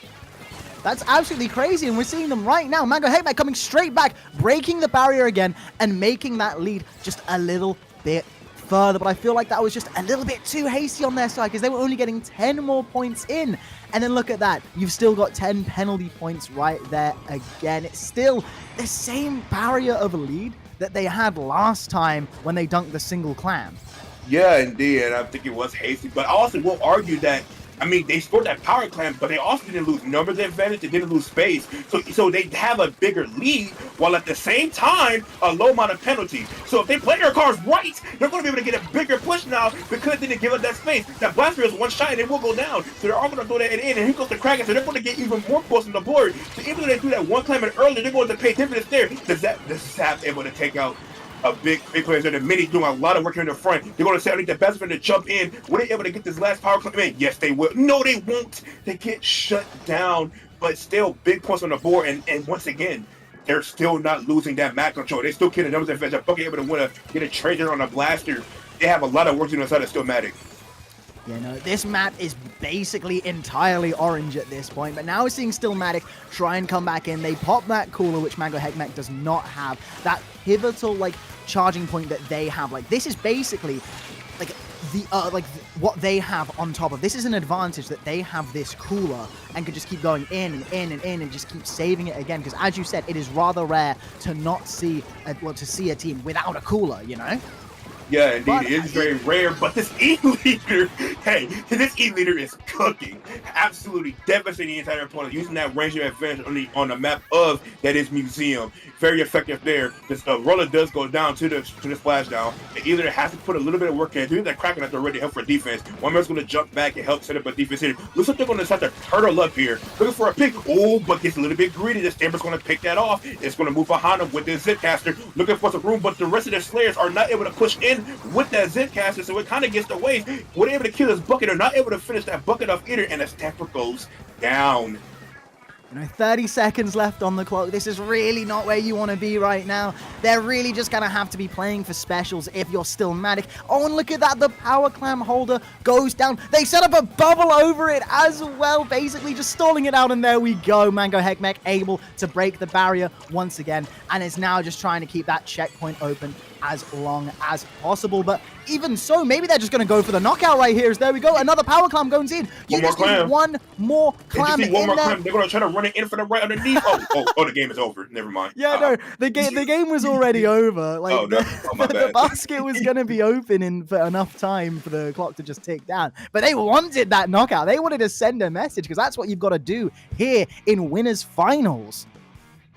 That's absolutely crazy, and we're seeing them right now. Mango Heckmech coming straight back, breaking the barrier again, and making that lead just a little bit further. But I feel like that was just a little bit too hasty on their side because they were only getting 10 more points in. And then look at that. You've still got 10 penalty points right there again. It's still the same barrier of a lead that they had last time when they dunked the single clam. Yeah, indeed. And I think it was hasty. But I also will argue that, I mean, they scored that power clamp, but they also didn't lose numbers advantage. They didn't lose space. So they have a bigger lead, while at the same time, a low amount of penalty. So if they play their cards right, they're going to be able to get a bigger push now because they didn't give up that space. That Blaster is one shot and it will go down. So they're all going to throw that in. And here goes the Kraken. So they're going to get even more points on the board. So even though they do that one clamp earlier, they're going to pay dividends there. The Zap able to take out a big players in the mini doing a lot of work here in the front. They're going to say, I need the best friend to jump in. Were they able to get this last power clamp in? Yes, they will. No, they won't. They get shut down, but still big points on the board. And once again, they're still not losing that map control. They still killing numbers advantage. Bucket able to get a trade on a blaster. They have a lot of work to do inside of Stillmatic. You know, this map is basically entirely orange at this point, but now we're seeing Stillmatic try and come back in. They pop that cooler, which Mango Heckmech does not have. That pivotal, like, charging point that they have. Like, this is basically, like, what they have on top of. This is an advantage that they have this cooler and can just keep going in and in and in and just keep saving it again. Because as you said, it is rather rare to not see, to see a team without a cooler, you know? Yeah, indeed, But it is very rare, but this E-Leader, hey, this E-Leader is cooking. Absolutely devastating the entire opponent, using that range of advantage on the map of that is Museum. Very effective there. This roller does go down to the splashdown. The E-Leader has to put a little bit of work in. Doing that Kraken after already help for defense. One man's going to jump back and help set up a defense here. Looks like they're going to start to turtle up here. Looking for a pick. Oh, but gets a little bit greedy. The Stamper's going to pick that off. It's going to move behind him with the Zipcaster. Looking for some room, but the rest of the Slayers are not able to push in with that Zipcaster, so it kind of gets the waste. We're able to kill this bucket, or not able to finish that bucket off either, and the Stamper goes down. You know, 30 seconds left on the clock. This is really not where you want to be right now. They're really just going to have to be playing for specials if you're Stillmatic. Oh, and look at that. The power clam holder goes down. They set up a bubble over it as well, basically just stalling it out. And there we go. Mango Heckmech able to break the barrier once again. And is now just trying to keep that checkpoint open as long as possible. But even so, maybe they're just going to go for the knockout right here. There we go. Another power clam goes in. You just need one more clam in there. They're going to try to run it in for the right underneath. Oh, the game is over. Never mind. Yeah, no, the game was already over. Like, my the bad. basket was going to be open for enough time for the clock to just tick down. But they wanted that knockout. They wanted to send a message, because that's what you've got to do here in winners finals.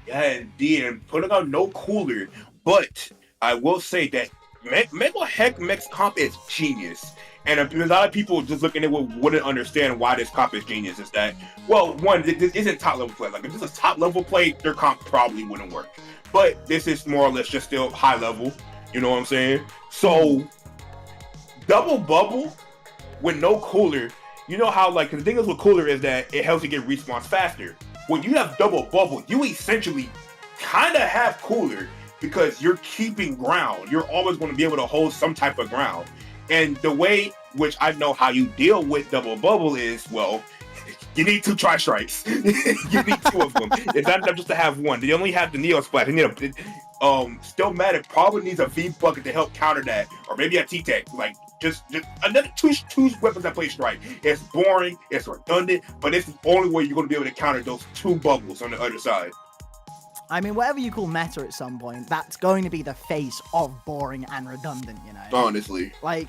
Yeah, indeed. And putting out no cooler, but I will say that Mango Heckmech's comp is genius. And a lot of people just looking at it wouldn't understand why this comp is genius. Is that, well, one, this isn't top level play. Like, if this is top level play, their comp probably wouldn't work. But this is more or less just still high level. You know what I'm saying? So, double bubble with no cooler. You know how, like, the thing is with cooler is that it helps you get respawns faster. When you have double bubble, you essentially kind of have cooler, because you're keeping ground. You're always going to be able to hold some type of ground. And the way which I know how you deal with double bubble is, well, you need 2 tri-strikes. You need 2 of them. It's not enough just to have one. They only have the Neo Splash. They need Stillmatic probably needs a V bucket to help counter that, or maybe a T-Tech. Like, just another two weapons that play strike. It's boring, it's redundant, but it's the only way you're going to be able to counter those 2 bubbles on the other side. I mean, whatever you call meta at some point, that's going to be the face of boring and redundant, you know? Honestly. Like,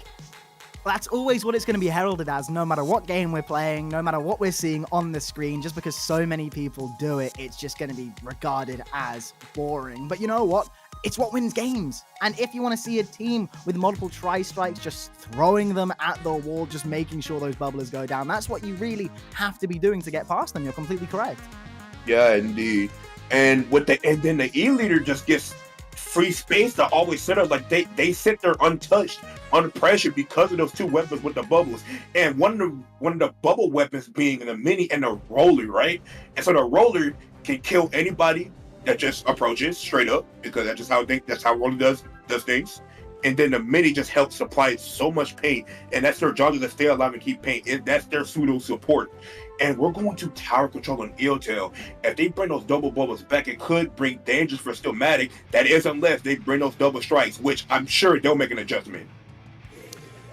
that's always what it's going to be heralded as, no matter what game we're playing, no matter what we're seeing on the screen. Just because so many people do it, it's just going to be regarded as boring. But you know what? It's what wins games. And if you want to see a team with multiple tri-strikes, just throwing them at the wall, just making sure those bubblers go down, that's what you really have to be doing to get past them. You're completely correct. Yeah, indeed. And then the E-Leader just gets free space to always sit up. Like, they sit there untouched, under pressure, because of those 2 weapons with the bubbles. And one of the bubble weapons being the mini and the roller, right? And so the roller can kill anybody that just approaches straight up, because that's how roller does things. And then the mini just helps supply so much pain, and that's their job, to stay alive and keep pain. That's their pseudo support. And we're going to tower control on Eeltail. If they bring those double bubbles back, it could bring dangers for Stillmatic. That is, unless they bring those double strikes, which I'm sure they'll make an adjustment.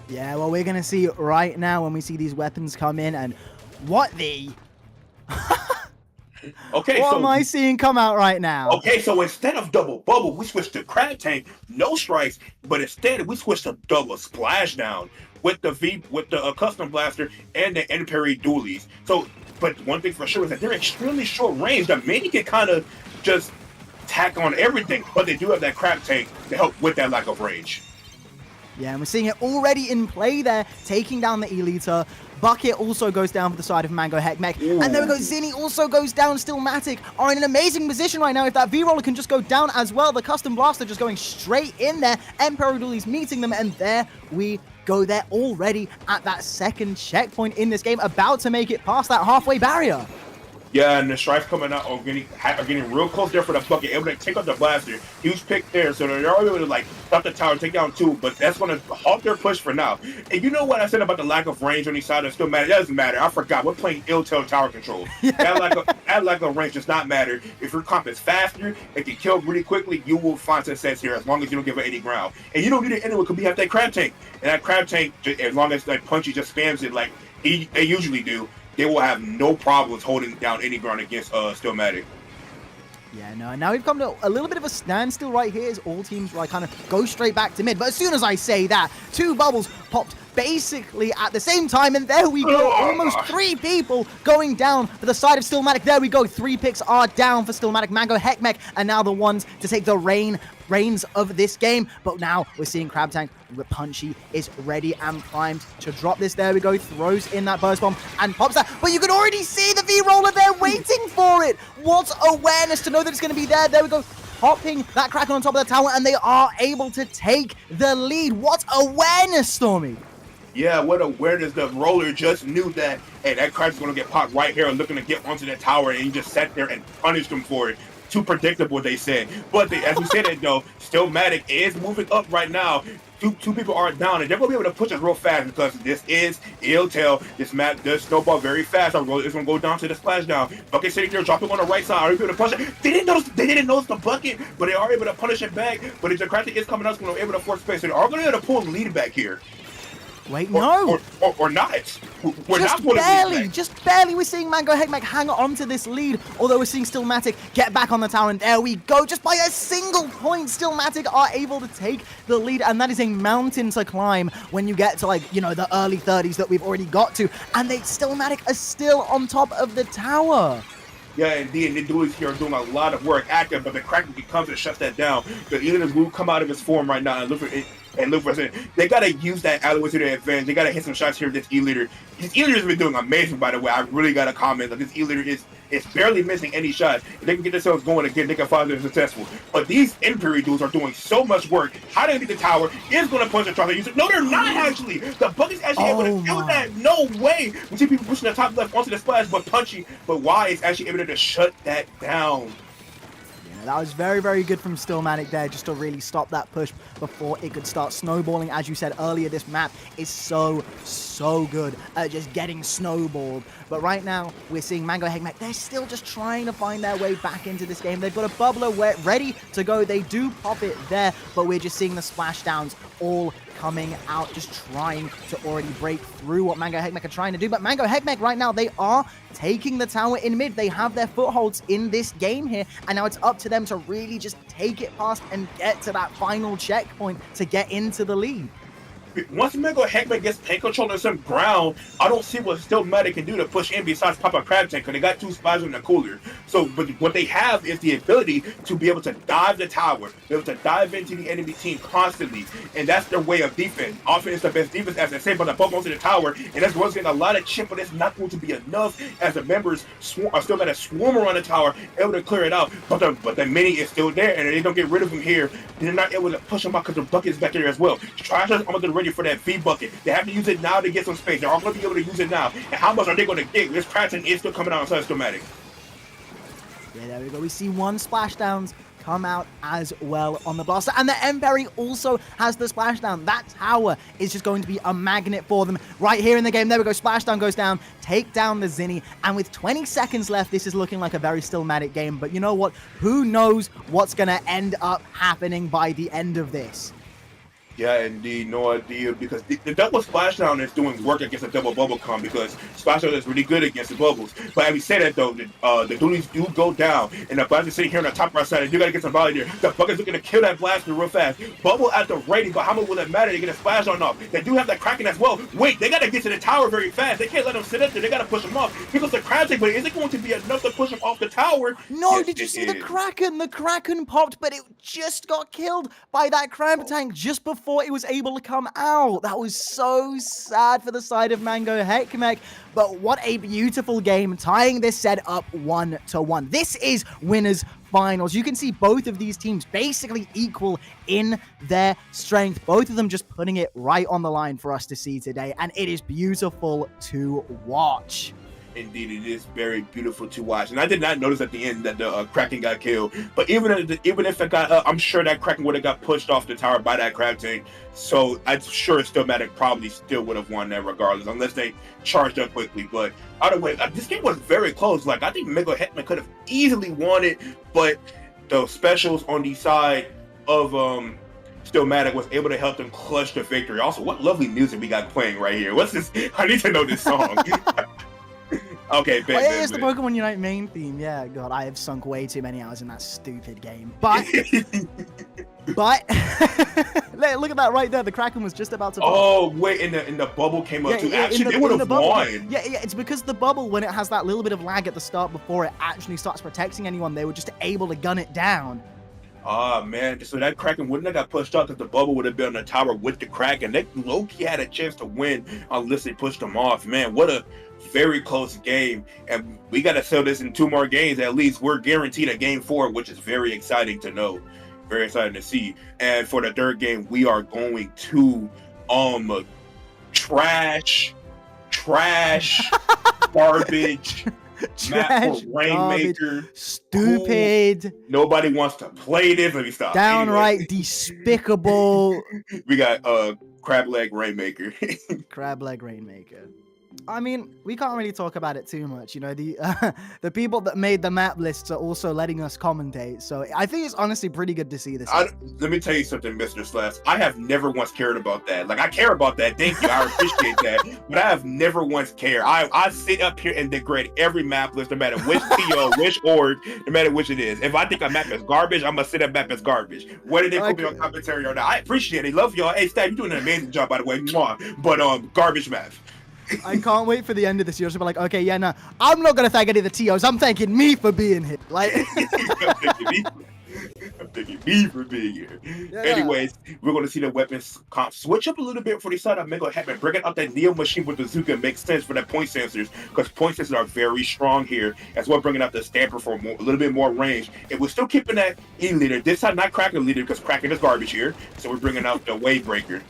Yeah, well, we're going to see right now when we see these weapons come in, and what the... Okay, what so am I seeing come out right now? Okay, so instead of double bubble, we switched to Crab Tank, no strikes, but instead we switched to double splashdown with the custom blaster and the Emperor dualies. So, but one thing for sure is that they're extremely short range. The mini can kind of just tack on everything, but they do have that Crab Tank to help with that lack of range. Yeah, and we're seeing it already in play there, taking down the E-Liter. Bucket also goes down for the side of Mango Heckmech. Ooh. And there we go, Zinni also goes down. Stillmatic are in an amazing position right now. If that V-Roller can just go down as well, the Custom Blaster just going straight in there. Emperor Dualies meeting them, and there we go. They're already at that second checkpoint in this game, about to make it past that halfway barrier. Yeah, and the strikes coming out are getting real close there for the bucket, able to take out the blaster. Huge pick there, so they're able to like stop the tower, take down two, but that's going to halt their push for now. And you know what I said about the lack of range on each side? It still matter. That doesn't matter. I forgot. We're playing Ill-Tail tower control. That lack of range does not matter. If your comp is faster and can kill really quickly, you will find success here as long as you don't give it any ground. And you don't need it anyway because we have that crab tank. And that crab tank, as long as like Punchy just spams it like they usually do, they will have no problems holding down any ground against Stillmatic. Yeah, no, and now we've come to a little bit of a standstill right here as all teams like kind of go straight back to mid. But as soon as I say that, two bubbles popped basically at the same time, and there we go, almost 3 people going down for the side of Stillmatic. There we go, 3 picks are down for Stillmatic. Mango, Heckmech, and now the ones to take the reins of this game. But now we're seeing Crab Tank. Punchy is ready and primed to drop this. There we go, throws in that burst bomb and pops that. But you can already see the V-Roller there waiting for it. What awareness to know that it's going to be there. There we go, popping that Kraken on top of the tower, and they are able to take the lead. What awareness, Stormy. Yeah, what awareness. The roller just knew that, hey, that Kraken's going to get popped right here and looking to get onto that tower, and he just sat there and punished him for it. Too predictable, they said. But as we said it, though, Stillmatic is moving up right now. Two people are down, and they're going to be able to push us real fast because this is Ill-Tail. This map does snowball very fast. It's going to go down to the splashdown. Bucket sitting there, dropping on the right side. Are you able to push it? They didn't notice the bucket, but they are able to punish it back. But if the Kraken is coming out, it's going to be able to force space. So they are going to be able to pull the lead back here. Wait, no. Or not. We're just not barely, just barely. We're seeing Mango Heckmech hang on to this lead, although we're seeing Stillmatic get back on the tower, and there we go. Just by a single point, Stillmatic are able to take the lead, and that is a mountain to climb when you get to, like, you know, the early 30s that we've already got to, and Stillmatic are still on top of the tower. Yeah, indeed, and the dudes here are doing a lot of work active, but the Kraken comes and shuts that down. The Eaters will come out of his form right now and look for it. And look for it. They gotta use that alleyway to their advantage. They gotta hit some shots here. This E-Leader. This E-Leader has been doing amazing, by the way. I really gotta comment that this E-Leader is barely missing any shots. If they can get themselves going again, they can find them successful. But these Imperial dudes are doing so much work. How they get the tower is gonna punch the try to use it. No, they're not actually. The Bucket's actually able to do that. No way. We see people pushing the top left onto the splash, but Y is actually able to shut that down. That was very, very good from Stillmatic there, just to really stop that push before it could start snowballing. As you said earlier, this map is so good at just getting snowballed. But right now, we're seeing Mango Heckmech. They're still just trying to find their way back into this game. They've got a bubbler ready to go. They do pop it there, but we're just seeing the splashdowns all coming out, just trying to already break through what Mango Heckmech are trying to do. But Mango Heckmech right now, they are taking the tower in mid. They have their footholds in this game here, and now it's up to them to really just take it past and get to that final checkpoint to get into the lead. Once Mango Heckmech gets tank control on some ground, I don't see what Stillmatic can do to push in besides pop a crab tank, because they got 2 spies in the cooler. So, but what they have is the ability to be able to dive the tower, be able to dive into the enemy team constantly, and that's their way of defense. Offense is the best defense, as they say, but the bump onto the tower, and that's what's getting a lot of chip, but it's not going to be enough as the members are still going to swarm around the tower, able to clear it out, but the mini is still there, and if they don't get rid of him here, they're not able to push him out because the bucket is back there as well. Trash is almost ready for that V bucket. They have to use it now to get some space. They're all going to be able to use it now. And how much are they going to get? This Kraken is still coming out on Stillmatic. Yeah, there we go. We see 1 splashdowns come out as well on the blaster, and the Emperor also has the splashdown. That tower is just going to be a magnet for them right here in the game. There we go. Splashdown goes down, take down the Zinni, and with 20 seconds left, this is looking like a very Stillmatic game. But you know what? Who knows what's going to end up happening by the end of this? Yeah, indeed, no idea, because the double splashdown is doing work against a double bubble com, because splashdown is really good against the bubbles. But having said that, though, the duties do go down, and the blaster sitting here on the top right side, and you gotta get some volley there. The bucket's looking to kill that blaster real fast. Bubble at the ready, but how much will it matter? They get a splashdown off. They do have that Kraken as well. Wait, they gotta get to the tower very fast. They can't let them sit up there. They gotta push them off. Because the crab tank, but is it going to be enough to push them off the tower? No, yes, did you see the Kraken? The Kraken popped, but it just got killed by that crab tank just before it was able to come out. That was so sad for the side of Mango Heckmech, but what a beautiful game, tying this set up 1-1. This is winners finals. You can see both of these teams basically equal in their strength, both of them just putting it right on the line for us to see today, and it is beautiful to watch. Indeed, it is very beautiful to watch. And I did not notice at the end that the Kraken got killed. But even if it got, I'm sure that Kraken would have got pushed off the tower by that Crab tank. So I'm sure Stillmatic probably still would have won that regardless, unless they charged up quickly. But either way, this game was very close. Like, I think Mango Heckman could have easily won it, but the specials on the side of Stillmatic was able to help them clutch the victory. Also, what lovely music we got playing right here. What's this? I need to know this song. Okay, Oh, yeah, it's the Pokemon Unite main theme. Yeah, God, I have sunk way too many hours in that stupid game. But look at that right there. The Kraken was just about to. Oh wait, and the bubble came up too. Actually, they would have won. Yeah, it's because the bubble, when it has that little bit of lag at the start before it actually starts protecting anyone, they were just able to gun it down. Ah, man, so that Kraken wouldn't have got pushed out because the bubble would have been on the tower with the Kraken. They low-key had a chance to win unless they pushed them off. Man, what a very close game. And we got to sell this in 2 more games at least. We're guaranteed a game 4, which is very exciting to know. Very exciting to see. And for the 3rd game, we are going to trash, garbage, Trash, Rainmaker, stupid, nobody wants to play this. Let me stop. Downright Anyway. despicable. We got Crab Leg Rainmaker. Crab Leg Rainmaker. I mean, we can't really talk about it too much. You know, the people that made the map lists are also letting us commentate. So I think it's honestly pretty good to see this. Let me tell you something, Mr. Slash. I have never once cared about that. Like, I care about that. Thank you. I appreciate that. But I have never once cared. I sit up here and degrade every map list, no matter which TO, which org, no matter which it is. If I think a map is garbage, I'm going to say that map is garbage. Whether they put me on commentary or not. I appreciate it. Love y'all. Hey, Stab, you're doing an amazing job, by the way. Mwah. But garbage map. I can't wait for the end of this year to be like, okay, yeah, no, I'm not gonna thank any of the TOs. I'm thanking me for being here. Like, I'm thanking me for being here. Yeah. Anyways, we're going to see the weapons comp switch up a little bit for the side of Mango Heckman. Bringing out that Neo machine with the Zuka makes sense for that point sensors, because point sensors are very strong here, as well bringing out the Stamper for a little bit more range. And we're still keeping that E-Leader. This time, not Kraken Leader, because Kraken is garbage here. So we're bringing out the Wave Breaker.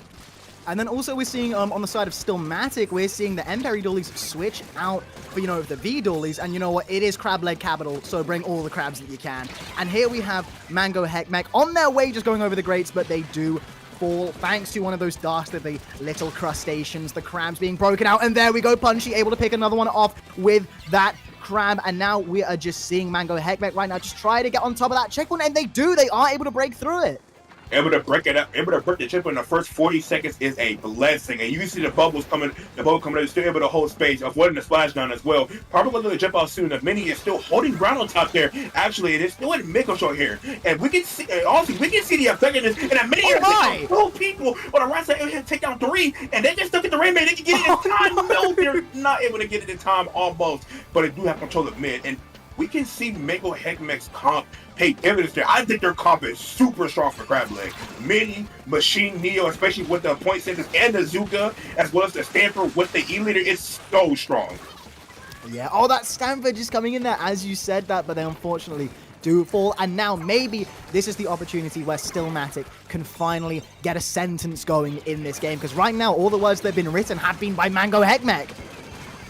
And then also we're seeing on the side of Stillmatic, we're seeing the Emperor Doolies switch out for, the V Doolies. And you know what? It is Crab Leg Capital, so bring all the crabs that you can. And here we have Mango Heckmech on their way just going over the grates, but they do fall thanks to one of those dastardly little crustaceans, the crabs being broken out. And there we go, Punchy able to pick another one off with that crab. And now we are just seeing Mango Heckmech right now just try to get on top of that checkpoint. And they are able to break through it. Able to break it up, able to break the chip in the first 40 seconds is a blessing. And you can see the bubble coming out, still able to hold space, avoiding the splashdown as well. Probably going to jump out soon. The Mini is still holding ground on top there. Actually, it is still in Mako Short here. And we can see, honestly, we can see the effectiveness. And the Mini is taking 2 people on the right side, able to take down 3. And they just stuck at the Rainmaker. They can get it in time. No, they're not able to get it in time almost. But they do have control of mid. And we can see Mango Heckmech's comp pay evidence there. I think their comp is super strong for Crab Leg. Mini, Machine, Neo, especially with the point centers and the Zuka, as well as the Stamper with the E-Leader, is so strong. Yeah, that Stamper just coming in there as you said that, but they unfortunately do fall. And now maybe this is the opportunity where Stillmatic can finally get a sentence going in this game, because right now all the words that have been written have been by Mango Heckmech.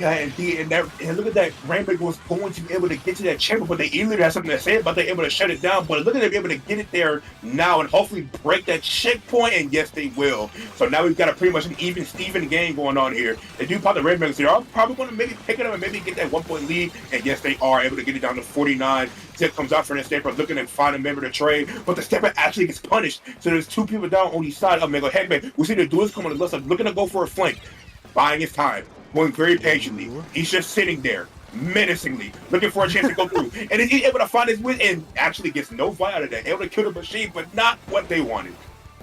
Yeah, indeed, and look at that. Rainmaker was going to be able to get to that chamber, but the E-Leader has something to say about they're able to shut it down. But look at them able to get it there now and hopefully break that checkpoint, and yes, they will. So now we've got a pretty much an even Steven game going on here. They do pop the Rainmaker, so they're probably going to maybe pick it up and maybe get that 1-point lead. And yes, they are able to get it down to 49. Zip comes out for the Stamper, looking and find a member to trade, but the Stamper actually gets punished. So there's 2 people down on each side of Mango Heckmech. We see the duels coming on the left side, looking to go for a flank, buying his time. Going very patiently. He's just sitting there, menacingly, looking for a chance to go through. And he's able to find his win and actually gets no fight out of that. Able to kill the machine, but not what they wanted.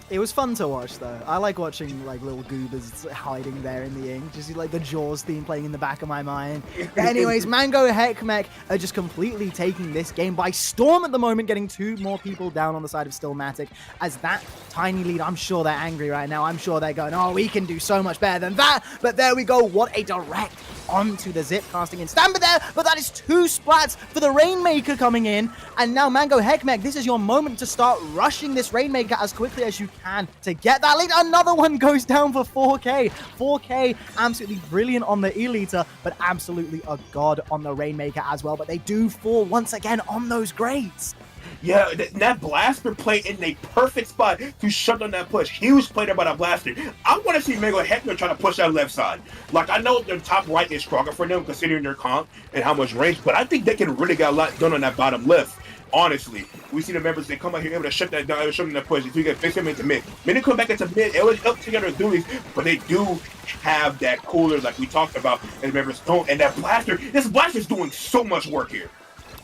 It was fun to watch, though. I like watching, little goobers hiding there in the ink. Just, the Jaws theme playing in the back of my mind. But anyways, Mango Heckmech are just completely taking this game by storm at the moment, getting 2 more people down on the side of Stillmatic. As that tiny lead, I'm sure they're angry right now. I'm sure they're going, oh, we can do so much better than that. But there we go. What a direct onto the Zip casting in Stamper there, but that is 2 splats for the Rainmaker coming in. And now Mango Heckmech, this is your moment to start rushing this Rainmaker as quickly as you can to get that lead. Another one goes down for 4K. 4K, absolutely brilliant on the Elita, but absolutely a god on the Rainmaker as well. But they do fall once again on those grades. Yeah, that blaster play in a perfect spot to shut down that push. Huge play there by that blaster. I want to see Mango Heckman try to push that left side. Like, I know their top right is stronger for them considering their comp and how much range, but I think they can really get a lot done on that bottom left. Honestly, we see the members, they come out here able to shut that down, shut them that push. So you can fix them into mid. Then they come back into mid, it was up together duties, but they do have that cooler like we talked about, and the members don't. And that blaster, this blaster's doing so much work here.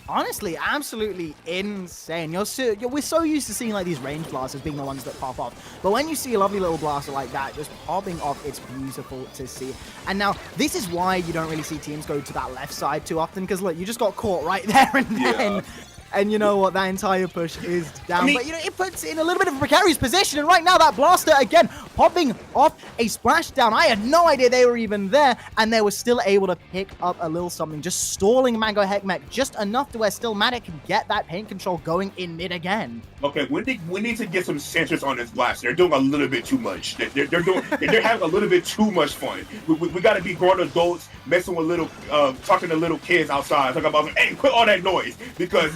Honestly, absolutely insane. We're so used to seeing like these range blasters being the ones that pop off, but when you see a lovely little blaster like that just popping off, it's beautiful to see. And now this is why you don't really see teams go to that left side too often, because look, you just got caught right there and then. Yeah. And you know what? That entire push is down. I mean, but, you know, it puts it in a little bit of a precarious position. And right now, that blaster, again, popping off a splashdown. I had no idea they were even there. And they were still able to pick up a little something. Just stalling Mango Heckmech just enough to where Stillmatic can get that paint control going in mid again. Okay, we need to get some sensors on this blaster. They're doing a little bit too much. They're having a little bit too much fun. We got to be grown adults messing with little, talking to little kids outside, talking about, hey, quit all that noise, because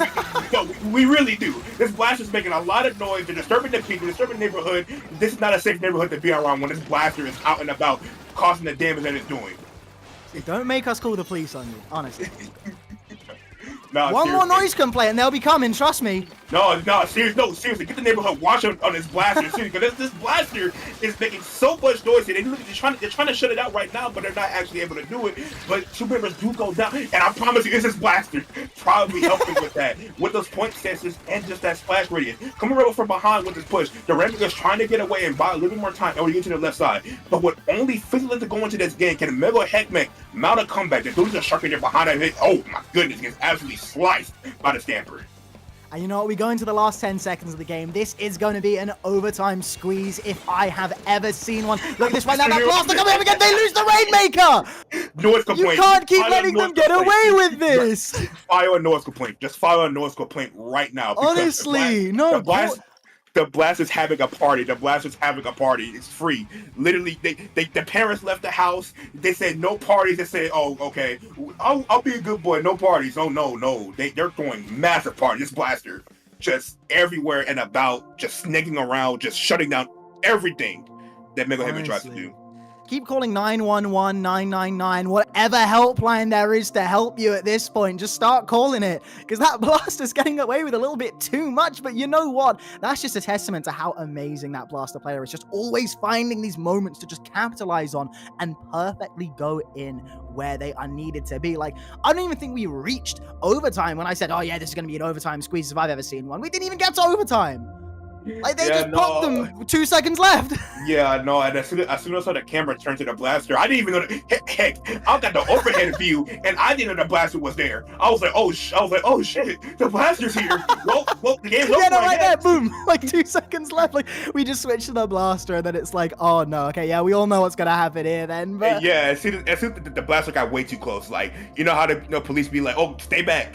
we really do. This blaster's making a lot of noise. They're disturbing the people, disturbing the neighborhood. This is not a safe neighborhood to be around when this blaster is out and about, causing the damage that it's doing. Don't make us call the police on you, honestly. Nah, One seriously. more noise complaint and they'll be coming, trust me. No, seriously, get the neighborhood watch on this blaster, seriously, because this blaster is making so much noise here. They're trying to shut it out right now, but they're not actually able to do it. But two members do go down, and I promise you, it's this blaster probably helping with that, with those point sensors and just that splash radius. Coming right from behind with this push, the Rainmaker is trying to get away and buy a little more time and we get to the left side. But with only 50 left to go into this game, can Mango Heckmech mount a comeback? The dudes are sharking there behind him. Oh my goodness, gets absolutely sliced by the Stamper. And you know what? We go into the last 10 seconds of the game. This is going to be an overtime squeeze if I have ever seen one. Look at this right now. That blaster coming up again. They lose the Rainmaker. Noise complaint. You can't keep letting them get away with this. File a noise complaint. Just file a noise complaint right now. Honestly, The blast is having a party. The blast is having a party. It's free. Literally, the parents left the house. They said no parties. They said, oh, okay, I'll be a good boy. No parties. Oh no. They're throwing massive parties. This blaster just everywhere and about, just snaking around, just shutting down everything that Mango Heckmech tries to do. Keep calling 911, 999, whatever helpline there is to help you at this point. Just start calling it, because that blaster's getting away with a little bit too much. But you know what? That's just a testament to how amazing that blaster player is. Just always finding these moments to just capitalize on and perfectly go in where they are needed to be. Like, I don't even think we reached overtime when I said, oh yeah, this is going to be an overtime squeeze if I've ever seen one. We didn't even get to overtime. Like, they just popped them 2 seconds left. Yeah, no, and as soon as I saw the camera turn to the blaster, I didn't even know heck, I got the overhead view, and I didn't know the blaster was there. I was like, oh shit, the blaster's here. Well, the game's over. Yeah, no, right there, boom. Like 2 seconds left. Like, we just switched to the blaster, and then it's like, oh no, okay, yeah, we all know what's gonna happen here then. But yeah, as soon as the blaster got way too close, like, you know how the police be like, oh, stay back.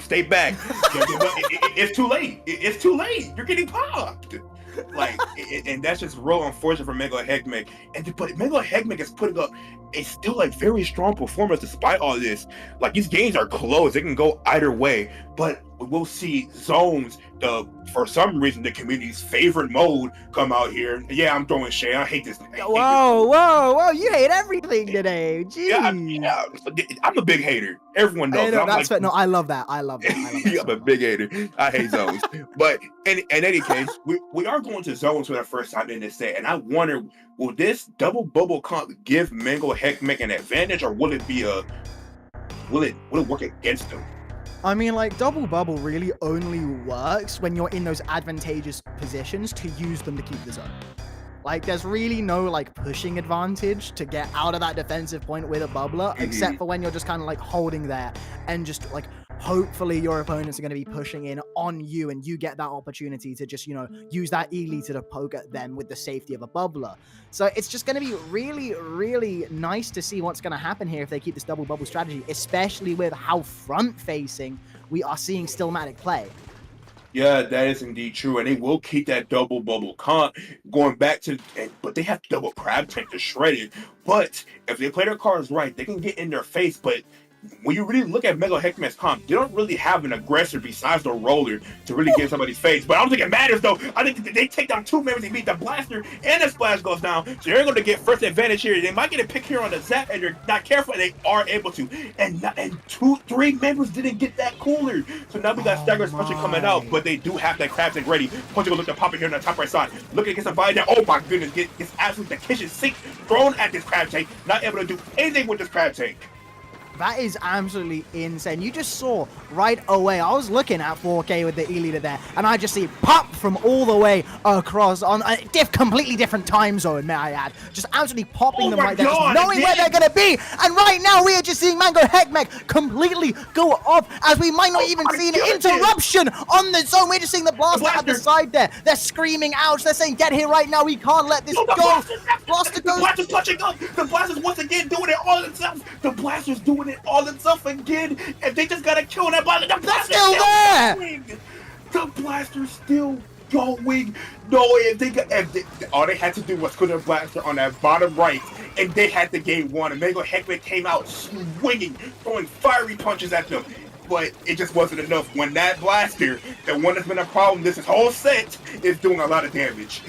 It's too late. It's too late. You're getting popped. Like, and that's just real unfortunate for Mango Heckmech. But Mango Heckmech is putting up a still like very strong performance despite all this. Like, these games are close; they can go either way. But we'll see zones. For some reason, the community's favorite mode come out here. Yeah, I'm throwing shade. I hate this. Whoa! You hate everything today. Jeez. Yeah, I'm a big hater. Everyone knows. No, I love that. I love that. I'm a big hater. I hate zones. But in any case, we are going to zones for the first time in this set, and I wonder, will this double bubble comp give Mango Heckmech an advantage, or will it be will it work against them? I mean, like, double bubble really only works when you're in those advantageous positions to use them to keep the zone. Like, there's really no, like, pushing advantage to get out of that defensive point with a bubbler, except for when you're just kind of, like, holding there and just, like, hopefully your opponents are going to be pushing in on you and you get that opportunity to just, you know, use that Elita to poke at them with the safety of a bubbler. So it's just going to be really, really nice to see what's going to happen here if they keep this double bubble strategy, especially with how front-facing we are seeing Stillmatic play. Yeah, that is indeed true, and they will keep that double bubble comp going back to, but they have double crab tank to shred it. But if they play their cards right, they can get in their face. But when you really look at Mega Heckman's comp, they don't really have an aggressor besides the roller to really get somebody's face. But I don't think it matters though. I think they take down two members, they beat the blaster, and the splash goes down. So they're going to get first advantage here. They might get a pick here on the zap, and they're not careful, and they are able to. And 3 members didn't get that cooler. So now we got Stagger's punching coming out, but they do have that crab tank ready. Punching will look to pop in here on the top right side. Looking to get somebody there. Oh my goodness, gets absolutely the kitchen sink thrown at this crab tank. Not able to do anything with this crab tank. That is absolutely insane. You just saw right away. I was looking at 4K with the E-leader there, and I just see pop from all the way across on a completely different time zone, may I add. Just absolutely popping them right there, just knowing where they're going to be. And right now, we are just seeing Mango Heckmech completely go off, as we might not even see an interruption on the zone. We're just seeing the blaster at the side there. They're screaming out. They're saying, get here right now. We can't let this go. Blaster goes. The blaster's punching up. The blaster's once again doing it all themselves. The blaster's doing it all themselves again, and they just gotta kill that blaster. The blaster's still there. Going. The blaster's still going. No, all they had to do was put a blaster on that bottom right, and they had the game won. And Mango Heckman came out swinging, throwing fiery punches at them. But it just wasn't enough when that blaster, the one that's been a problem this whole set, is doing a lot of damage.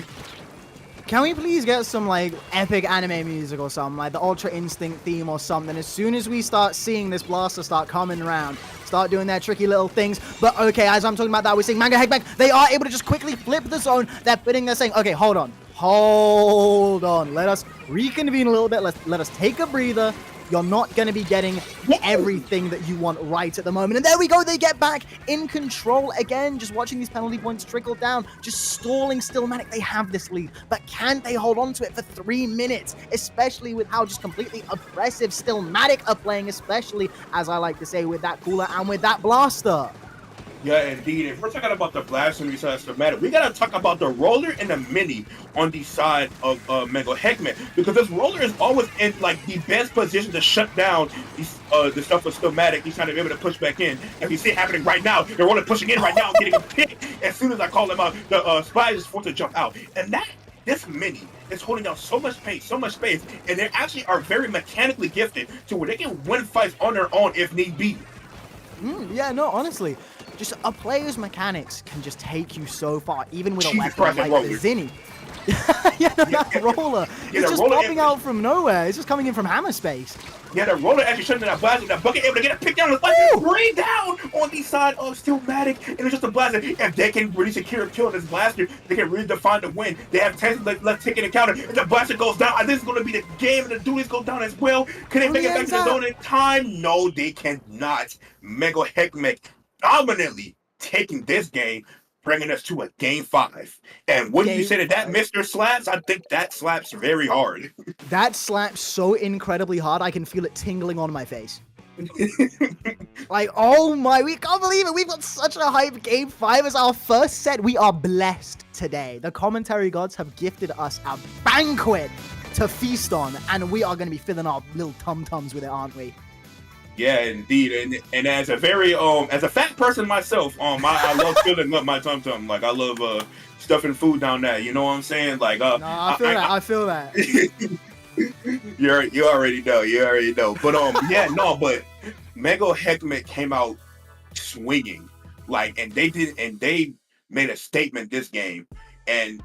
Can we please get some, like, epic anime music or something, like the Ultra Instinct theme or something, as soon as we start seeing this blaster start coming around, start doing their tricky little things. But, okay, as I'm talking about that, we're seeing Mango Heckmech. They are able to just quickly flip the zone. They're saying, okay, hold on. Let us reconvene a little bit. Let us take a breather. You're not going to be getting everything that you want right at the moment. And there we go. They get back in control again. Just watching these penalty points trickle down. Just stalling Stillmatic. They have this lead. But can they hold on to it for 3 minutes? Especially with how just completely aggressive Stillmatic are playing. Especially, as I like to say, with that cooler and with that blaster. Yeah, indeed. If we're talking about the blast on the side of Stillmatic, we gotta talk about the roller and the mini on the side of Mango Heckman, because this roller is always in like the best position to shut down the stuff with Stillmatic. He's trying to be able to push back in. And we see it happening right now. The roller pushing in right now, getting a pick. As soon as I call him out, the Spy is forced to jump out, and this mini is holding down so much space, and they actually are very mechanically gifted to where they can win fights on their own if need be. Yeah, no, honestly. Just a player's mechanics can just take you so far, even with a Jesus weapon Christ, like roller. the Zinni. That roller. It's just popping out from nowhere. It's just coming in from hammer space. Yeah, the roller actually shutting that blaster. That bucket able to get a pick down the blaster, bring down on the side of Stillmatic, and it's just a blaster. If they can really secure a kill on this blaster, they can really define the win. They have 10 left taking the counter. If the blaster goes down, I think it's going to be the game, and the duties go down as well. Can they make it back to the zone in time? No, they cannot. Mango Heckmech dominantly taking this game, bringing us to a game 5. And wouldn't you say that Mr. slaps? I think that slaps very hard. That slaps so incredibly hard, I can feel it tingling on my face. Like, oh my, we can't believe it. We've got such a hype game 5 as our first set. We are blessed today. The commentary gods have gifted us a banquet to feast on, and we are going to be filling our little tum-tums with it, aren't we? Yeah, indeed, and as a very as a fat person myself, I love filling up my tum tum. Like I love stuffing food down there. You know what I'm saying? Like no, I feel that. You already know. But but Mango Heckman came out swinging, like, and they made a statement this game, and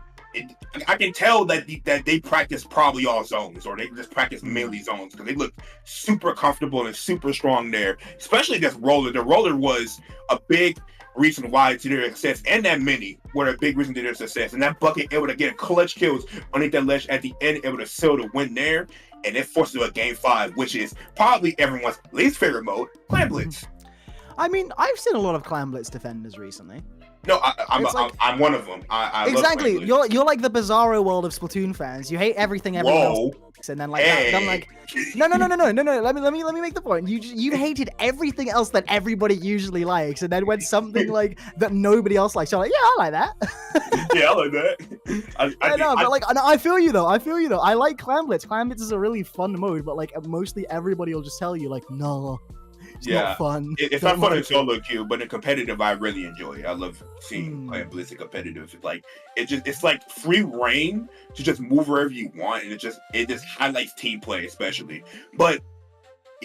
I can tell that they practice probably all zones, or they just practice melee zones, because they look super comfortable and super strong there. Especially this roller. The roller was a big reason why to their success, and that mini were a big reason to their success. And that bucket able to get a clutch kills underneath that ledge at the end, able to seal the win there, and it forced to a game 5, which is probably everyone's least favorite mode, Clan Blitz. I mean, I've seen a lot of Clan Blitz defenders recently. No, I'm one of them. I exactly. Love you're like the bizarro world of Splatoon fans. You hate everything everyone else likes, and then like then like no. Let me make the point. You hated everything else that everybody usually likes, and then when something like that nobody else likes, you're like, yeah, I like that. Yeah, I like that. I feel you though. I like Clan Blitz. Clan Blitz is a really fun mode, but like mostly everybody will just tell you like, no. It's Yeah. not fun. It's Don't not fun in like it. solo queue, but in competitive, I really enjoy it. I love seeing Mm. Blizzard competitive. It's like it's like free reign to just move wherever you want, and it just highlights team play especially. But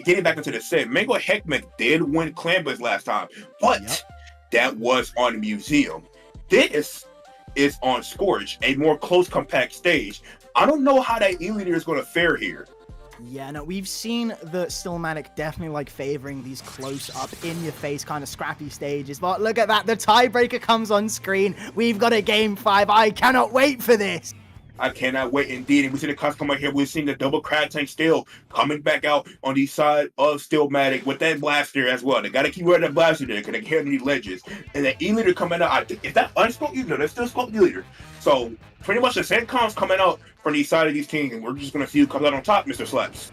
getting back into the set, Mango Heckmech did win Clan Blitz last time, but Yep. that was on Museum. This is on Scorch, a more close, compact stage. I don't know how that E-Leader is going to fare here. Yeah, no, we've seen the Stillmatic definitely like favoring these close up, in your face kind of scrappy stages. But look at that, the tiebreaker comes on screen. We've got a game 5. I cannot wait for this. I cannot wait indeed. And we see the cuts come out here. We're seeing the double crab tank still coming back out on the side of Stillmatic with that blaster as well. They got to keep wearing that blaster there because they can't hit any ledges. And the E-Leader coming out, I think, is that unscoped E-Leader? That's still scoped E-Leader. So pretty much the same comms coming out from the side of these teams. And we're just going to see who comes out on top, Mr. Slaps.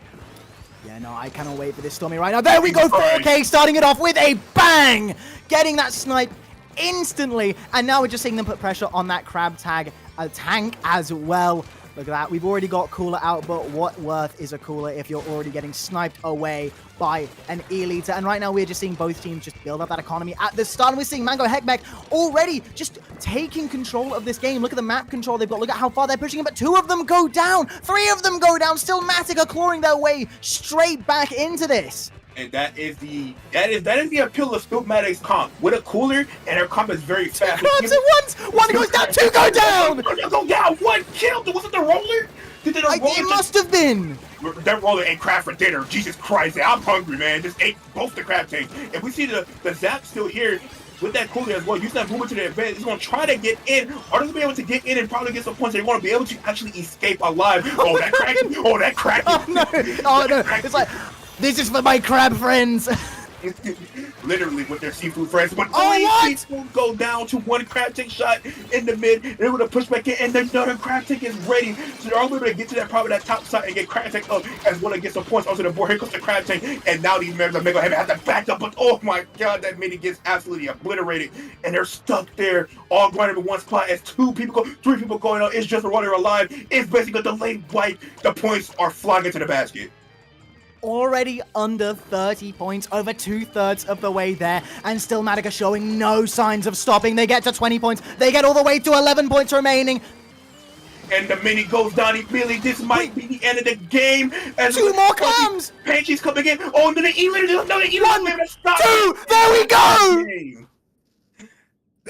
Yeah, no, I cannot wait for this Stormy right now. There we go, 4K starting it off with a bang! Getting that snipe instantly. And now we're just seeing them put pressure on that crab tank as well. Look at that. We've already got Cooler out, but what worth is a Cooler if you're already getting sniped away by an E-Liter? And right now we're just seeing both teams just build up that economy at the start. And we're seeing Mango Heckmech already just taking control of this game. Look at the map control they've got. Look at how far they're pushing it, but 2 of them go down. 3 of them go down. Stillmatic are clawing their way straight back into this. And that is the appeal of Stillmatic's comp. With a Cooler, and her comp is very fast. Crabs at once! 1 goes down, 2 go down! Go down! 1 killed! Was it the roller? Did the roller It must have been! That roller ate crab for dinner. Jesus Christ, I'm hungry, man. Just ate both the crab tanks. And we see the Zap still here with that Cooler as well. Use that movement to the advantage. He's going to try to get in. Are they going to be able to get in and probably get some points? They want to be able to actually escape alive. Oh, that Kraken. Oh, that Kraken. Oh, no. Oh, no. It's like, this is for my crab friends. Literally with their seafood friends. But Oh, what? seafood go down to 1 crab tank shot in the mid. They're able to push back in, and another crab tank is ready. So they're all able to get to that probably that top side and get crab tank up as well and get some points onto the board. Here comes the crab tank, and now these members of Mega Heavy have to back up. But oh my god, that mini gets absolutely obliterated, and they're stuck there, all grinding in one spot as 3 people going on. It's just a runner alive. It's basically a delayed wipe. The points are flying into the basket. Already under 30 points, over 2/3 of the way there, and Stillmatic are showing no signs of stopping. They get to 20 points. They get all the way to 11 points remaining. And the mini goes down immediately. This might be the end of the game. As 2 more clams! Panchies coming in. Oh, and then the E-Leader. There's another E-Leader. 1, 2, there we go!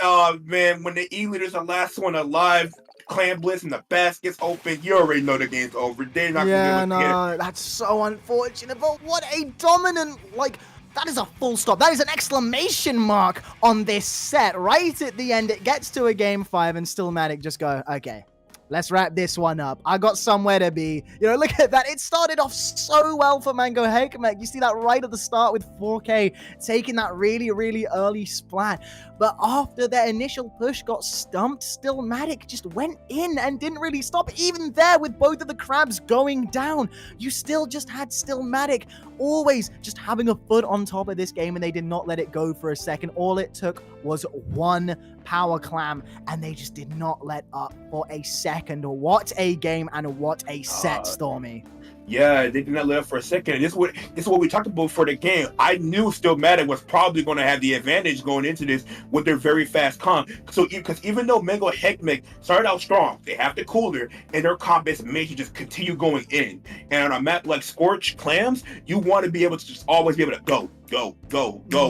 Oh, man. When the E-Leader's the last one alive, Clan Blitz and the basket's open, you already know the game's over. They're not Yeah, going to be able to no, that's so unfortunate, but what a dominant, like, that is a full stop. That is an exclamation mark on this set. Right at the end, it gets to a game 5, and Stillmatic just go, okay, let's wrap this one up. I got somewhere to be. You know, look at that. It started off so well for Mango Heckmech. You see that right at the start with 4K taking that really, really early splat. But after their initial push got stumped, Stillmatic just went in and didn't really stop. Even there with both of the crabs going down, you still just had Stillmatic always just having a foot on top of this game, and they did not let it go for a second. All it took was 1 power clam, and they just did not let up for a second. What a game and what a set, Stormy. Yeah, they did not let up for a second. This is what we talked about for the game. I knew Stillmatic was probably going to have the advantage going into this with their very fast comp. So, because even though Mango Heckmech started out strong, they have the Cooler, and their comp is made to just continue going in. And on a map like Scorch Clams, you want to be able to just always be able to go.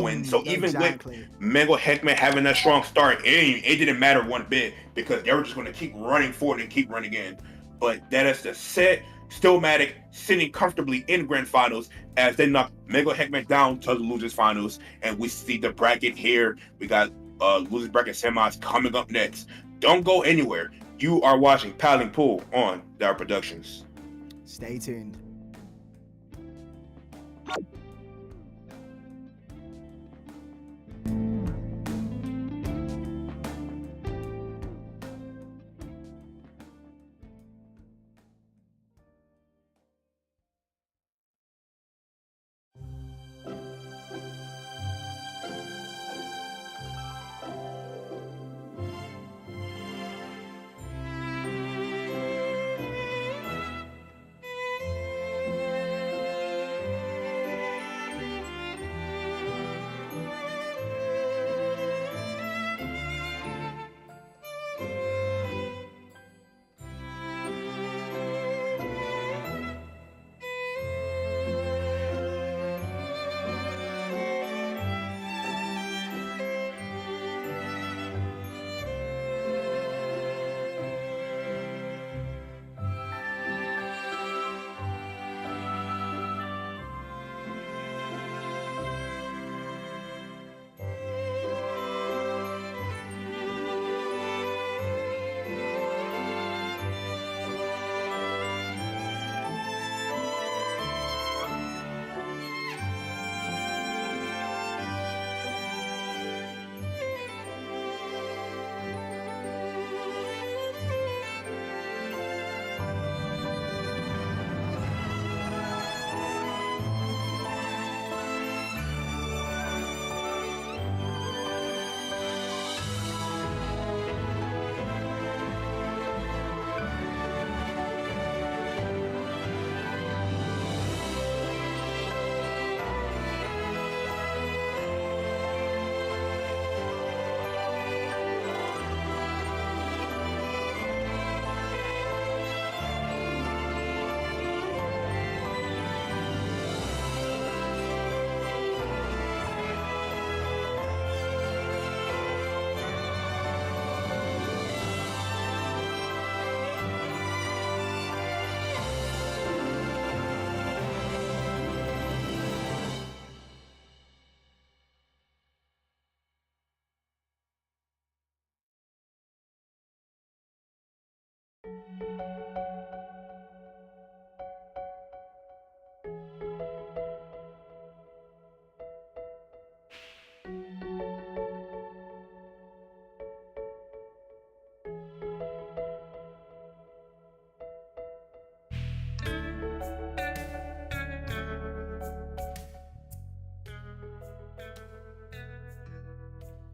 And so even with Mango Heckmech having that strong start, it didn't matter one bit because they were just going to keep running forward and keep running in. But that is the set. Stillmatic sitting comfortably in grand finals as they knock Mango Heckmech down to the losers finals, and we see the bracket here. We got losers bracket semis coming up next. Don't go anywhere. You are watching Paddling Pool on Dower Productions. Stay tuned.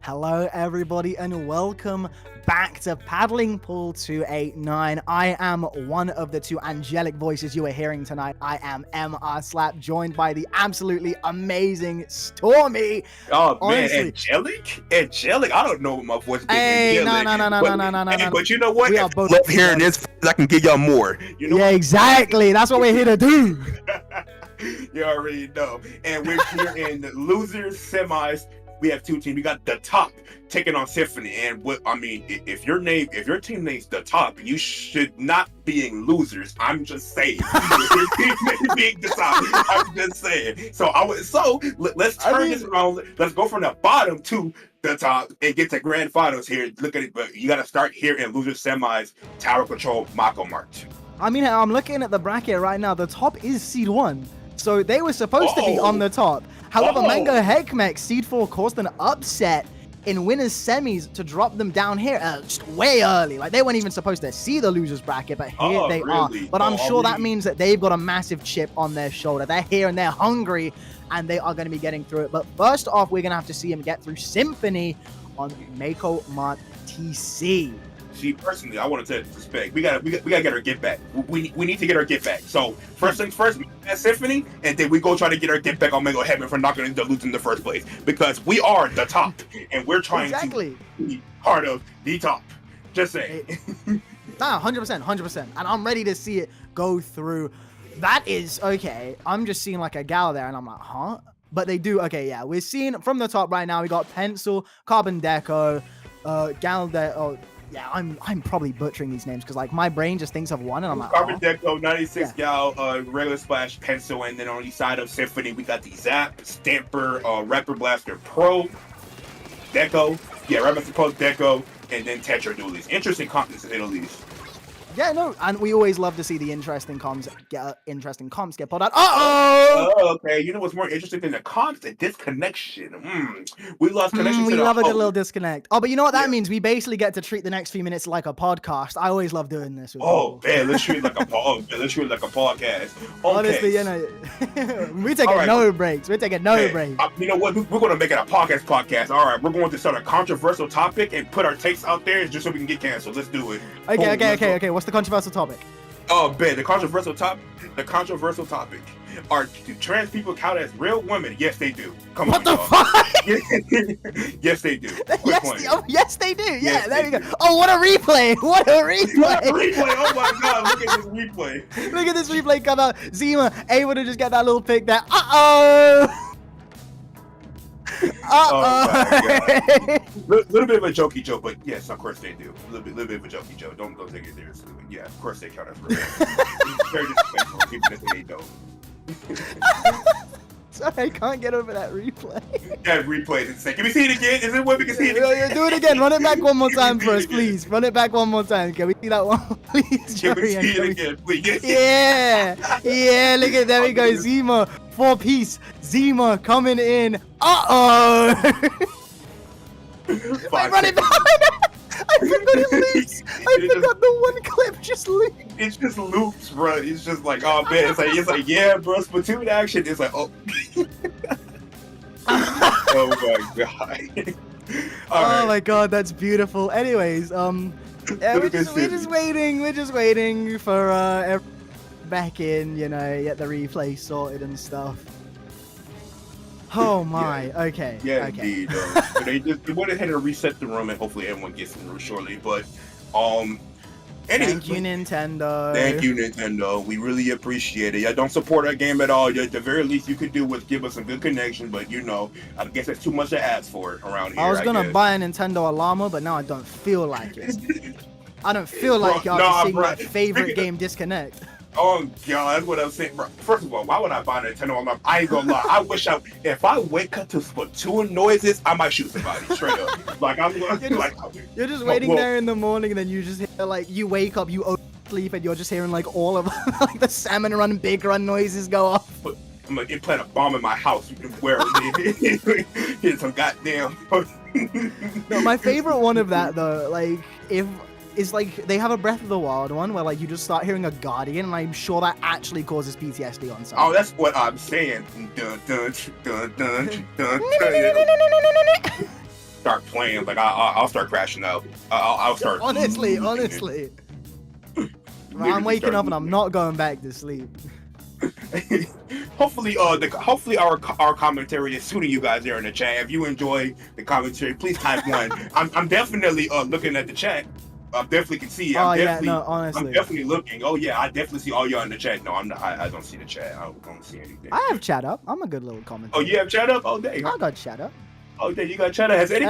Hello, everybody, and welcome back to Paddling Pool 289. I am one of the two angelic voices you are hearing tonight. I am MR Slap, joined by the absolutely amazing Stormy. Oh Honestly. man, angelic. I don't know what my voice is. Hey, no. But you know what? We are If both you love hearing this, I can give y'all more. You know. Yeah, exactly. That's what we're here to do. You already know. And we're here in the losers semis. We have two teams. We got the top taking on Symphony. And if your team name's the top, you should not be in losers. I'm just saying. Being the top. I'm just saying. Let's turn this around. Let's go from the bottom to the top and get to grand finals here. Look at it, but you got to start here in loser semis. Tower Control, Mako Mark 2. I mean, I'm looking at the bracket right now. The top is seed 1. So they were supposed to be on the top. However, Mango Heckmech, seed 4, caused an upset in winners semis to drop them down here just way early. Like, they weren't even supposed to see the losers bracket, but here they are. But I'm sure that means that they've got a massive chip on their shoulder. They're here and they're hungry, and they are going to be getting through it. But first off, we're going to have to see him get through Symphony on Mako Mart TC. See, personally, I want to tell you respect. We gotta get our get back. We need to get our get back. So first things first, at Symphony, and then we go try to get our get back on Mango Heckmech for not going to lose in the first place, because we are the top and we're trying to be part of the top. Just saying. Nah, 100%. And I'm ready to see it go through. That is okay. I'm just seeing like a gal there, and I'm like, huh? But they do. Okay, yeah. We're seeing from the top right now. We got Pencil, Carbon Deco, gal there. Oh. Yeah, I'm probably butchering these names because like my brain just thinks of one, and I'm like, Carbon Deco, 96 gal, regular splash, Pencil, and then on the side of Symphony we got the Zap, Stamper, Rapper Blaster Pro, Deco, Rapper Blaster Pro, Deco, and then Tetra Dualies. Interesting comps to say the least. Yeah, no, and we always love to see the interesting comps get pulled out. Uh-oh! Okay, you know what's more interesting than the comps? The disconnection. We lost connection. We love a good little disconnect. Oh, but you know what that means? We basically get to treat the next few minutes like a podcast. I always love doing this. Man, let's treat it like a podcast. Okay. Honestly, you know, we're taking no breaks. We're taking no breaks. You know what? We're going to make it a podcast. All right, we're going to start a controversial topic and put our takes out there just so we can get canceled. Let's do it. Okay. What's the controversial topic? Oh, man, the controversial topic are, do trans people count as real women? Yes, they do. Come on, what the fuck? Yes, they do. Yes, they do. Yeah, there we go. Oh, what a replay! What a replay! Oh my god, look at this replay. Look at this replay come out. Zima able to just get that little pick there. Uh-oh! Oh my god. Little bit of a jokey joke, but yes, of course they do. A little bit of a jokey joke. Don't take it seriously. But yeah, of course they count as real. It's very disrespectful. People that say they don't. Sorry, I can't get over that replay. That replay is insane. Can we see it again? Is it what we can see it again? Do it again. Run it back one more time for us, please. Run it back one more time. Can we see that one, please? Can we see it again, please? Yeah. Look at there we go. Zima, 4-piece. Zima coming in. Wait, run it back. I forgot it loops. I forgot the one clip just loops. It just loops, bro. It's just like, oh man, it's like yeah, bro. Splatoon action. It's like, oh. Oh my god. Oh my god, that's beautiful. Anyways, yeah, we're just waiting for back in, you know, get the replay sorted and stuff. Oh my, yeah. Okay. Yeah, okay. Indeed. They went ahead and reset the room, and hopefully everyone gets in the room shortly. But Thank you, Nintendo. Thank you, Nintendo. We really appreciate it. Y'all don't support our game at all. At the very least you could do was give us some good connection, but you know, I guess that's too much to ask for around here. I was gonna buy a Nintendo llama, but now I don't feel like it. I don't feel like y'all seeing my favorite game disconnect. Oh god, that's what I'm saying, bro. First of all, why would I buy a Nintendo? I ain't gonna lie. I wish if I wake up to Splatoon noises, I might shoot somebody straight up. Like I'm you're just waiting there in the morning, and then you just hear, like, you wake up, you open sleep and you're just hearing like all of like the salmon run, big run noises go off. I'm gonna implant a bomb in my house where hit some goddamn. No, my favorite one of that though, like if is like they have a Breath of the Wild one where like you just start hearing a Guardian, and I'm sure that actually causes PTSD on someone. Oh, that's what I'm saying. Dun, dun, dun, dun, dun, start playing, like I'll start crashing out. I'll start. Honestly. I'm waking up and I'm not going back to sleep. Hopefully, hopefully our commentary is suiting you guys there in the chat. If you enjoy the commentary, please type one. I'm definitely looking at the chat. I definitely can see. Honestly. I'm definitely looking. Oh yeah, I definitely see all y'all in the chat. No, I'm not. I don't see the chat. I don't see anything. I have chat up. I'm a good little commenter. Oh, you have chat up? Oh dang. I got chat up. Oh dang, you got chat up. Has anybody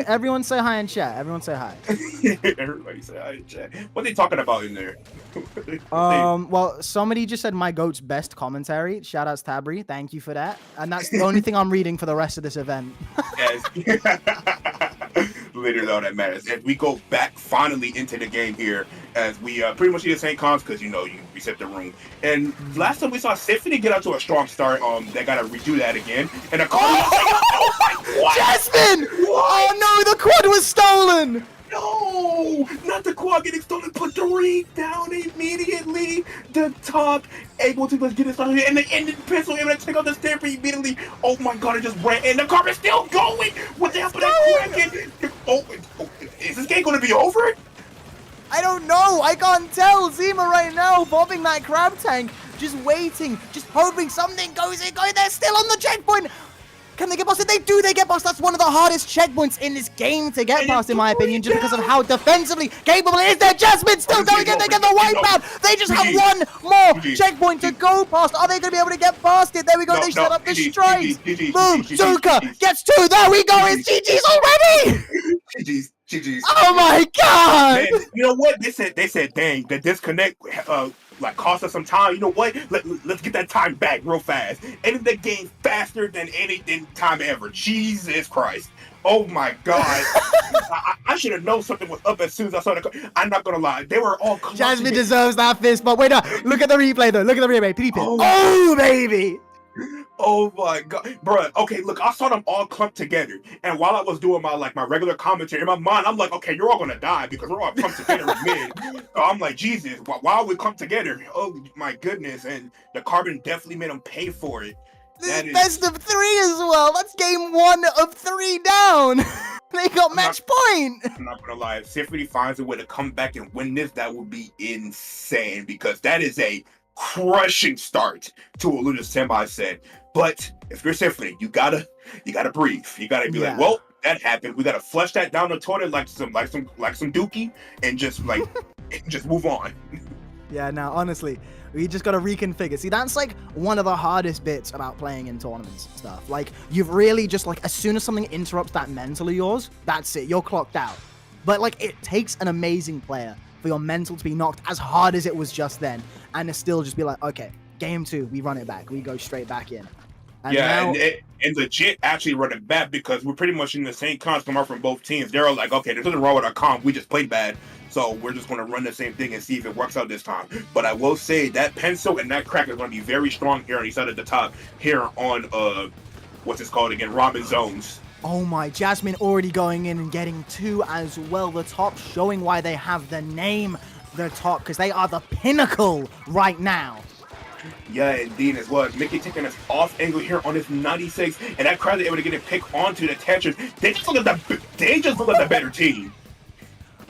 Everyone say hi in chat. Everyone say hi. Everybody say hi in chat. What are they talking about in there? Well, somebody just said my goat's best commentary. Shout outs Tabri. Thank you for that. And that's the only thing I'm reading for the rest of this event. Yes. Literally all that matters. As we go back finally into the game here, as we pretty much see the same cons because you reset the room. And last time we saw Symphony get out to a strong start, they gotta redo that again. And the oh my God! Jasmine! What? Oh no, the quad was stolen! No, not the quad getting stolen. Put the ring down immediately. The top able to just get it started, and the pencil able to take out the stamper immediately. Oh my God! It just ran, and the car is still going. What the hell for that Kraken? Oh, is this game going to be over? I don't know. I can't tell. Zima right now bobbing that crab tank, just waiting, just hoping something goes in. They're still on the checkpoint. Can they get past it? They do. They get past. That's one of the hardest checkpoints in this game to get past, in my opinion, just because of how defensively capable it is. There, Jasmine still going in. They get the wipeout. They just have one more checkpoint to go past. Are they going to be able to get past it? There we go. They set up the strikes. Boom. Zuka gets two. There we go. It's GG's already. GG's. Oh my God. Man, you know what? They said, dang, the disconnect like cost us some time. You know what? Let's get that time back real fast. Ended the game faster than any time ever. Jesus Christ. Oh my God. I should have known something was up as soon as I saw the. I'm not gonna lie. They were all Jasmine deserves that fist, but wait up. Look at the replay though. Look at the replay. PP. Oh baby. Oh my God, bruh. Okay, look, I saw them all clumped together, and while I was doing my regular commentary in my mind, I'm like, okay, you're all gonna die because we're all clumped together in mid. So I'm like, Jesus, why we clumped together? Oh my goodness, and the carbon definitely made them pay for it. That is best of 3 as well. That's game 1 of 3 down. They got match point. I'm not gonna lie, if Symphony finds a way to come back and win this, that would be insane because that is a crushing start to what Luna Senpai said. But if you're Symphony, you gotta breathe. You gotta be like, well, that happened. We gotta flush that down the toilet like some dookie and just just move on. Yeah, now honestly, we just gotta reconfigure. See, that's like one of the hardest bits about playing in tournaments and stuff. Like, you've really just like, as soon as something interrupts that mental of yours, that's it, you're clocked out. But like, it takes an amazing player for your mental to be knocked as hard as it was just then, and to still just be like, okay, game 2, we run it back, we go straight back in. And yeah, and legit actually run it back because we're pretty much in the same comms come out from both teams. They're all like, okay, there's nothing wrong with our comp, we just played bad, so we're just going to run the same thing and see if it works out this time. But I will say that pencil and that crack is going to be very strong here, and he's out at the top here on what's this called again, Ramen Zones. Oh my, Jasmine already going in and getting 2 as well. The top showing why they have the name the top, because they are the pinnacle right now. Yeah, indeed as well. Mickey taking us off angle here on this 96, and that crowd able to get a pick onto the Tetris. They just look like the better team.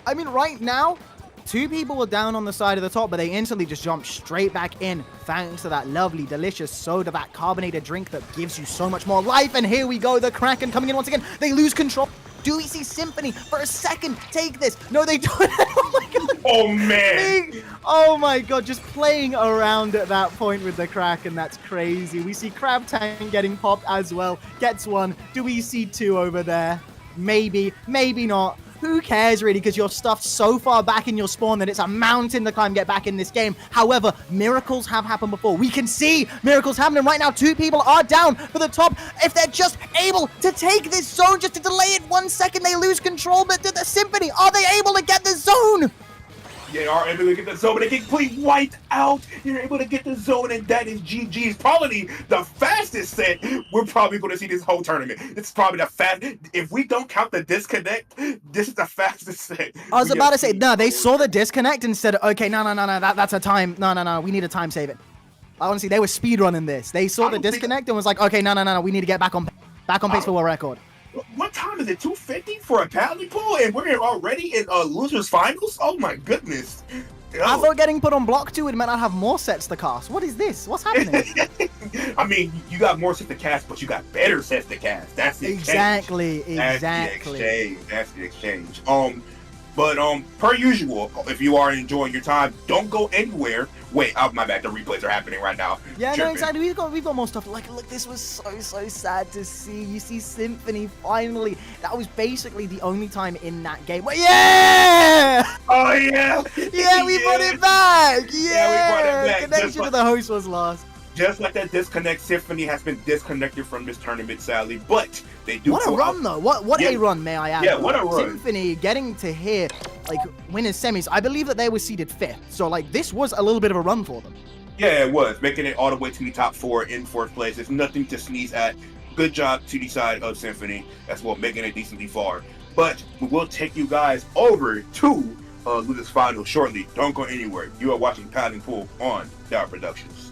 I mean, right now, 2 people were down on the side of the top, but they instantly just jumped straight back in thanks to that lovely, delicious soda, that carbonated drink that gives you so much more life. And here we go, the Kraken coming in once again. They lose control. Do we see Symphony for a second take this? No, they don't. Oh my God. Oh man. Oh my God, just playing around at that point with the Kraken. That's crazy. We see Crab Tank getting popped as well. Gets 1. Do we see 2 over there? Maybe, maybe not. Who cares really, because you're stuffed so far back in your spawn that it's a mountain to climb, get back in this game. However, miracles have happened before. We can see miracles happening right now. 2 people are down for the top. If they're just able to take this zone, just to delay it 1 second, they lose control. But the Symphony, are they able to get the zone? They are able to get the zone, but they get completely wiped out. You're able to get the zone, and that is GG's. Probably the fastest set we're probably going to see this whole tournament. It's probably the fast. If we don't count the disconnect, this is the fastest set. I was we about have to say, seen. no, they saw the disconnect and said, okay, no, that's a time. No, we need a time save it. Honestly, they were speedrunning this. They saw I the don't think- disconnect and was like, okay, no, we need to get back on pace for world record. What time is it? 2:50 for a paddling pool, and we're already in losers finals. Oh my goodness! I thought getting put on block 2 would meant I'd have more sets to cast. What is this? What's happening? I mean, you got more sets to cast, but you got better sets to cast. That's the exchange. Exactly. That's the exchange. But per usual, if you are enjoying your time, don't go anywhere. Wait, oh my bad. The replays are happening right now. Yeah, no, Tripping. exactly. We've got more stuff. Like, look, this was so sad to see. You see Symphony finally. That was basically the only time in that game. Yeah! Oh yeah. Yeah, we brought it back. Yeah, Yeah, we brought it back. Connection Just to like- the host was lost. Just like that disconnect, Symphony has been disconnected from this tournament, sadly. But they do. What a pull run, out- though. What Yeah. a run, may I add. Yeah, what a run. Symphony getting to here, like, win in semis. I believe that they were seeded 5th. So, like, this was a little bit of a run for them. Yeah, it was. Making it all the way to the top 4 in 4th place. It's nothing to sneeze at. Good job to the side of Symphony as well, making it decently far. But we will take you guys over to Losers Final shortly. Don't go anywhere. You are watching Paddling Pool on Dow Productions.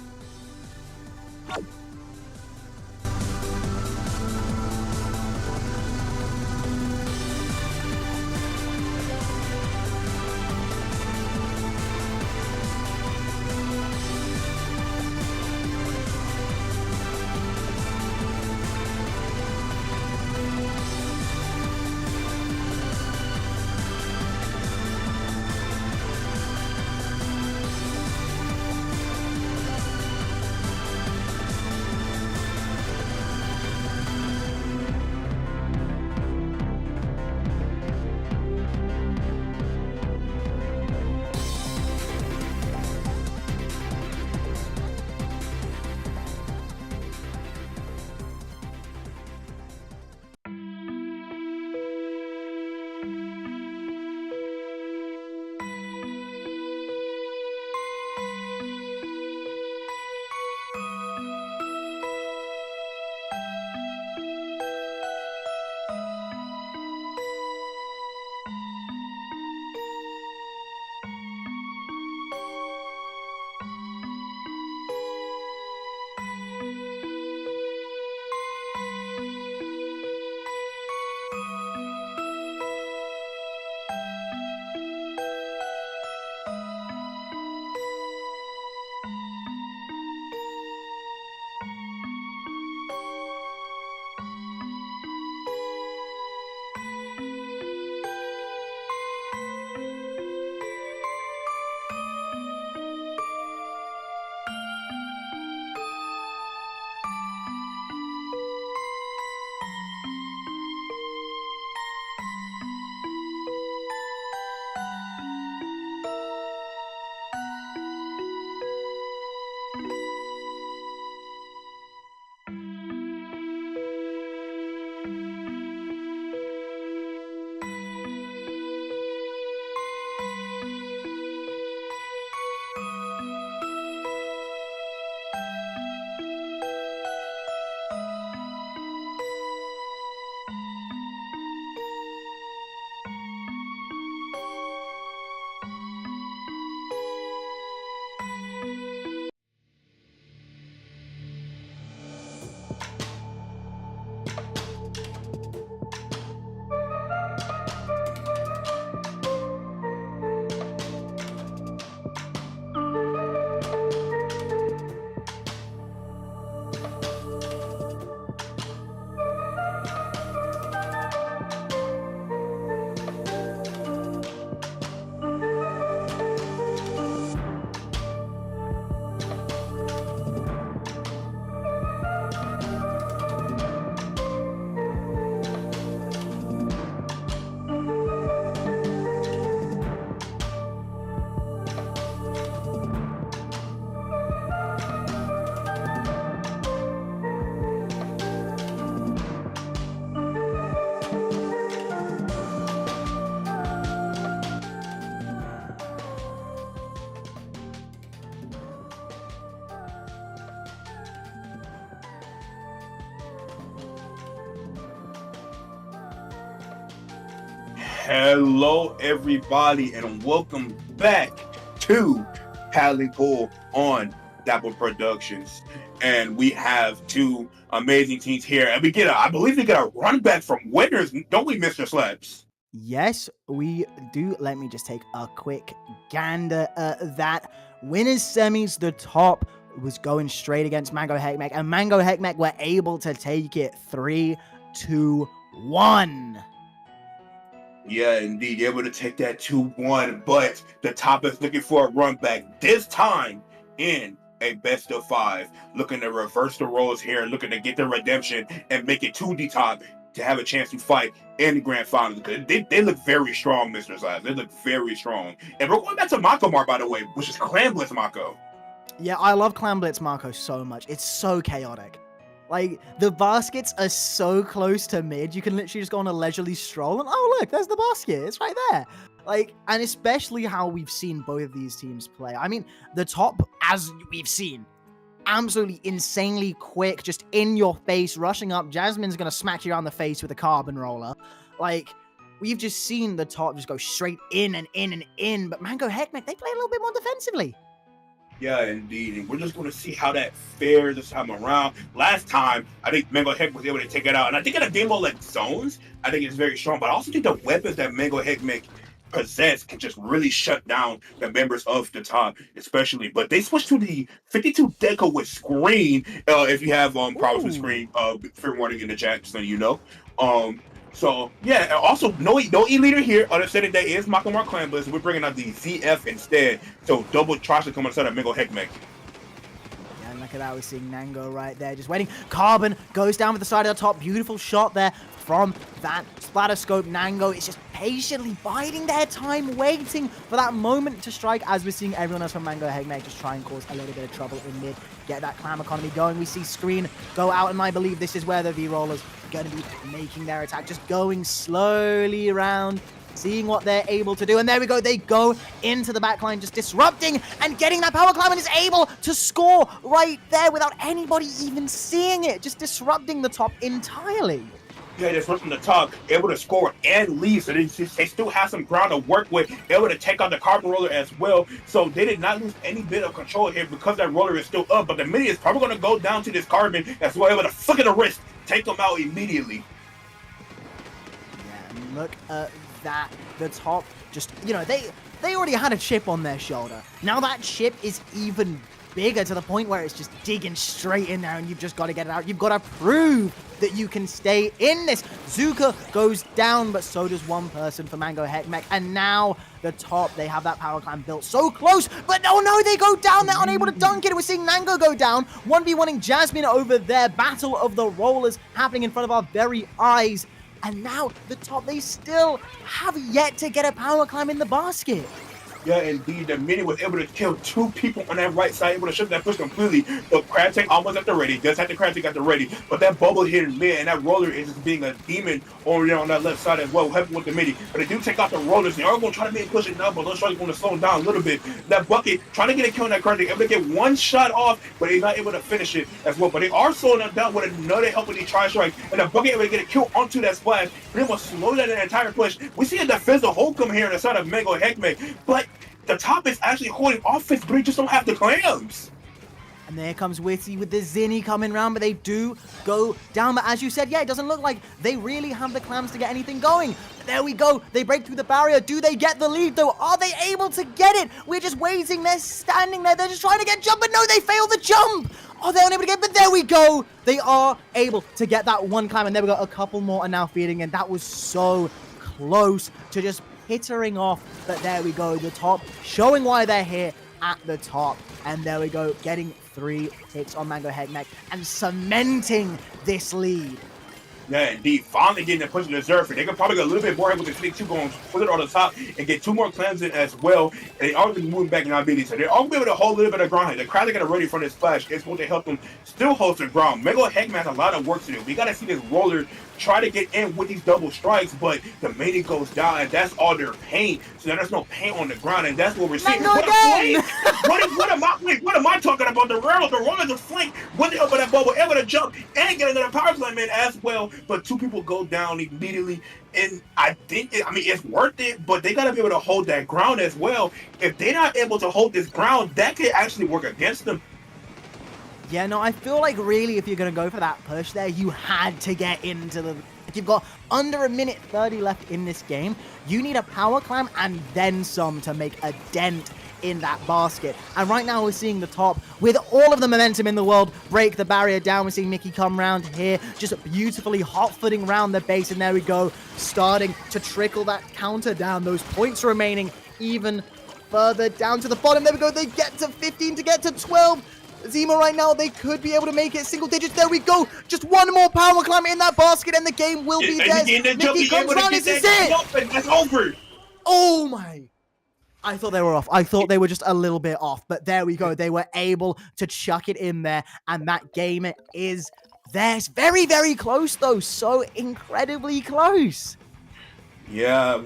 Hello, everybody, and welcome back to Paddling Pool on Dapple Productions. And we have two amazing teams here, and I believe we get a run back from winners, don't we, Mr. Slabs? Yes, we do. Let me just take a quick gander at that. Winners semis, the top was going straight against Mango Heckmech, and Mango Heckmech were able to take it 3-2-1. Yeah, indeed, able to take that 2-1, but the top is looking for a run back, this time in a best of 5, looking to reverse the roles here, looking to get the redemption and make it to the top to have a chance to fight in the grand final. They look very strong, Mr. Slabs. They look very strong. And we're going back to Mako Mart, by the way, which is Clan Blitz Mako. Yeah, I love Clan Blitz Mako so much. It's so chaotic. Like, the baskets are so close to mid, you can literally just go on a leisurely stroll and, oh, look, there's the basket. It's right there. Like, and especially how we've seen both of these teams play. I mean, the top, as we've seen, absolutely insanely quick, just in your face, rushing up. Jasmine's going to smack you around the face with a carbon roller. Like, we've just seen the top just go straight in and in and in. But Mango Heckmech, they play a little bit more defensively. Yeah, indeed. And we're just going to see how that fares this time around. Last time, I think Mango Heck was able to take it out. And I think in a game mode like Zones, I think it's very strong. But I also think the weapons that Mango Heckmech possess can just really shut down the members of the top, especially. But they switched to the 52 Deco with screen. If you have problems with screen, fair warning in the chat, just so you know. So yeah, and also no E-leader here. Understanding that is Mako Mart Clan Blitz. We're bringing out the ZF instead. So double tries to come inside of Mango Heckmech. Yeah, and look at that. We're seeing Nango right there, just waiting. Carbon goes down with the side of the top. Beautiful shot there from that splatter scope. Nango is just patiently biding their time, waiting for that moment to strike, as we're seeing everyone else from Mango Heckmech just try and cause a little bit of trouble in mid, get that clam economy going. We see Screen go out, and I believe this is where the V-Rollers are going to be making their attack, just going slowly around, seeing what they're able to do. And there we go, they go into the backline, just disrupting and getting that power climb, and is able to score right there without anybody even seeing it, just disrupting the top entirely. Yeah, just from the top, able to score and lead, so they still have some ground to work with, able to take out the carbon roller as well. So they did not lose any bit of control here because that roller is still up, but the mini is probably going to go down to this carbon as well, able to flick of the wrist, take them out immediately. Yeah, and look at that. The top just, you know, they already had a chip on their shoulder. Now that chip is even bigger, to the point where it's just digging straight in there, and you've just got to get it out. You've got to prove that you can stay in this. Zuka goes down, but so does one person for Mango Heckmech. And now the top, they have that power climb built so close, but no, they go down. They're unable to dunk it. We're seeing Nango go down. 1v1ing Jasmine over there. Battle of the Rollers happening in front of our very eyes. And now the top, they still have yet to get a power climb in the basket. Yeah, indeed, the mini was able to kill 2 people on that right side, able to shut that push completely. But Crab Tank almost at the ready, does have the Crab Tank at the ready. But that bubble hit in mid, and that roller is just being a demon over there on that left side as well, helping with the mini. But they do take out the rollers, and they are going to try to make push it down, but those shots are going to slow him down a little bit. That bucket, trying to get a kill on that Crab Tank, able to get one shot off, but he's not able to finish it as well. But they are slowing him down with another help with the tri-strike, and the bucket able to get a kill onto that splash, pretty much slow down the entire push. We see a defensive hold come here on the side of Mango Heckmech, but the top is actually holding offense, but they just don't have the clams. And there comes Witty with the Zinni coming round, but they do go down. But as you said, yeah, it doesn't look like they really have the clams to get anything going. But there we go. They break through the barrier. Do they get the lead, though? Are they able to get it? We're just waiting. They're standing there. They're just trying to get jump, but no, they fail the jump. Oh, they're unable to get, but there we go. They are able to get that one climb, and there we go. A couple more are now feeding, and that was so close to just hittering off. But there we go, the top showing why they're here at the top. And there we go, getting 3 hits on Mango Heckmech and cementing this lead. Yeah, indeed. Finally getting a push in the surfer. They could probably get a little bit more able to sneak 2 going, put it on the top, and get 2 more clams in as well. And they are going to be moving back in our ability. So they're all going to be able to hold a little bit of ground here. The crowd are getting ready for this splash. It's going to help them still hold the ground. Mango Heckmech has a lot of work to do. We got to see this roller try to get in with these double strikes, but the melee goes down, and that's all their paint. So there's no paint on the ground, and that's what we're seeing. Mango again! What am I talking about? The Roller just flank with the over that bubble, able to jump and get another power plant man as well. But two people go down immediately, and I think it's worth it, but they gotta be able to hold that ground as well. If they're not able to hold this ground, that could actually work against them. Yeah, no, I feel like really if you're going to go for that push there, you had to get into the... You've got under a minute 30 left in this game. You need a power climb and then some to make a dent in that basket. And right now we're seeing the top, with all of the momentum in the world, break the barrier down. We're seeing Mickey come round here, just beautifully hot-footing around the base. And there we go, starting to trickle that counter down. Those points remaining even further down to the bottom. There we go, they get to 15 to get to 12. Zima right now, they could be able to make it single digits. There we go. Just one more power climb in that basket and the game will be dead. Mickey comes around, this is it. That's over. Oh my. I thought they were off. I thought they were just a little bit off. But there we go. They were able to chuck it in there. And that game is theirs. Very, very close though. So incredibly close. Yeah,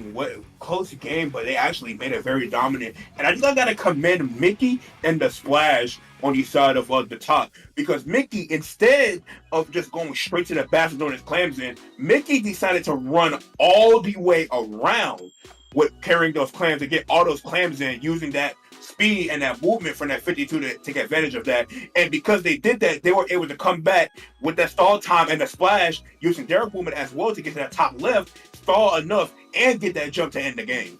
close game, but they actually made it very dominant. And I think I gotta commend Mickey and the splash on the side of the top, because Mickey, instead of just going straight to the basket on his clams in, Mickey decided to run all the way around with carrying those clams to get all those clams in, using that speed and that movement from that 52 to take advantage of that. And because they did that, they were able to come back with that stall time and the splash, using Derek Booman as well to get to that top left, stall enough, and get that jump to end the game.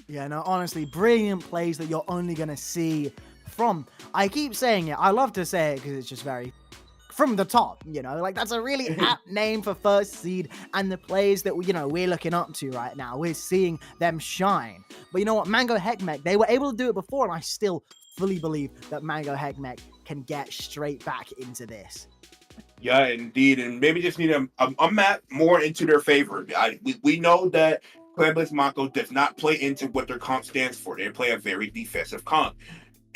Yeah, no, honestly, brilliant plays that you're only going to see from, I keep saying it, I love to say it because it's just very, from the top, you know, like that's a really apt name for first seed, and the plays that, we're looking up to right now, we're seeing them shine. But you know what, Mango Heckmech, they were able to do it before, and I still fully believe that Mango Heckmech can get straight back into this. Yeah, indeed, and maybe just need a map more into their favor. We know that Clan Blitz Mako does not play into what their comp stands for. They play a very defensive comp.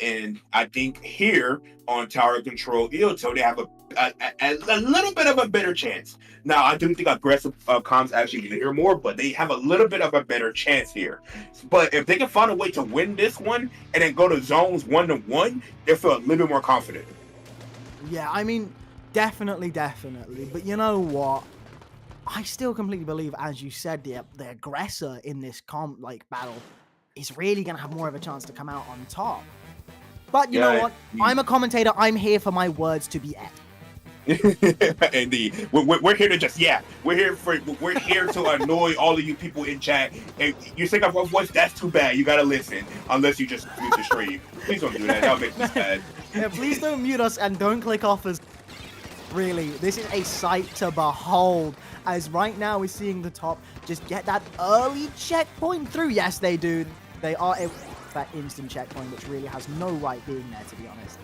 And I think here on Tower Control Ioto, they have a little bit of a better chance. Now, I do think aggressive comms actually get here more, but they have a little bit of a better chance here. But if they can find a way to win this one and then go to zones 1-1, they feel a little bit more confident. Yeah, I mean, definitely. But you know what? I still completely believe, as you said, the aggressor in this comp battle is really going to have more of a chance to come out on top. But you know what? I'm a commentator. I'm here for my words to be ed. Indeed, we're here to just we're here to annoy all of you people in chat. And you think of our voice, that's too bad. You gotta listen, unless you just mute the stream. Please don't do that. That'll make me sad. Yeah, please don't mute us and don't click off us. Really, this is a sight to behold. As right now we're seeing the top just get that early checkpoint through. Yes, they do. They are able that instant checkpoint, which really has no right being there, to be honest.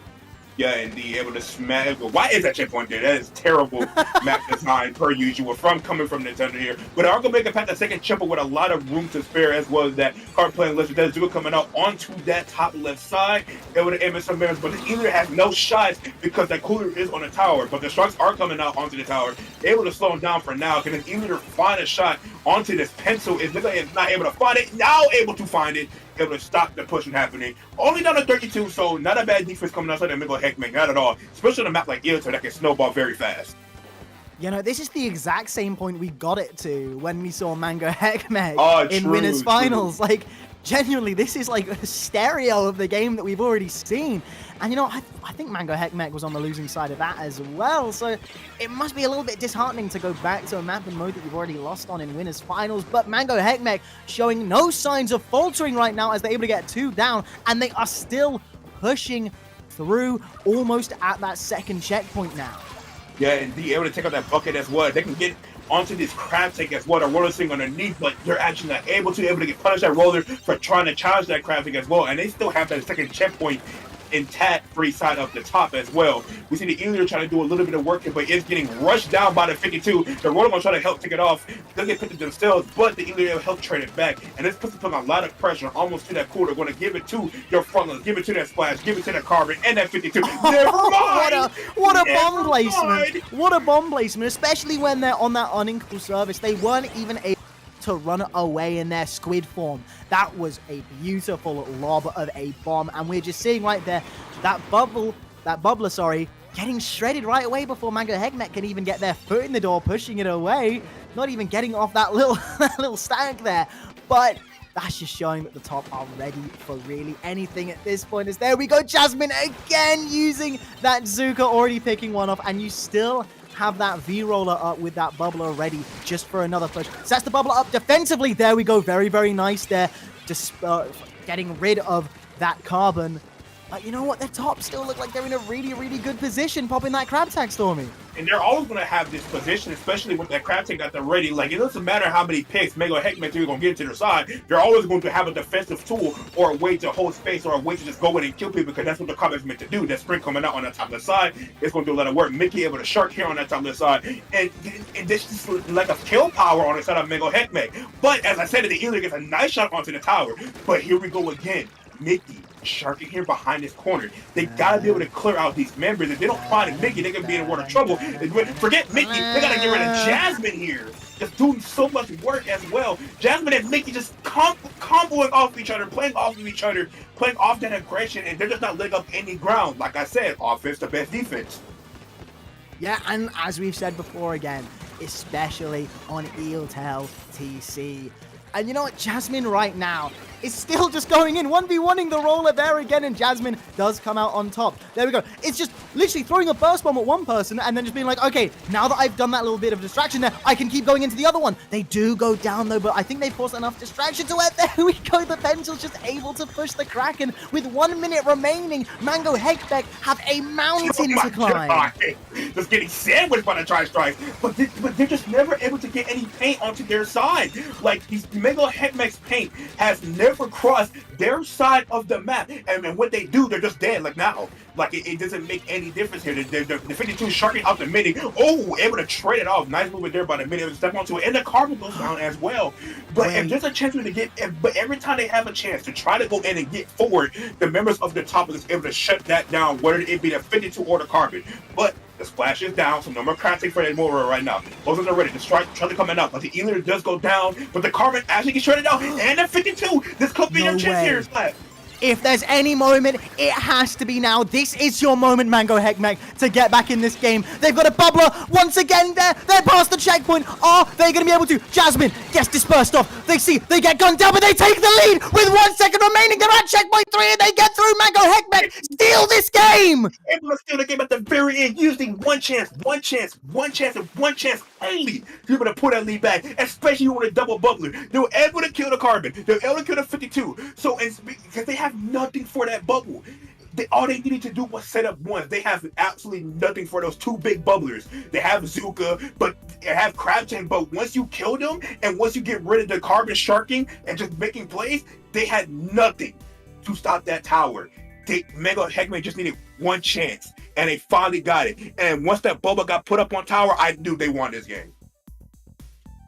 Yeah, indeed, able to smash. Why is that checkpoint there? That is terrible map design per usual. Coming from Nintendo here, but are gonna make it past the second chipper with a lot of room to spare, as well as that card playing list. That Zuko coming out onto that top left side, able to aim at some mirrors, but the Eater has no shots because that cooler is on the tower. But the Sharks are coming out onto the tower, able to slow him down for now. Can his Eater find a shot onto this pencil? Is not able to find it. Now able to find it. Able to stop the push from happening. Only down to 32, so not a bad defense coming outside of Mango Heckmech, not at all. Especially on a map like Ioto that can snowball very fast. You know, this is the exact same point we got it to when we saw Mango Heckmech in Winners Finals. Like, genuinely, this is like a stereo of the game that we've already seen. And you know, I think Mango Heckmech was on the losing side of that as well. So it must be a little bit disheartening to go back to a map and mode that you've already lost on in Winners Finals. But Mango Heckmech showing no signs of faltering right now as they're able to get 2 down. And they are still pushing through almost at that second checkpoint now. Yeah, and be able to take out that bucket as well. They can get onto this crab tank as well. The roller thing underneath, but they're actually not able to get punish that roller for trying to challenge that crab tank as well. And they still have that second checkpoint intact free side of the top as well. We see the Ilya trying to do a little bit of work here, but it's getting rushed down by the 52. The Rotom gonna try to help take it off. They'll get picked themselves, but the Ilya will help trade it back. And this puts them a lot of pressure almost to that quarter. Going to give it to your frontline, give it to that Splash, give it to that Carbon, and that 52. Never mind! What a Never bomb placement! mind. What a bomb placement, especially when they're on that unequal service. They weren't even able to run away in their squid form. That was a beautiful lob of a bomb, and we're just seeing right there that bubbler, sorry, getting shredded right away before Mango Heckmech can even get their foot in the door, pushing it away, not even getting off that little that little stack there. But that's just showing that the top are ready for really anything at this point. As there we go, Jasmine again using that Zuka, already picking one off, and you still have that V-Roller up with that bubbler ready just for another push. Sets the bubbler up defensively. There we go. Very, very nice there. Just getting rid of that Carbon. But you know what? Their top still look like they're in a really, really good position popping that Crab Tag, Stormy. And they're always going to have this position, especially with that Crab Tag that they're ready. Like, it doesn't matter how many picks Mango Heckmech are going to get to their side. They're always going to have a defensive tool or a way to hold space or a way to just go in and kill people, because that's what the Carbon is meant to do. That sprint coming out on the top of the side, it's going to do a lot of work. Mickey able to shark here on that top of the side. And this is like a kill power on the side of Mango Heckmech. But as I said, the Ilya gets a nice shot onto the tower. But here we go again. Mickey sharking here behind this corner. They gotta be able to clear out these members. If they don't find Mickey, they're gonna be in a world of trouble. Forget Mickey, they gotta get rid of Jasmine here. Just doing so much work as well. Jasmine and Mickey just comboing off each other, playing off of each other, playing off that aggression, and they're just not letting up any ground. Like I said, offense the best defense. Yeah, and as we've said before again, especially on EelTel TC. And you know what? Jasmine right now is still just going in, 1v1ing the roller there again, and Jasmine does come out on top. There we go. It's just literally throwing a burst bomb at one person and then just being like, okay, now that I've done that little bit of distraction there, I can keep going into the other one. They do go down though, but I think they've forced enough distraction to where there we go. The Pencil's just able to push the Kraken with 1 minute remaining. Mango Heckmech have a mountain to climb. God. Just getting sandwiched by the Tri-Strikes, but they're just never able to get any paint onto their side. Like, these Mango Heckmech's paint has never crossed their side of the map, and when they do, they're just dead. Like now, like it doesn't make any difference here. The 52 sharking out the midi. Oh, able to trade it off. Nice movement there by the midi. Step onto it, and the Carbon goes down as well. But if there's a chance to get, but every time they have a chance to try to go in and get forward, the members of the top is able to shut that down, whether it be the 52 or the Carbon. But the Splash is down, so no more crafting for that Mora right now. Those are ready. The strike trying to coming up, but the Ilya does go down, but the Carbon actually gets shredded out, and the 52. This could be your chance here, Splash. If there's any moment, it has to be now. This is your moment, Mango Heckmech, to get back in this game. They've got a bubbler once again there. They're past the checkpoint. Are they going to be able to? Jasmine gets dispersed off. They see, they get gunned down, but they take the lead with 1 second remaining. They're at checkpoint 3, and they get through. Mango Heckmech steal this game. Able to steal the game at the very end, using one chance, and one chance only to be able to pull that lead back, especially with a double bubbler. They were able to kill the Carbon. They were able to kill the 52. So, because they have nothing for that bubble. All they needed to do was set up one. They have absolutely nothing for those 2 big bubblers. They have Zuka, but they have Crab Tank. But once you kill them, and once you get rid of the Carbon sharking and just making plays, they had nothing to stop that tower. Mango Heckmech just needed one chance, and they finally got it. And once that bubble got put up on tower, I knew they won this game.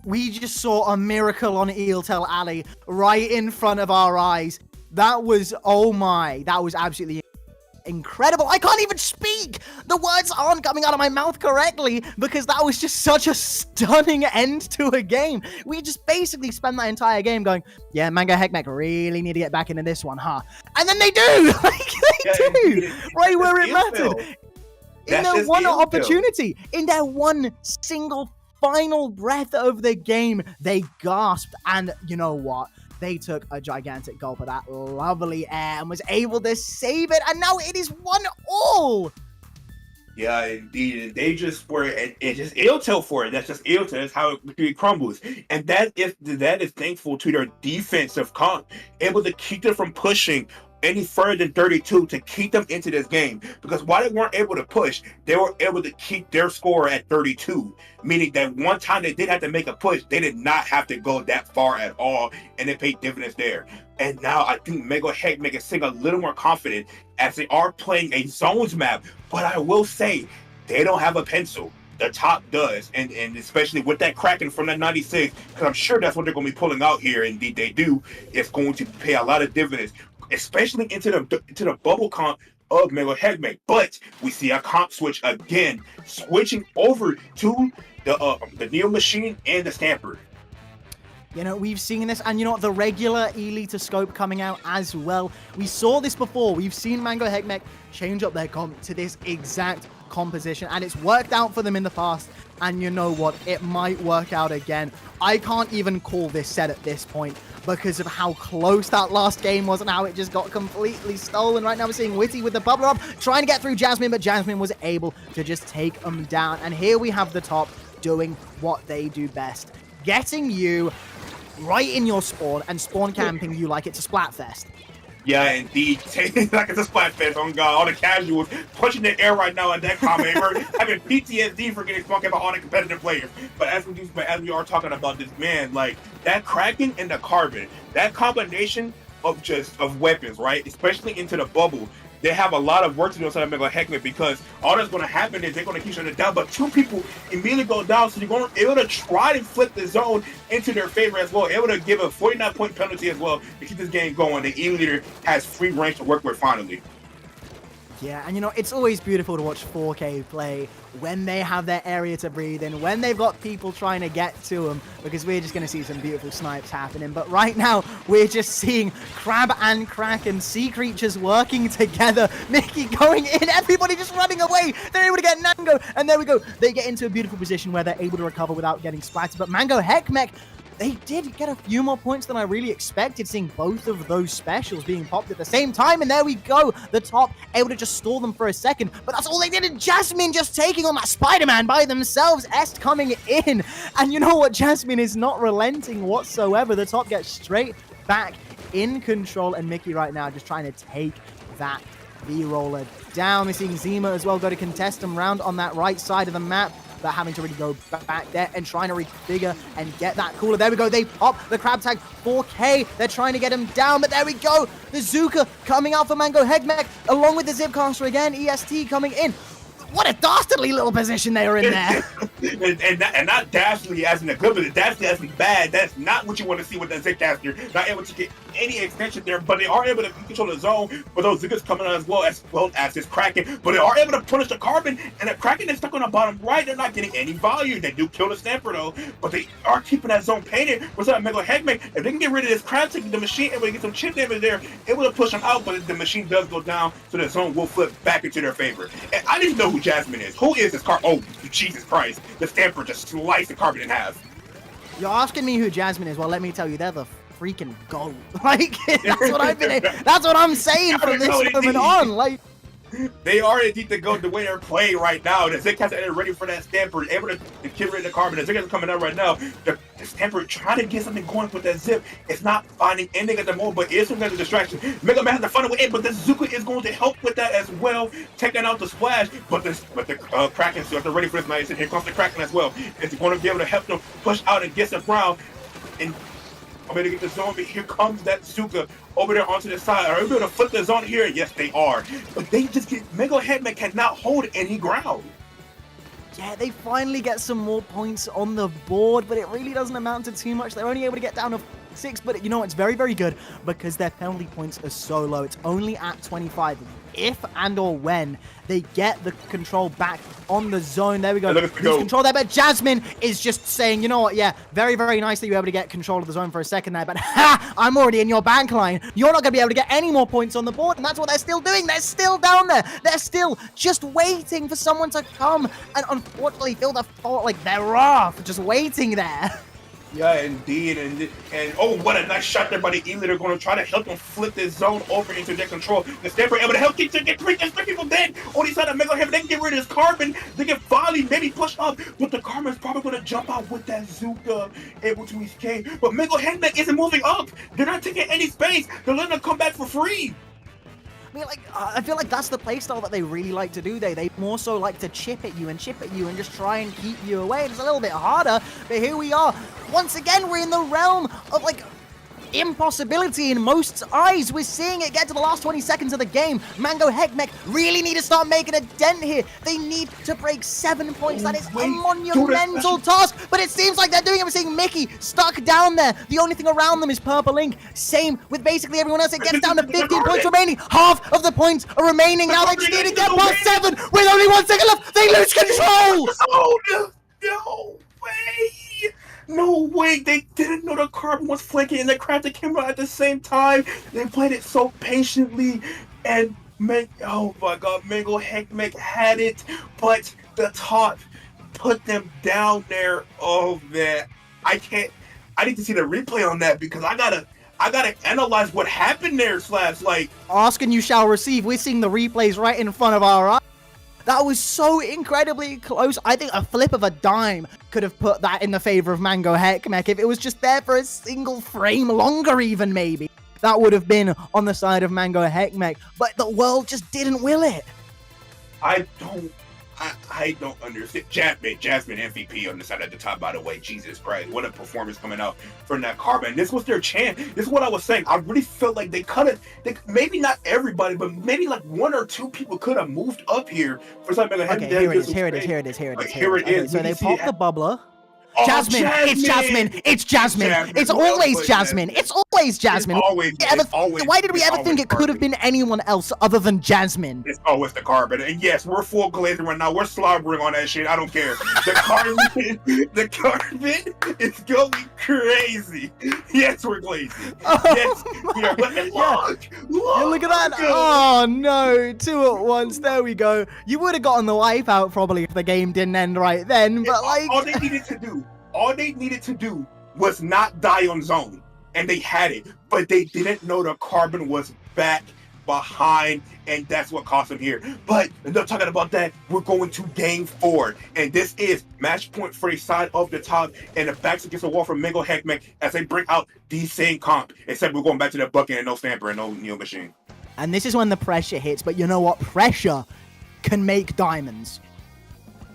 We just saw a miracle on EelTel Alley right in front of our eyes. That was, oh my, that was absolutely incredible. I can't even speak. The words aren't coming out of my mouth correctly because that was just such a stunning end to a game. We just basically spent that entire game going, yeah, Mango Heckmech really need to get back into this one, huh? And then they do. Like, they do. Right where it mattered. In their one opportunity, in their one single final breath of the game, they gasped. And you know what? They took a gigantic gulp of that lovely air and was able to save it. And now it is 1-1. Yeah, indeed. They just were, it's just EelTel for it. That's just EelTel. That's how it crumbles. And that is thankful to their defensive comp, able to keep them from pushing any further than 32 to keep them into this game. Because while they weren't able to push, they were able to keep their score at 32. Meaning that one time they did have to make a push, they did not have to go that far at all, and they paid dividends there. And now I think Mega Heckmeg is staying a little more confident as they are playing a zones map. But I will say, they don't have a pencil. The top does, and especially with that Kraken from that 96, because I'm sure that's what they're going to be pulling out here. Indeed, they do. It's going to pay a lot of dividends, especially into the bubble comp of Mega Heckmeg. But we see a comp switch again, switching over to the Neo Machine and the Stamper. You know, we've seen this, and you know what, the regular Elita scope coming out as well. We saw this before. We've seen Mango Heckmeg change up their comp to this exact composition, and it's worked out for them in the past. And you know what, it might work out again. I can't even call this set at this point because of how close that last game was and how it just got completely stolen. Right now we're seeing Witty with the bubbler up, trying to get through Jasmine, but Jasmine was able to just take them down. And here we have the top doing what they do best, getting you right in your spawn and spawn camping you like it's a Splatfest. Yeah, indeed. Like it's a Splatfest, on God. All the casuals punching the air right now in that comment. We're having PTSD for getting smoked by all the competitive players. But as we are talking about this, man, like that Kraken and the Carbon, that combination of weapons, right? Especially into the bubble. They have a lot of work to do inside of Mega Heckmeg because all that's going to happen is they're going to keep shutting it down. But two people immediately go down, so you're going to able to try to flip the zone into their favor as well. Able to give a 49-point penalty as well to keep this game going. The E leader has free range to work with finally. Yeah, and you know, it's always beautiful to watch 4K play when they have their area to breathe in, when they've got people trying to get to them, because we're just going to see some beautiful snipes happening. But right now, we're just seeing Crab and Kraken, sea creatures working together. Mickey going in, everybody just running away. They're able to get Nango, and there we go. They get into a beautiful position where they're able to recover without getting splattered. But Mango Heckmeg, they did get a few more points than I really expected, seeing both of those specials being popped at the same time. And there we go. The top able to just stall them for a second. But that's all they did. And Jasmine just taking on that Spider-Man by themselves. Est coming in. And you know what? Jasmine is not relenting whatsoever. The top gets straight back in control. And Mickey right now just trying to take that V-roller down. We're seeing Zima as well go to contest him round on that right side of the map. But having to really go back there and trying to refigure and get that cooler. There we go. They pop the crab tag 4K. They're trying to get him down, but there we go. The Zuka coming out for Mango Heckmeg along with the Zipcaster again. EST coming in. What a dastardly little position they were in there. and not dastardly as in a good, but dastardly as in bad. That's not what you want to see with that Zipcaster. Not able to get any extension there, but they are able to control the zone with those Ziggers coming out as well as this Kraken. But they are able to punish the Carbon, and the Kraken is stuck on the bottom right. They're not getting any value. They do kill the Stamper though, but they are keeping that zone painted. What's up, Mega Heckmeg? If they can get rid of this crab taking the machine, able to get some chip damage there, able to push them out, but the machine does go down, so the zone will flip back into their favor. And I didn't know who Jasmine is. Who is this Oh, Jesus Christ. The Stamper just sliced the Carbon in half. You're asking me who Jasmine is? Well, let me tell you, they're the freaking GOAT. Like, that's what I'm saying from this moment on. Like, they are indeed the GOAT the way they're playing right now. The Zipcaster are ready for that Stamper, able to get rid of the Carbon. The Zipcaster coming out right now. The Stamper trying to get something going with that Zip. It's not finding anything at the moment, but it is some kind of distraction. Mega Man has to find a way in, but the Zuka is going to help with that as well, taking out the splash. But the Kraken, so if they're ready for this night, here comes the Kraken as well. It's going to be able to help them push out and get some ground. And I'm going to get the zone, but here comes that Zuka over there onto the side. Are we able to flip the zone here? Yes, they are. But they just get Mega Heckmeg cannot hold any ground. yeah, they finally get some more points on the board, but it really doesn't amount to too much. They're only able to get down to 6, but you know, it's very, very good because their penalty points are so low. It's only at 25. If and or when they get the control back on the zone. There we go. Lose control there, but Jasmine is just saying, you know what, yeah, very, very nice that you were able to get control of the zone for a second there, but ha, I'm already in your bank line. You're not going to be able to get any more points on the board, and that's what they're still doing. They're still down there. They're still just waiting for someone to come, and unfortunately feel the fault, like they're off, just waiting there. Yeah, indeed, and oh, what a nice shot there by the E leader, going to try to help them flip this zone over into their control. The Stamper able to help get 3 people dead. On the side of Mega Heckmeg, they can get rid of this Carbon. They can finally maybe push up, but the Carbon's probably going to jump out with that Zuka, able to escape. But Mega Heckmeg isn't moving up. They're not taking any space. They're letting them come back for free. I feel like that's the playstyle that they really like to do. They more so like to chip at you and just try and keep you away. It's a little bit harder, but here we are. Once again, we're in the realm of like impossibility in most eyes. We're seeing it get to the last 20 seconds of the game. Mango Heckmech really need to start making a dent here. They need to break 7 points. That is a monumental task, but it seems like they're doing it. We're seeing Mickey stuck down there. The only thing around them is Purple Ink. Same with basically everyone else. It gets down to 15 points remaining. Half of the points are remaining now. They just need to get past 7 with only 1 second left. They lose control. Oh, no way! No way! They didn't know the Carbon was flanking and the Crafted came out at the same time. They played it so patiently, and oh my God, Mango Heckmech had it, but the top put them down there. Oh man, I need to see the replay on that because I gotta analyze what happened there. Slash, like, ask and you shall receive. We're seeing the replays right in front of our eyes. That was so incredibly close. I think a flip of a dime could have put that in the favor of Mango Heckmech if it was just there for a single frame longer even, maybe. That would have been on the side of Mango Heckmech, but the world just didn't will it. I don't understand. Jasmine MVP on the side at the top, by the way. Jesus Christ, what a performance coming out from that Carbon. This was their chance. This is what I was saying. I really felt like they could have, maybe not everybody, but maybe like 1 or 2 people could have moved up here for something. Okay, here it is. So they popped the bubbler. Oh, Jasmine! It's Jasmine! It's Jasmine! It's always Jasmine! It's always Jasmine! Why did we ever think it could have been anyone else other than Jasmine? It's always the Carbon. And yes, we're full glazing right now. We're slobbering on that shit. I don't care. The Carbon is going crazy. Yes, we're glazing. Yes, we are. But Look at that! Oh no! 2 at once. There we go. You would have gotten the wipe out probably if the game didn't end right then, but like... All they needed to do was not die on zone, and they had it, but they didn't know the Carbon was back behind, and that's what cost them here. But enough talking about that, we're going to game 4, and this is match point for the side of the top, and the backs against the wall for Mango Heckmech as they bring out the same comp, except we're going back to the bucket and no Stamper and no Neo Machine. And this is when the pressure hits, but you know what? Pressure can make diamonds.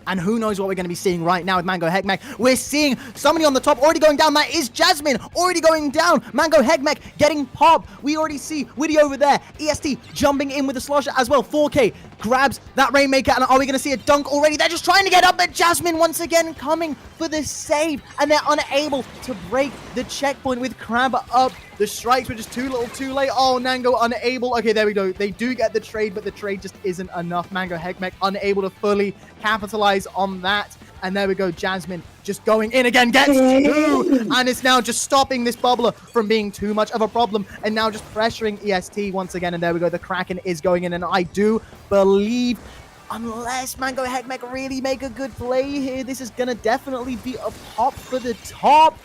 And who knows what we're going to be seeing right now with Mango Heckmech. We're seeing somebody on the top already going down. That is Jasmine already going down. Mango Heckmech getting popped. We already see Widdy over there. EST jumping in with the slosher as well. 4K grabs that Rainmaker. And are we going to see a dunk already? They're just trying to get up. But Jasmine once again coming for the save. And they're unable to break the checkpoint with Crab up. The strikes were just too little too late. Oh, Nango unable. Okay, there we go. They do get the trade, but the trade just isn't enough. Mango Heckmech unable to fully capitalize on that. And there we go. Jasmine just going in again. Gets 2. And it's now just stopping this bubbler from being too much of a problem. And now just pressuring EST once again. And there we go. The Kraken is going in. And I do believe, unless Mango Heckmech really make a good play here, this is going to definitely be a pop for the top.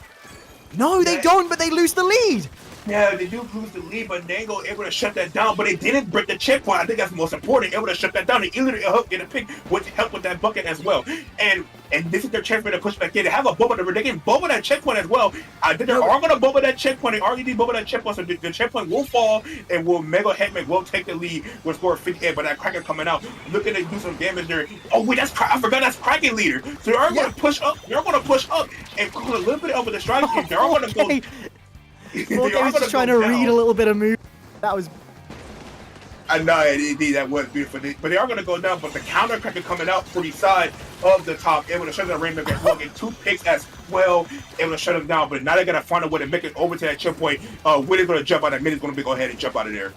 No, they don't, but they lose the lead. Yeah, they do lose the lead, but Nango able to shut that down. But they didn't break the checkpoint. I think that's the most important. Able to shut that down. They literally get a pick, which helped with that bucket as well. And this is their chance for them to push back in. They have a bubble. They can bubble that checkpoint as well. I think they are going to bubble that checkpoint. They already did bubble that checkpoint, so the checkpoint will fall, and Mango Heckmech will take the lead with score 58. But that Kraken coming out, looking to do some damage there. Oh wait, I forgot that's Kraken leader. So they are going to push up. They're going to push up and cause a little bit over the strike. They are going to go. 4K was just trying to read a little bit of move. That was... I know, indeed, that was beautiful. But they are going to go down, but the counter Kraken coming out for the side of the top, able to shut down Rainmaker as well, get 2 picks as well, able to shut them down. But now they're going to find a way to make it over to that checkpoint. Widdy's going to jump out, that Middy's going to go ahead and jump out of there.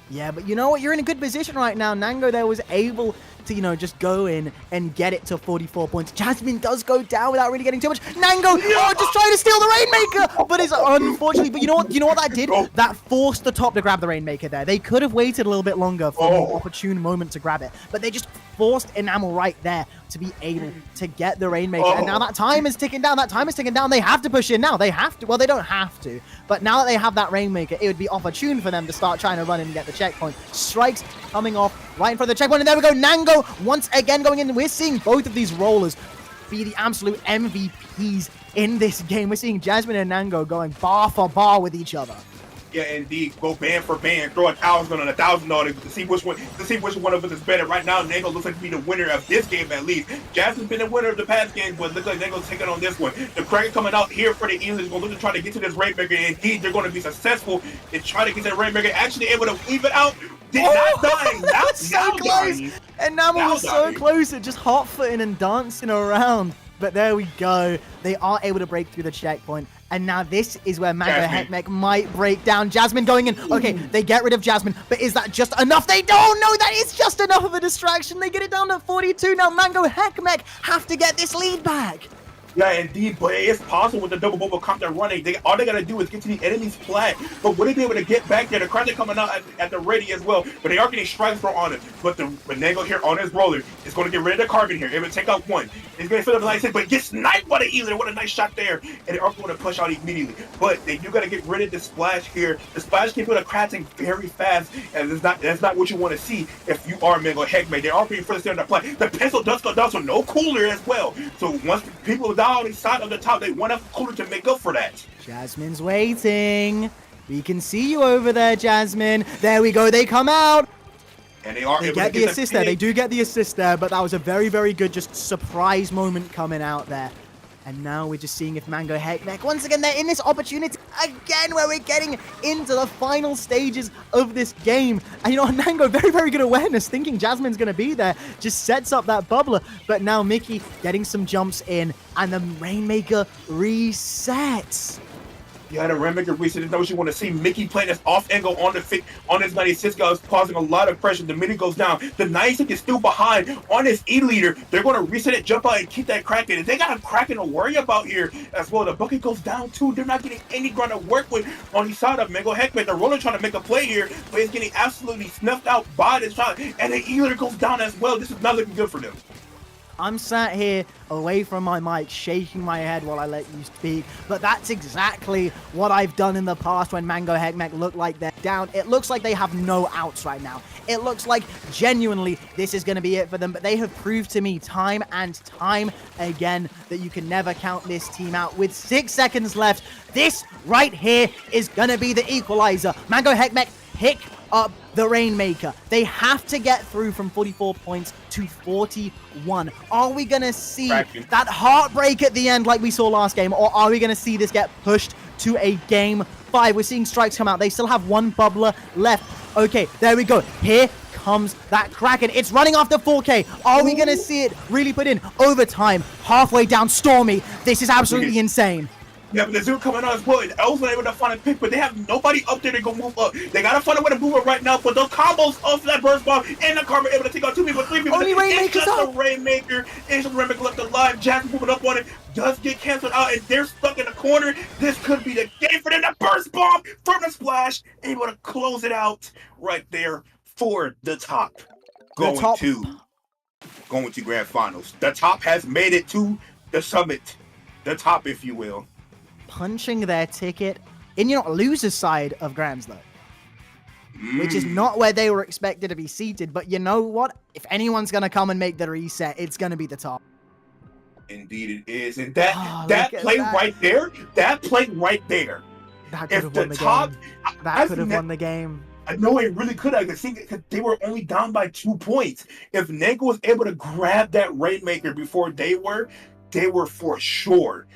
Yeah, but you know what? You're in a good position right now. Nango there was able to, you know, just go in and get it to 44 points. Jasmine does go down without really getting too much. Nango, just trying to steal the Rainmaker, but it's unfortunately. But you know what that did? That forced the top to grab the Rainmaker there. They could have waited a little bit longer for an opportune moment to grab it, but they just forced Enamel right there to be able to get the Rainmaker. And now that time is ticking down. They have to push in now. They have to. Well, they don't have to, but now that they have that Rainmaker, it would be opportune for them to start trying to run in and get the checkpoint. Strikes coming off right in front of the checkpoint, and there we go. Nango once again going in. We're seeing both of these rollers be the absolute MVPs in this game. We're seeing Jasmine and Nango going bar for bar with each other. Yeah, indeed. Go band for band. Throw $1,000 on $1,000 to see which one of us is better. Right now, Nago looks like to be the winner of this game at least. Jasmine's been the winner of the past game, but looks like Nago's taking on this one. The Kraken coming out here for the Eagles is going to look to try to get to this Rainmaker. Indeed, they're going to be successful in trying to get to the Rainmaker. Actually able to weave it out. Not dying. So close. Dying. And Nama was so dying. close at just hot-footing and dancing around. But there we go. They are able to break through the checkpoint. And now this is where Mango Jasmine. Heckmech might break down. Jasmine going in. Okay, they get rid of Jasmine. But is that just enough? They don't know that is just enough of a distraction. They get it down to 42. Now Mango Heckmech have to get this lead back. Yeah, indeed, but it's possible with the double bubble comp they're running. All they gotta do is get to the enemy's flag. But will they be able to get back there? The Kraken coming out at the ready as well. But they are getting strikes thrown on it. But Nago here on his roller is going to get rid of the carbon here. It will take out one. It's going to fill up the line, but get sniped by the Ealer. What a nice shot there. And they are going to push out immediately. But they do got to get rid of the splash here. The splash can put a crafting very fast. And that's not what you want to see if you are Mango Heckmech. They are being first there on the play. The pencil does go down, so no cooler as well. So once the people down on the side of the top, they want a cooler to make up for that. Jasmine's waiting. We can see you over there, Jasmine. There we go. They come out. And they are They able get to the get assist there. They pick. do get the assist there, but that was a very, very good just surprise moment coming out there. And now we're just seeing if Mango Heckmech, once again, they're in this opportunity again where we're getting into the final stages of this game. And you know, Mango, very, very good awareness, thinking Jasmine's going to be there, just sets up that bubbler. But now Mickey getting some jumps in, and the Rainmaker resets. Yeah, the Rainmaker reset is not what you want to see. Mickey playing this off angle on his 96 guys, causing a lot of pressure. The mini goes down. The 96 is still behind on his E leader. They're going to reset it, jump out, and keep that Kraken. They got a Kraken to worry about here as well. The bucket goes down too. They're not getting any ground to work with on the side of Mango Heckmech. The roller trying to make a play here, but it's getting absolutely snuffed out by this shot. And the E leader goes down as well. This is not looking good for them. I'm sat here away from my mic, shaking my head while I let you speak, but that's exactly what I've done in the past when Mango Heckmech look like they're down. It looks like they have no outs right now. It looks like genuinely this is going to be it for them, but they have proved to me time and time again that you can never count this team out. With 6 seconds left, this right here is going to be the equalizer. Mango Heckmech pick up the Rainmaker. They have to get through from 44 points to 41. Are we going to see that heartbreak at the end like we saw last game, or are we going to see this get pushed to a game 5? We're seeing strikes come out. They still have one bubbler left. Okay, there we go. Here comes that Kraken. It's running after 4K. Are we going to see it really put in overtime? Halfway down Stormy. This is absolutely insane. Yeah, but the Zoo coming out as well. Els not able to find a pick, but they have nobody up there to go move up. They gotta find a way to move up right now, but those combos off that burst bomb and the Karma able to take out 2 people, 3 people. Only Rainmaker's it's just up. a Rainmaker. It's just a Rainmaker left alive. Jackson moving up on it. Does get canceled out, and they're stuck in the corner. This could be the game for them. The burst bomb from the splash, able to close it out right there for the top. Going to grand finals. The top has made it to the summit. The top, if you will. Punching their ticket in, loser's side of Grands, though. Which is not where they were expected to be seated. But you know what? If anyone's going to come and make the reset, it's going to be the top. Indeed it is. And that play right there, that That could have won the game. That could have won the game. I know it really could have. Because they were only down by 2 points. If Nago was able to grab that Rainmaker before they were for sure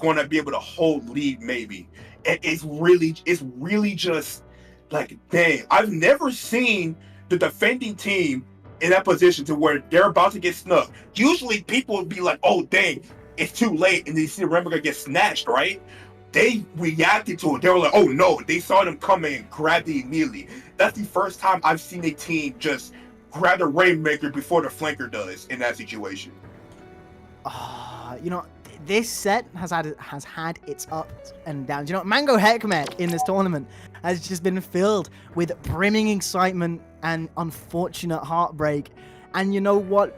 going to be able to hold lead maybe. And it's really just like, dang, I've never seen the defending team in that position to where they're about to get snuck. Usually people would be like, oh dang, it's too late, and they see the Rainmaker get snatched, right? They reacted to it. They were like, oh no, they saw them coming and grabbed it immediately. That's the first time I've seen a team just grab the Rainmaker before the flanker does in that situation. This set has had its ups and downs. Mango Heckmech in this tournament has just been filled with brimming excitement and unfortunate heartbreak. And you know what?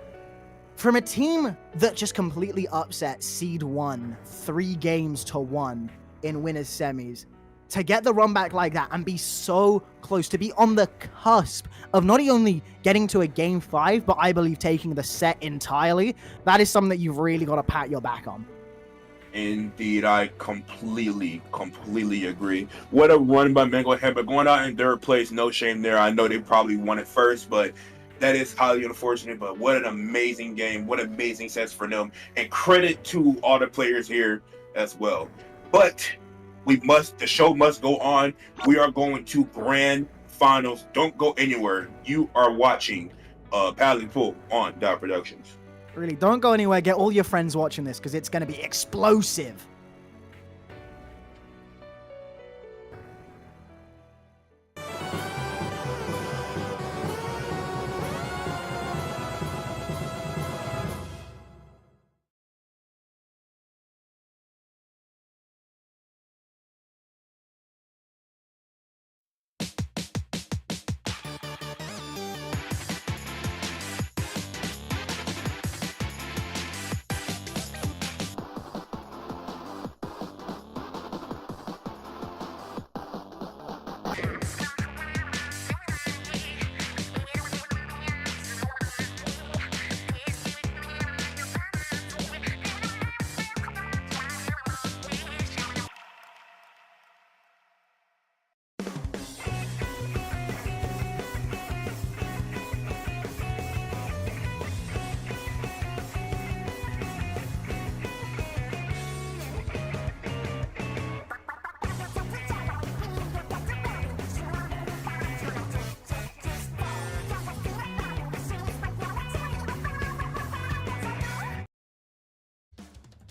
From a team that just completely upset Seed 1 3 games to 1 in winners semis, to get the run back like that and be so close, to be on the cusp of not only getting to a game 5, but I believe taking the set entirely, that is something that you've really got to pat your back on. Indeed, I completely agree. What a run by Mango Head, but going out in third place, no shame there. I know they probably won it first, but that is highly unfortunate. But what an amazing game. What amazing sets for them. And credit to all the players here as well. But the show must go on. We are going to grand finals. Don't go anywhere. You are watching Paddling Pool on Dot Productions. Really, don't go anywhere. Get all your friends watching this because it's going to be explosive.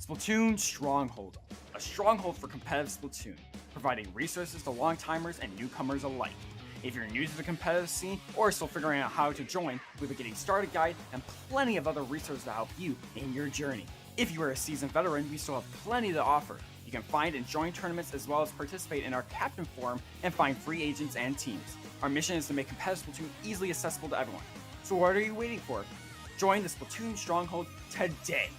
Splatoon Stronghold, a stronghold for competitive Splatoon, providing resources to long-timers and newcomers alike. If you're new to the competitive scene or still figuring out how to join, we have a getting started guide and plenty of other resources to help you in your journey. If you are a seasoned veteran, we still have plenty to offer. You can find and join tournaments as well as participate in our Captain Forum and find free agents and teams. Our mission is to make competitive Splatoon easily accessible to everyone. So what are you waiting for? Join the Splatoon Stronghold today!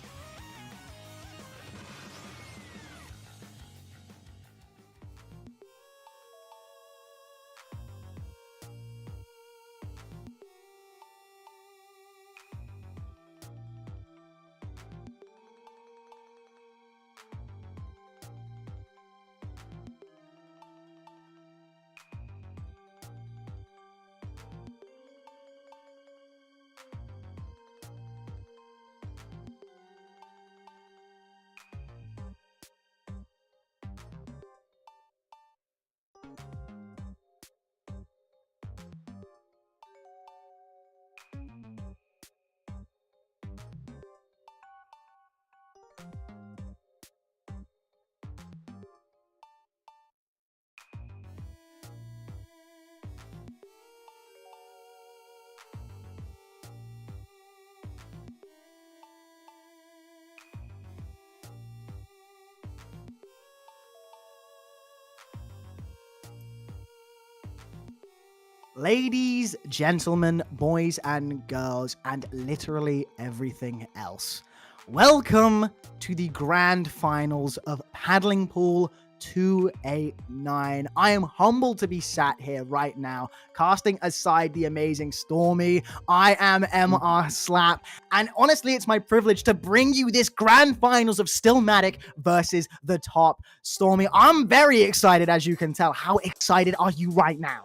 Ladies, gentlemen, boys and girls, and literally everything else. Welcome to the grand finals of Paddling Pool 289. I am humbled to be sat here right now, casting aside the amazing Stormy. I am MR Slap, and honestly, it's my privilege to bring you this grand finals of Stillmatic versus the top Stormy. I'm very excited, as you can tell. How excited are you right now?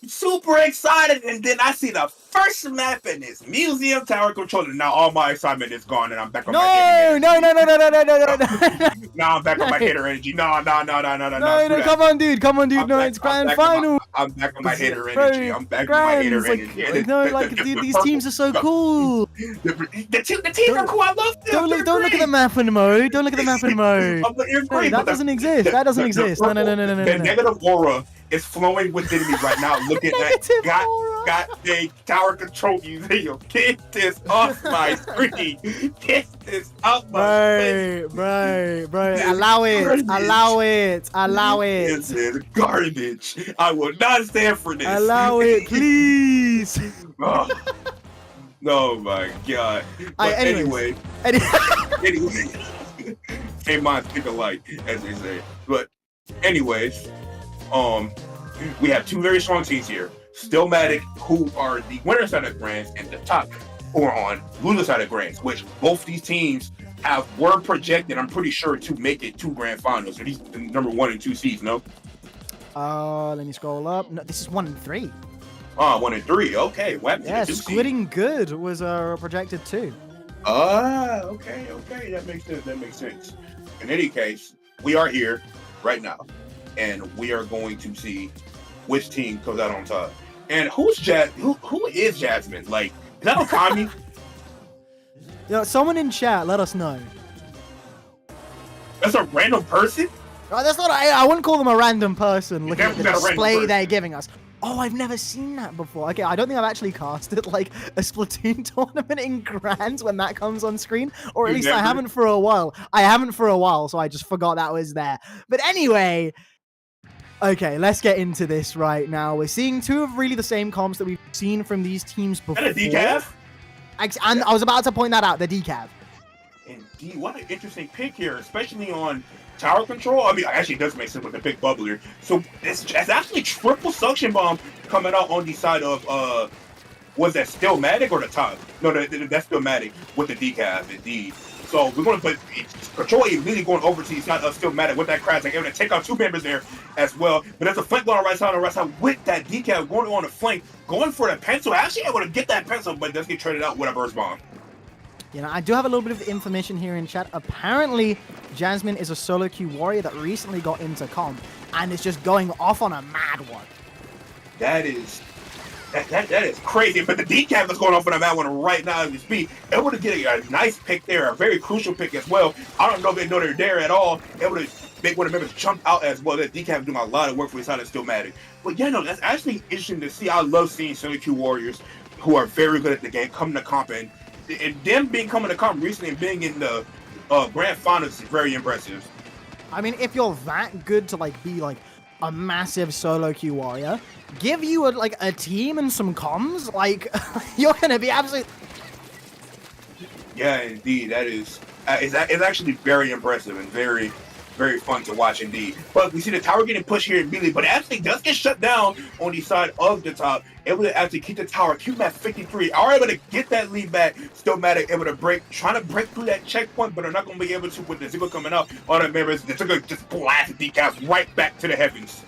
Super excited, and then I see the first map in this Museum Tower Controller. Now all my excitement is gone, and I'm back on my hater energy. No. Now I'm back on my hater energy. No. No, come on, dude. No, it's grand final. I'm back on my hater energy. I'm back on my hater energy. These teams are so cool. The teams are cool. I love them. Don't look at the map anymore. Don't look at the map anymore. That doesn't exist. No. The negative aura is flowing within me right now. Looking at goddamn Tower Control Museum. Get this off my screen. Get this off my screen. Bro. Allow it. This is garbage. I will not stand for this. Allow it, please. Oh my god. But anyway. Hey, minds think alike, as they say. But anyways, we have two very strong teams here. Stillmatic, who are the winner side of Grands, and the top, who are on loser side of Grands, which both these teams were projected, I'm pretty sure, to make it to grand finals. Or these the number 1 and 2 seeds, no? Let me scroll up. No, this is 1 and 3. 1 and 3. Okay. What? Yeah, Squidding Good was projected too. Okay. That makes sense. In any case, we are here right now, and we are going to see which team comes out on top. And who is Jasmine? Like, is that Okami? You know, someone in chat, let us know. That's a random person? That's not. I wouldn't call them a random person. Looking at the Definitely not a random display person. they're giving us. Oh, I've never seen that before. Okay, I don't think I've actually casted like a Splatoon tournament in Grands when that comes on screen, or at You least never? I haven't for a while. So I just forgot that was there. But anyway, okay, let's get into this right now. We're seeing two of really the same comps that we've seen from these teams before. Is that a decaf? And I was about to point that out. The decav. Indeed, what an interesting pick here, especially on tower control. I mean, actually, it does make sense with the big bubbler. So it's actually triple suction bomb coming out on the side of was that Stillmatic or the top? No, that's Stillmatic with the decaf, indeed. So we're going to put control immediately going over to the side of Stillmatic with that crash, like able to take out 2 members there as well. But there's a flank going on the right side with that decaf going on the flank, going for the pencil. Actually able to get that pencil, but does get traded out with a burst bomb. You know, I do have a little bit of information here in chat. Apparently, Jasmine is a solo queue warrior that recently got into comp and is just going off on a mad one. That is crazy. But the decaf is going off on a mad one right now as we speak. Able to get a nice pick there, a very crucial pick as well. I don't know if they know they're there at all. Able to make one of the members jump out as well. That decaf is doing a lot of work for his side of Stillmatic. But yeah, no, that's actually interesting to see. I love seeing solo queue warriors who are very good at the game coming to comp, and them coming to comp recently and being in the grand finals is very impressive. I mean, if you're that good to like be like a massive solo queue warrior, give you a team and some comms, like you're gonna be absolutely. Yeah, indeed, that is it's actually very impressive and very, very fun to watch indeed. But we see the tower getting pushed here immediately, but it actually does get shut down on the side of the top. Able to actually keep the tower, keep them at 53. Are able to get that lead back. Stillmatic able to trying to break through that checkpoint, but they're not going to be able to with the Ziggo coming up. All the members, the Ziggo just blast the decals right back to the heavens.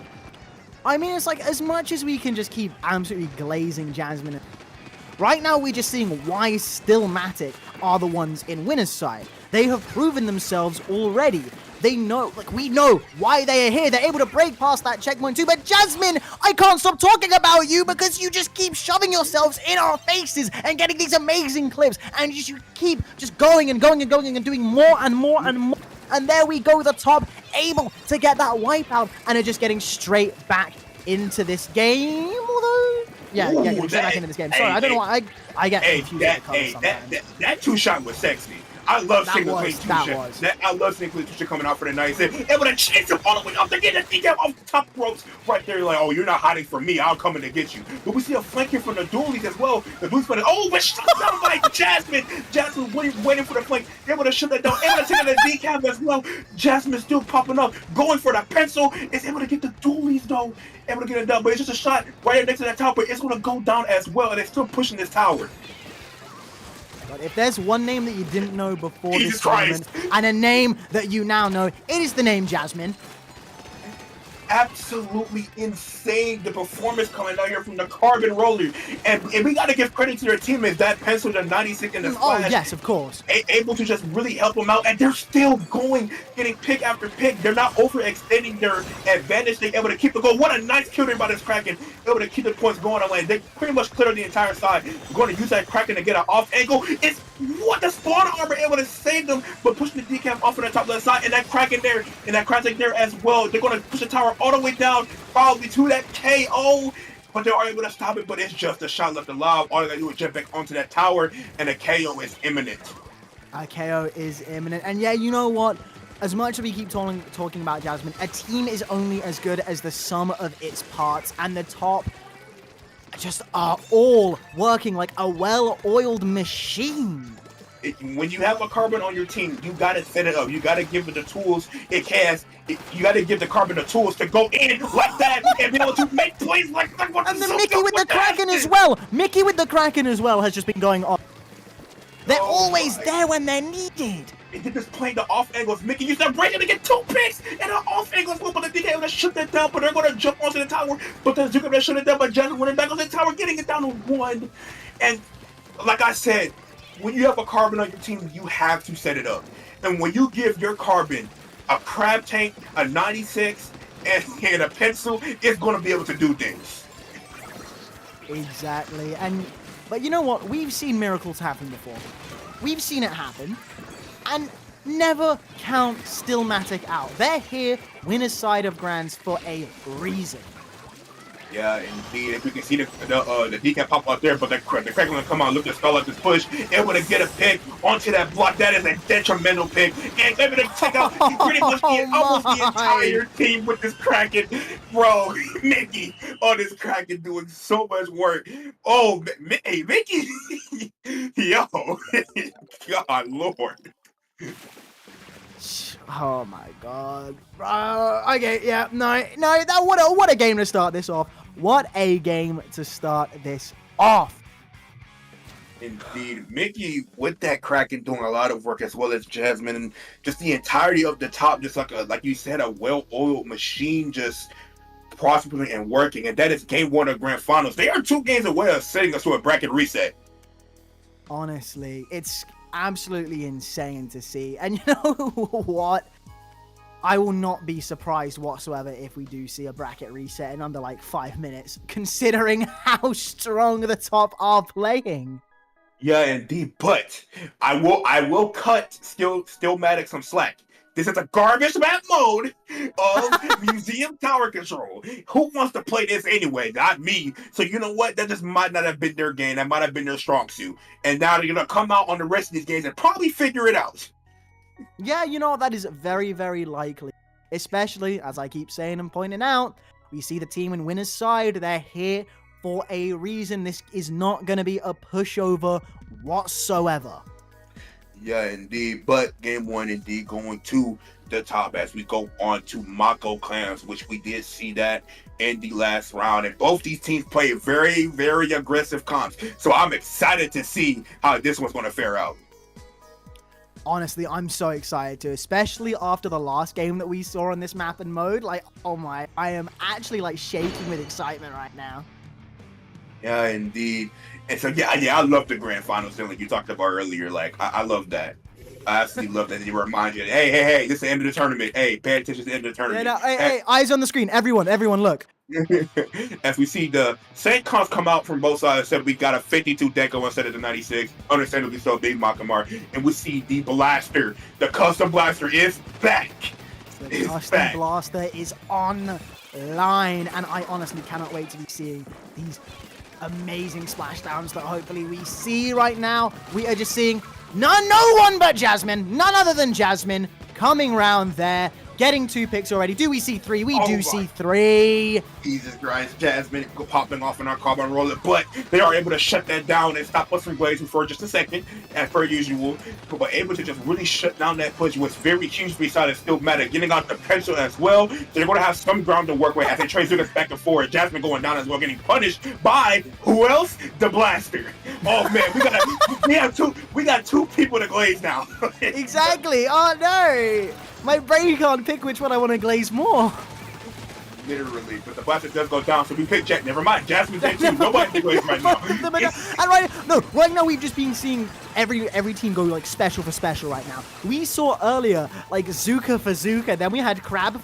I mean, it's like as much as we can just keep absolutely glazing Jasmine. Right now, we're just seeing why Stillmatic are the ones in winner's side. They have proven themselves already. They know, like, we know why they are here. They're able to break past that checkpoint too. But Jasmine, I can't stop talking about you because you just keep shoving yourselves in our faces and getting these amazing clips. And you keep just going and going and going and doing more and more and more. And there we go, the top, able to get that wipeout and are just getting straight back into this game. Although, getting straight back into this game. Sorry, I don't know why I get confused with the colors sometimes. That 2-shot was sexy. I love seeing the clean two-shot. I love seeing clean two-shot coming out for the night. Able to chase him all the way up to get the decaf off the top ropes right there. Like, oh, you're not hiding from me. I'll come in to get you. But we see a flank here from the dualies as well. The boost for but shut down by Jasmine. Jasmine waiting for the flank. Able to shut that down. Able to take the decaf as well. Jasmine still popping up, going for the pencil. Is able to get the dualies though. Able to get it done, but it's just a shot right there next to that tower. But it's going to go down as well, and they're still pushing this tower. But if there's one name that you didn't know before Jesus this tournament, Christ. and a name that you now know, it is the name Jasmine. Absolutely insane, the performance coming out here from the Carbon Roller. And we got to give credit to their teammates, that pencil, the 96 and the Oh, splash. yes, of course. Able to just really help them out, and they're still going, getting pick after pick. They're not overextending their advantage. They're able to keep the goal. What a nice kill there by this Kraken. Able to keep the points going on lane. They pretty much cleared the entire side. Going to use that Kraken to get an off angle. It's what the spawn armor able to save them, but pushing the decaf off on the top left side, and that Kraken there, and that Kraken there as well. They're going to push the tower all the way down, probably to that KO. But they are able to stop it, but it's just a shot left alive. All they gotta do is jump back onto that tower, and the KO is imminent. KO is imminent. And yeah, you know what? As much as we keep talking about Jasmine, a team is only as good as the sum of its parts, and the top just are all working like a well-oiled machine. When you have a Carbon on your team, you gotta set it up. You gotta give it the tools it has. You gotta give the Carbon the tools to go in like that and be able to make plays like that. And then Mickey with the Kraken as well. Mickey with the Kraken as well has just been going on. They're Oh always my. there when they're needed. And they're just playing the off angles. Mickey used to break it to get 2 picks and an off angles move, but they think they're able to shut that down, but they're going to jump onto the tower. But they're going to shut it down, but Jasmine running back on the tower, getting it down to 1. And like I said, when you have a Carbon on your team, you have to set it up. And when you give your Carbon a crab tank, a 96, and a pencil, it's going to be able to do things. Exactly. But you know what? We've seen miracles happen before. We've seen it happen. And never count Stillmatic out. They're here, winner's side of Grands, for a reason. Yeah, indeed. If we can see the decap pop out there, but the crack gonna come out, look at Skull up this push, able to get a pick onto that block. That is a detrimental pick. And able to take out pretty much almost the entire team with this Kraken. Bro, Mickey on this Kraken doing so much work. Oh, hey, Mickey. Yo. God, Lord. Oh my god. Okay, yeah, no, what a game to start this off. What a game to start this off. Indeed. Mickey with that Kraken doing a lot of work, as well as Jasmine, and just the entirety of the top, just like you said, a well-oiled machine, just prospering and working. And that is game 1 of Grand Finals. They are 2 games away of setting us to a bracket reset. Honestly, it's absolutely insane to see. And you know what? I will not be surprised whatsoever if we do see a bracket reset in under like 5 minutes, considering how strong the top are playing. Yeah, indeed. But I will cut Stillmatic some slack. This is a garbage map mode of Museum Tower Control. Who wants to play this anyway? Not me. So you know what? That just might not have been their game. That might have been their strong suit. And now they're gonna come out on the rest of these games and probably figure it out. Yeah, you know, that is very, very likely. Especially, as I keep saying and pointing out, we see the team in winner's side. They're here for a reason. This is not going to be a pushover whatsoever. Yeah, indeed. But game 1, indeed, going to the top as we go on to Mako Clans, which we did see that in the last round. And both these teams play very, very aggressive comps. So I'm excited to see how this one's going to fare out. Honestly, I'm so excited to, especially after the last game that we saw on this map and mode. Like, oh my, I am actually like shaking with excitement right now. Yeah, indeed. And so, yeah, I love the grand finals thing like you talked about earlier. Like, I love that. I absolutely love that. They remind you, hey, this is the end of the tournament. Hey, pay attention to the end of the tournament. Yeah, no, hey, eyes on the screen. Everyone, look. As we see the same comps come out from both sides, except we got a 52 Deco instead of the 96. Understandably so, big Makamar. And we see the blaster. The custom blaster is back. The custom blaster is online, and I honestly cannot wait to be seeing these amazing splashdowns that hopefully we see right now. We are just seeing no one but Jasmine, none other than Jasmine, coming round there, getting 2 picks already. Do we see 3? We do see 3. Jesus Christ, Jasmine popping off in our carbon roller, but they are able to shut that down and stop us from blazing for just a second, as per usual. But were able to just really shut down that push was very huge beside it still matter. Getting out the pencil as well. They're going to have some ground to work with as they trade Zugas back and forth. Jasmine going down as well, getting punished by who else? The blaster. Oh man, we got two people to glaze now. Exactly. Oh no. My brain can't pick which one I want to glaze more. Literally, but the blaster does go down, so we pick Jet. Never mind, Jasmine's there too. Nobody can glaze right now. And right now we've just been seeing every team go like special for special right now. We saw earlier like Zuka for Zuka, then we had Crab.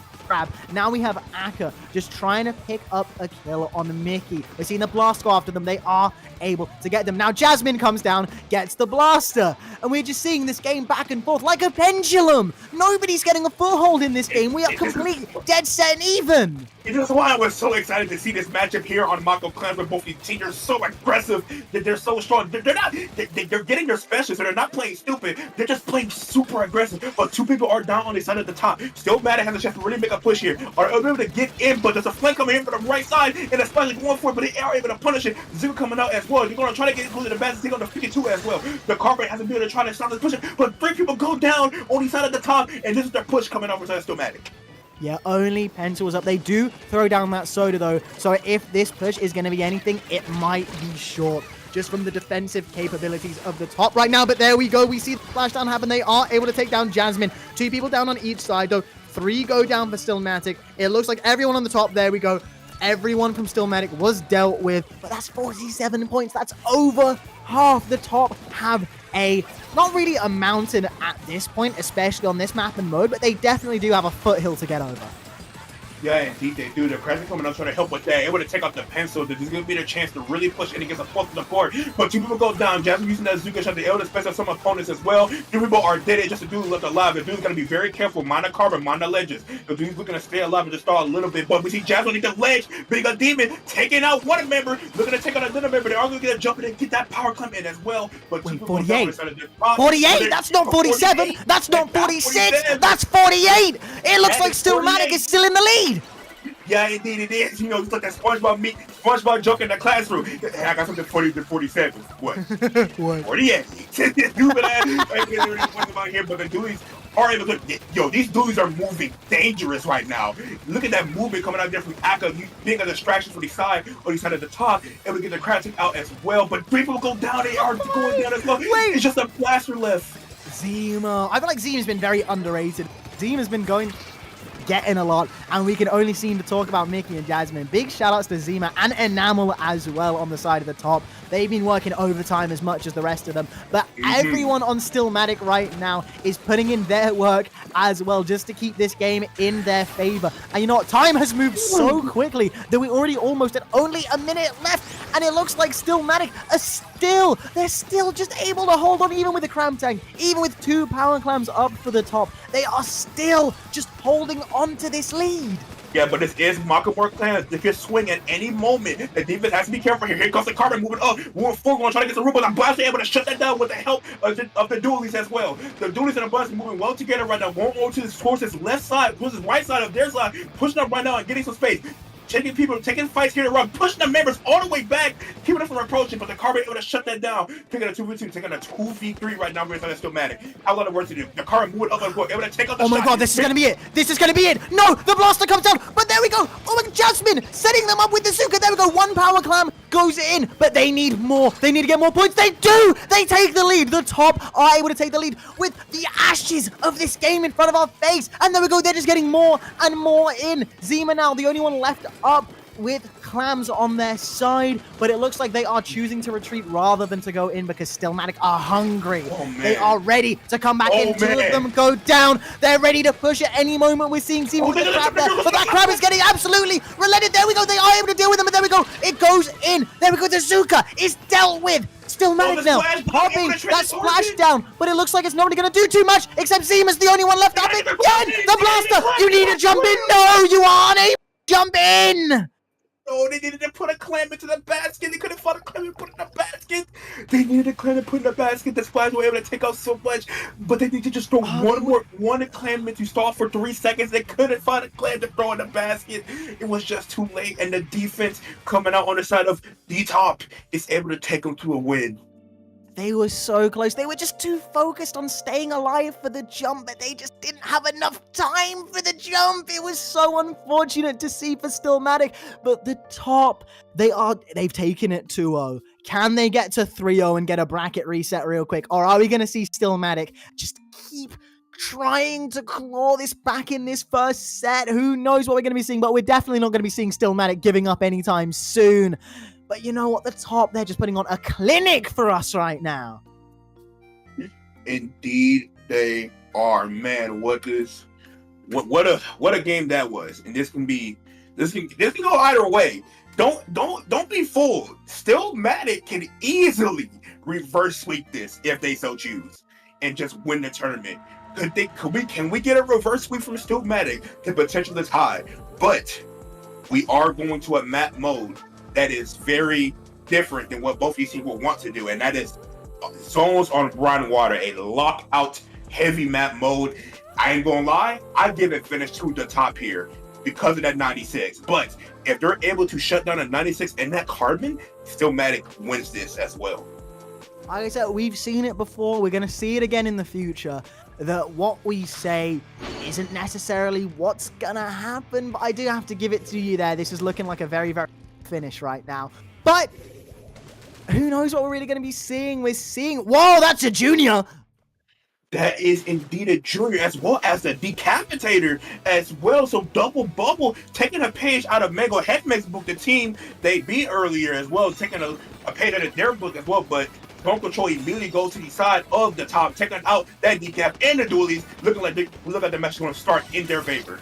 Now we have Akka just trying to pick up a kill on Mickey. We're seeing the blast go after them. They are able to get them. Now Jasmine comes down, gets the blaster. And we're just seeing this game back and forth like a pendulum. Nobody's getting a foothold in this game. We are completely dead set and even. This is why I was so excited to see this matchup here on Mako Clans with both these teams. They're so aggressive, that they're so strong. They're getting their specials, so they're not playing stupid. They're just playing super aggressive. But 2 people are down on the side at the top. Still Matter has a chance to really make a push here. Are able to get in, but there's a flank coming in from the right side, and especially going for it, but they are able to punish it. Zuka coming out as well. You're going to try to get close to the best. He's on the 52 as well. The Carpet hasn't been able to try to stop this push, but 3 people go down on the side at the top, and this is their push coming over to Stillmatic. Yeah, only Pencil was up. They do throw down that soda, though. So if this push is going to be anything, it might be short. just from the defensive capabilities of the top right now. But there we go. We see the splashdown happen. They are able to take down Jasmine. 2 people down on each side, though. 3 go down for Stillmatic. It looks like everyone on the top, there we go. Everyone from Stillmatic was dealt with, but that's 47 points. That's over half. The top have not really a mountain at this point, especially on this map and mode, but they definitely do have a foothill to get over. Yeah, indeed they do. The Crescent coming up trying to help with that. Able to take out the pencil. This is going to be their chance to really push in against a force of the board. But 2 people go down. Jasmine using that Zuka shot to able to space out some opponents as well. 2 people are dead. Just a dude left alive. The dude's going to be very careful. Mind the carbon, mind the ledges. The dude's looking to stay alive and just stall a little bit. But we see Jasmine on the ledge. Being a demon. Taking out one member. Looking to take out another member. They are going to get a jump in and get that power climb in as well. But Wait, 2 people 48. 48? That's not 47. That's not 46. That's 48. It looks like Stillmatic is still in the lead. Yeah, indeed it is. You know, it's like that SpongeBob joke in the classroom. Hey, I got something 40 to 47. What? What? 48. Stupid ass. About here, but the dudes are able to. Yo, these dudes are moving dangerous right now. Look at that movement coming out there from Akka, being a distraction for the side or the side at the top, able to get the crashing out as well. But 3 people go down. They are going down as well. Wait. It's just a blaster left. Zima. I feel like Zima's been very underrated. Zima's been getting a lot, and we can only seem to talk about Mickey and Jasmine. Big shout outs to Zima and Enamel as well on the side of the top. They've been working overtime as much as the rest of them, but everyone on Stillmatic right now is putting in their work as well just to keep this game in their favor. And you know what? Time has moved so quickly that we're already almost at only a minute left, and it looks like Stillmatic are they're still just able to hold on even with the Cram Tank, even with 2 power clams up for the top. They are still just holding on to this lead. Yeah, but this is Makamore Clan. They can swing at any moment. The defense has to be careful here. Here comes the Carbon moving up. Moving forward, trying to get the room, but the Blaster able to shut that down with the help of the dualies as well. The dualies and the Blaster moving well together right now. Won't go to towards his left side, towards his right side of their side, pushing up right now and getting some space. Taking fights here to run, pushing the members all the way back, keeping them from approaching, but the Carbon able to shut that down. Taking a 2v2, taking a 2v3 right now. We're Stillmatic. Have a lot of work to do. The Carbon moving up and able to take out the shot. Oh my god, this is gonna be it. This is gonna be it. No, the Blaster comes down, but there we go. Oh my god, Jasmine setting them up with the Zuka. There we go. 1 power clam goes in, but they need more. They need to get more points. They do. They take the lead. The top are able to take the lead with the ashes of this game in front of our face. And there we go. They're just getting more and more in. Zima now, the only one left up with clams on their side, but it looks like they are choosing to retreat rather than to go in because Stillmatic are hungry. They are ready to come back in. 2 of them go down. They're ready to push at any moment. We're seeing Zima with the crab there, but that crab is getting absolutely relented. There we go. They are able to deal with them, but there we go. It goes in. There we go. The Zuka is dealt with. Stillmatic now popping that splash down, but it looks like it's not really going to do too much, except Zima's the only one left up again. The Blaster, you need to jump in. No, you aren't able to jump in. Oh, they needed to put a clam into the basket. They couldn't find a clam and put it in the basket. They needed a clam and put it in the basket. The Splash were able to take out so much, but they need to just throw one clam into stall for 3 seconds. They couldn't find a clam to throw in the basket. It was just too late, and the defense coming out on the side of the top is able to take them to a win. They were so close. They were just too focused on staying alive for the jump, but they just didn't have enough time for the jump. It was so unfortunate to see for Stillmatic, but the top, they've taken it 2-0. Can they get to 3-0 and get a bracket reset real quick? Or are we going to see Stillmatic just keep trying to claw this back in this first set? Who knows what we're going to be seeing, but we're definitely not going to be seeing Stillmatic giving up anytime soon. But you know what? The top, they're just putting on a clinic for us right now. Indeed, they are. Man, what a game that was. And this can go either way. Don't be fooled. Stillmatic can easily reverse sweep this if they so choose and just win the tournament. Can we get a reverse sweep from Stillmatic? The potential is high, but we are going to a map mode that is very different than what both these teams will want to do, and that is zones on Run Water, a lockout heavy map mode. I ain't gonna lie, I give it finish to the top here because of that 96. But if they're able to shut down a 96 and that Carbon, Stillmatic wins this as well. Like I said, we've seen it before. We're going to see it again in the future. That what we say isn't necessarily what's going to happen, but I do have to give it to you there. This is looking like a very, very finish right now. But who knows what we're really going to be seeing? We're seeing, whoa, that's a junior. That is indeed a junior, as well as a decapitator as well. So double bubble, taking a page out of Mango Heckmek's book, the team they beat earlier as well, taking a page out of their book as well. But Storm Control immediately goes to the side of the top, taking out that decap and the dualies, looking like the match is going to start in their favor.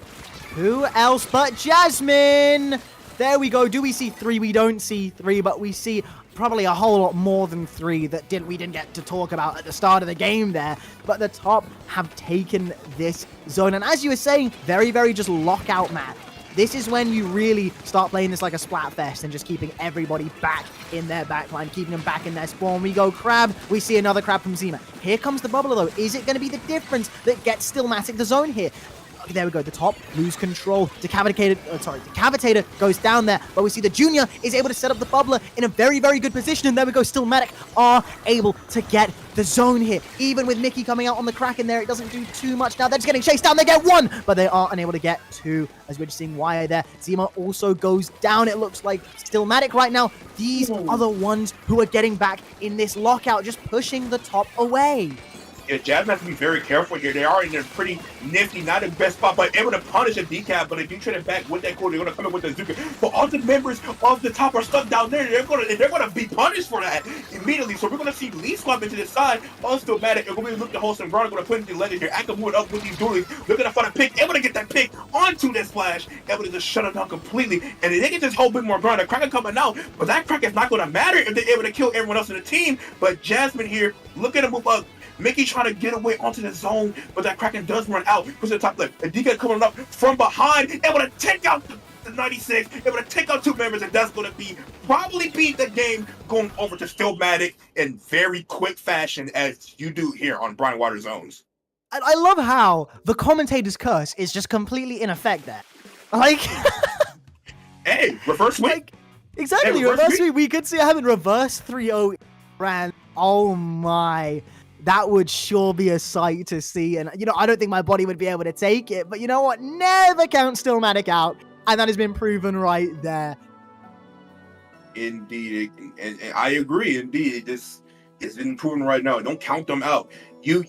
Who else but Jasmine? There we go. Do we see 3? We don't see 3, but we see probably a whole lot more than 3 that we didn't get to talk about at the start of the game there. But the top have taken this zone. And as you were saying, very, very just lockout map. This is when you really start playing this like a Splatfest and just keeping everybody back in their backline, keeping them back in their spawn. We go Crab, we see another Crab from Zima. Here comes the Bubbler though. Is it going to be the difference that gets Stillmatic the zone here? There we go, the top, lose control. Decapitator goes down there, but we see the Junior is able to set up the Bubbler in a very, very good position, and there we go, Stillmatic are able to get the zone here. Even with Mickey coming out on the Kraken there, it doesn't do too much. Now they're just getting chased down, they get 1, but they are unable to get 2, as we're just seeing Wire there. Zima also goes down, it looks like Stillmatic right now. These are the ones who are getting back in this lockout, just pushing the top away. Yeah, Jasmine has to be very careful here. They are in a pretty nifty, not the best spot, but able to punish a decap. But if you trade it back with that core, they're going to come in with the Zuka. But all the members of the top are stuck down there. They're going to be punished for that immediately. So we're going to see Lee swap into the side. Also, Matic, they're going to be looking to hold some ground. Going to put into the legend here. Aka moving up with these dualies. They're going to find a pick. Able to get that pick onto that splash. Able to just shut it down completely. And they can just hold a bit more ground. The Kraken coming out, but that Kraken is not going to matter if they're able to kill everyone else in the team. But Jasmine here, looking to move up. Mickey trying to get away onto the zone, but that Kraken does run out. Push the top left. The DK coming up from behind, able to take out the 96, able to take out 2 members, and that's going to probably be the game going over to Stillmatic in very quick fashion, as you do here on Brian Water Zones. I love how the commentator's curse is just completely in effect there. Like, hey, reverse sweep. Like, exactly, Hey, reverse sweep. We could see having reverse 3-0 brand. Oh my. That would sure be a sight to see. And, you know, I don't think my body would be able to take it. But you know what? Never count Stillmatic out. And that has been proven right there. Indeed. And I agree. Indeed. It's been proven right now. Don't count them out. You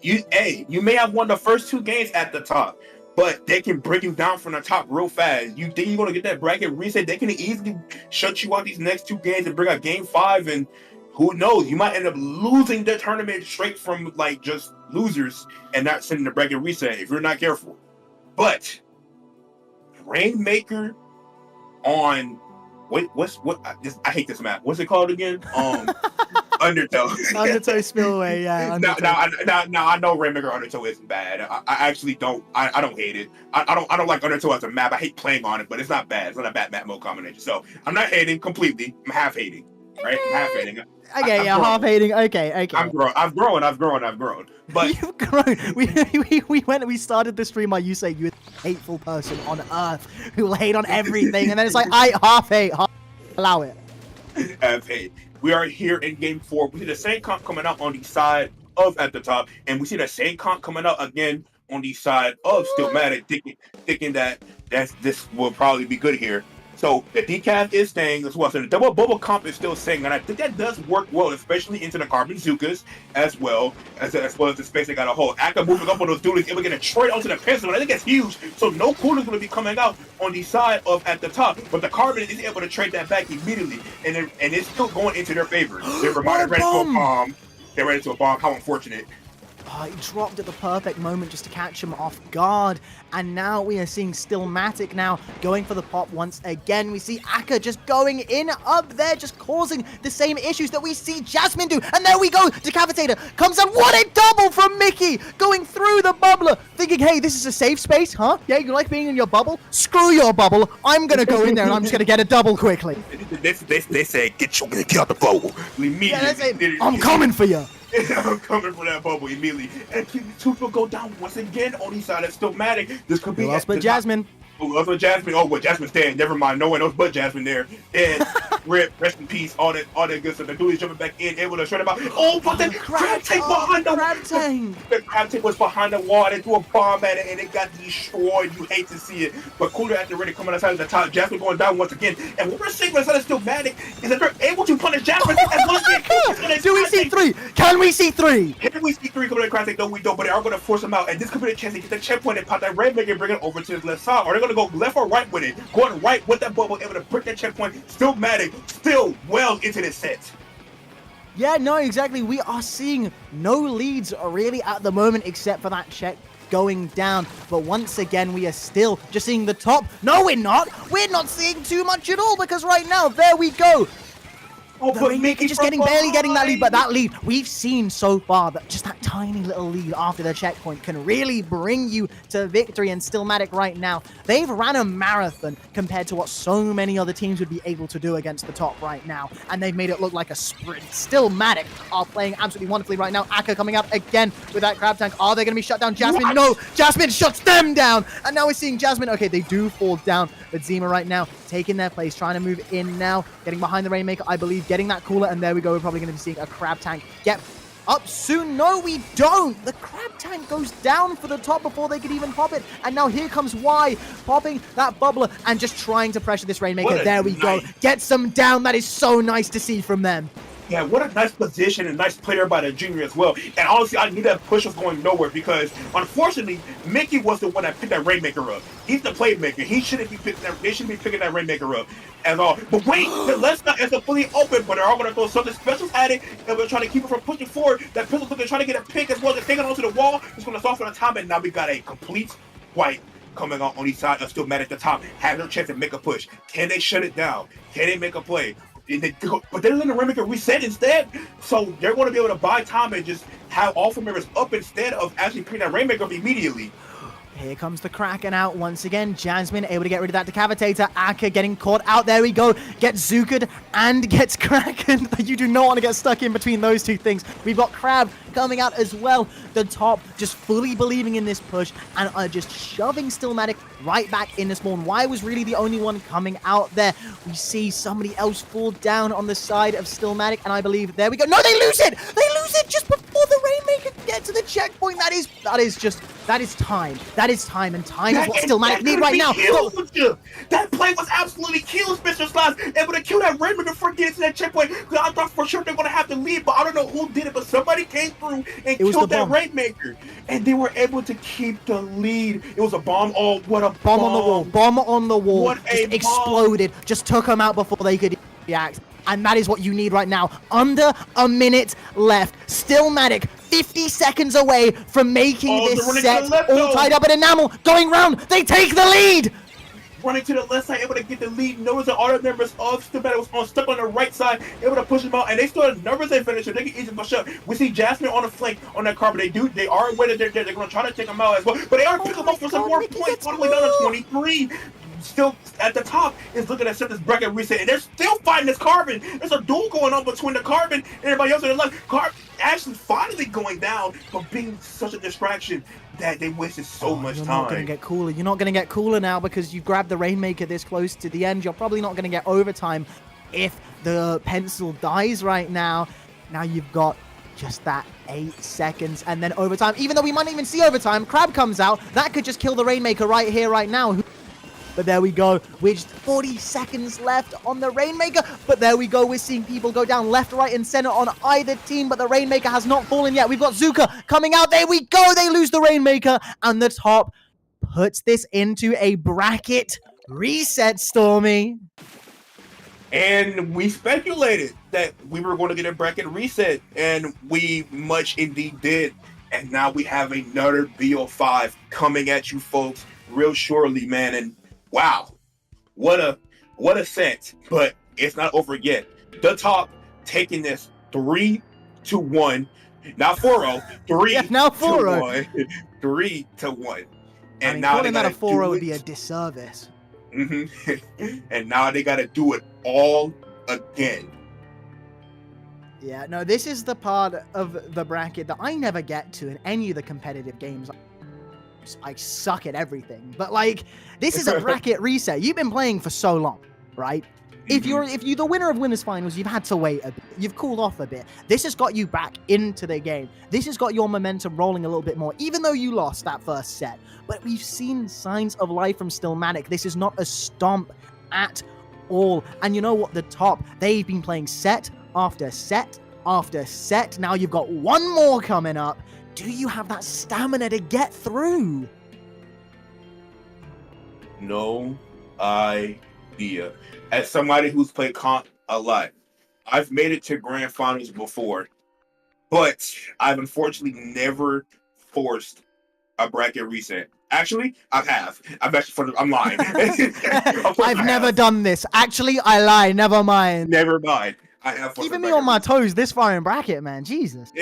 may have won the first 2 games at the top, but they can bring you down from the top real fast. You think you're going to get that bracket reset? They can easily shut you out these next 2 games and bring out game 5, and who knows? You might end up losing the tournament straight from like just losers and not sending the bracket reset if you're not careful. But Rainmaker on I hate this map. What's it called again? Undertow. Undertow Spillway, yeah. Now I know Rainmaker Undertow isn't bad. I actually don't. I don't hate it. I don't like Undertow as a map. I hate playing on it, but it's not bad. It's not a bad map mode combination. So I'm not hating completely. I'm half hating. Right? I'm half hating. Okay, yeah, half hating. Okay. I've grown. But you've grown. We started the stream by you saying you're the hateful person on earth who will hate on everything, and then it's like I half hate. Allow it. Half hate. We are here in game 4. We see the same comp coming out on the side of at the top, and we see the same comp coming out again on the side of Stillmatic, thinking that this will probably be good here. So the decaf is staying as well. So the double bubble comp is still staying, and I think that does work well, especially into the Carbon Zukas as well as the space they got a hold. Aka moving up on those dualies, able to get a trade onto the pistol, and I think that's huge. So no coolers going to be coming out on the side of at the top, but the Carbon is able to trade that back immediately, and it's still going into their favor. They're ready to a bomb. They're ready to a bomb. How unfortunate. He dropped at the perfect moment just to catch him off guard. And now we are seeing Stillmatic now going for the pop once again. We see Aka just going in up there, just causing the same issues that we see Jasmine do. And there we go. Decapitator comes out. What a double from Mickey going through the bubbler. Thinking, hey, this is a safe space, huh? Yeah, you like being in your bubble? Screw your bubble. I'm going to go in there and I'm just going to get a double quickly. They say, get out the bubble. Immediately. Yeah, they say, I'm coming for you. I'm coming for that bubble immediately. And 2 people go down once again on the side of Stillmatic. This could be but Jasmine. Oh, also Jasmine. Oh, well, Jasmine's dead. Never mind. No one else but Jasmine there. And rest in peace. All that good stuff. The dude is jumping back in, able to shut him out. Oh, but the crab tank behind the crab tank. The crab tank was behind the wall. They threw a bomb at it, and it got destroyed. You hate to see it. But Cooler at the ready coming outside of the top. Jasmine going down once again. And what we're seeing is that it's still Matic is that they're able to punish Jasmine as well as Do we see 3? Can we see 3? Can we see 3 coming to the crab tank? No, we don't. But they are going to force him out. And this could be the chance to get the checkpoint and pop that Rainmaker and bring it over to his left side. Or they're going to go left or right with it. Going right with that bubble, able to break that checkpoint. Still Matic, still well into this set. Yeah, no, exactly. We are seeing no leads really at the moment except for that check going down. But once again, we are still just seeing the top. No, we're not. We're not seeing too much at all because right now, there we go. Oh, The but Rainmaker Mickey just from barely getting that lead, but behind. that lead we've seen so far, that just that tiny little lead after the checkpoint can really bring you to victory. And Stillmatic right now, they've ran a marathon compared to what so many other teams would be able to do against the top right now, and they've made it look like a sprint. Stillmatic are playing absolutely wonderfully right now. Akka coming up again with that crab tank. Are they going to be shut down? Jasmine, What? no! Jasmine shuts them down! And now we're seeing Jasmine. Okay, they do fall down, but Zima right now taking their place, trying to move in now, getting behind the Rainmaker, I believe, getting that cooler, and there we go. We're probably going to be seeing a crab tank get up soon. No, we don't. The crab tank goes down for the top before they could even pop it. And now here comes Y popping that bubbler and just trying to pressure this Rainmaker. What a There we go. nice- Gets them down. That is so nice to see from them. Yeah, what a nice position and nice player by the junior as well. And honestly, I knew that push was going nowhere because, unfortunately, Mickey was the one that picked that Rainmaker up. He's the playmaker. He shouldn't be picking that. They shouldn't be picking that Rainmaker up at all. But wait, the left side is fully open, but they're all going to throw something special at it, and we're trying to keep it from pushing forward. That pistol's looking trying to get a pick as well as taking it onto the wall. It's going to soften the time, and now we got a complete white coming on each side. Still mad at the top, having a chance to make a push. Can they shut it down? Can they make a play? But they're letting the Rainmaker reset instead, so they're going to be able to buy time and just have all four members up instead of actually picking that Rainmaker up immediately. Here comes the Kraken out once again. Jasmine able to get rid of that decapitator. Akka getting caught out. There we go. Gets Zukered and gets Kraken. You do not want to get stuck in between those two things. We've got Crab coming out as well. The top just fully believing in this push and are just shoving Stillmatic right back into spawn. Y was really the only one coming out there. We see somebody else fall down on the side of Stillmatic, and I believe there we go. No, they lose it. They lose it just before the Rainmaker gets to the checkpoint. That is time. That is time, and time is what Stillmatic need right now. That play was absolutely killed, Mr. Slice. Able to kill that Rainmaker before getting to that checkpoint. I thought for sure they're going to have to leave, but I don't know who did it, but somebody came through and killed that Rainmaker. And they were able to keep the lead. It was a bomb. Oh, what a bomb on the wall. Bomb on the wall. What a just exploded. Just took them out before they could react. And that is what you need right now. Under a minute left. Stillmatic 50 seconds away from making this set all tied up in enamel. Going round. They take the lead. Running to the left side, able to get the lead. Notice the other members of Stillmatic was stuck on the right side, able to push them out, and they still have numbers they finish, so they can easily push up. We see Jasmine on the flank on that carpet. They are aware that they're going to try to take them out as well, but they are picking them up for some more points, all the way down to 23. Still at the top is looking at set this bracket reset, and they're still fighting this Carbon. There's a duel going on between the Carbon and everybody else on the left. Carbon actually finally going down, but being such a distraction that they wasted so much time. You're not going to get cooler. You're not going to get cooler now because you grabbed the Rainmaker this close to the end. You're probably not going to get overtime if the pencil dies right now. Now you've got just that 8 seconds and then overtime. Even though we might not even see overtime, Crab comes out. That could just kill the Rainmaker right here, right now. But there we go, with 40 seconds left on the Rainmaker. But there we go, we're seeing people go down left, right, and center on either team. But the Rainmaker has not fallen yet. We've got Zuka coming out. There we go, they lose the Rainmaker. And the top puts this into a bracket reset, Stormy. And we speculated that we were going to get a bracket reset, and we much indeed did. And now we have another BO5 coming at you folks real shortly, man. And wow, what a set, but it's not over yet. The top taking this 3-1, not 4-0, 3 Yeah, now 4-0, 3-1, and I mean, now calling they that a gotta 4-0 do would be a it. disservice. And now they got to do it all again. Yeah, no, this is the part of the bracket that I never get to in any of the competitive games. I suck at everything. But like, this is a bracket reset. You've been playing for so long, right? If you're the winner of winners finals, you've had to wait a bit. You've cooled off a bit. This has got you back into the game. This has got your momentum rolling a little bit more, even though you lost that first set. But we've seen signs of life from Stillmatic. This is not a stomp at all. And you know what? The top, they've been playing set after set after set. Now you've got one more coming up. Do you have that stamina to get through? No idea. As somebody who's played comp a lot, I've made it to grand finals before, but I've unfortunately never forced a bracket reset. Actually, I have. I'm lying. I've never done this. Actually, I lie. Never mind. Never mind. I have. Keeping me on my toes this far in bracket, man. Jesus.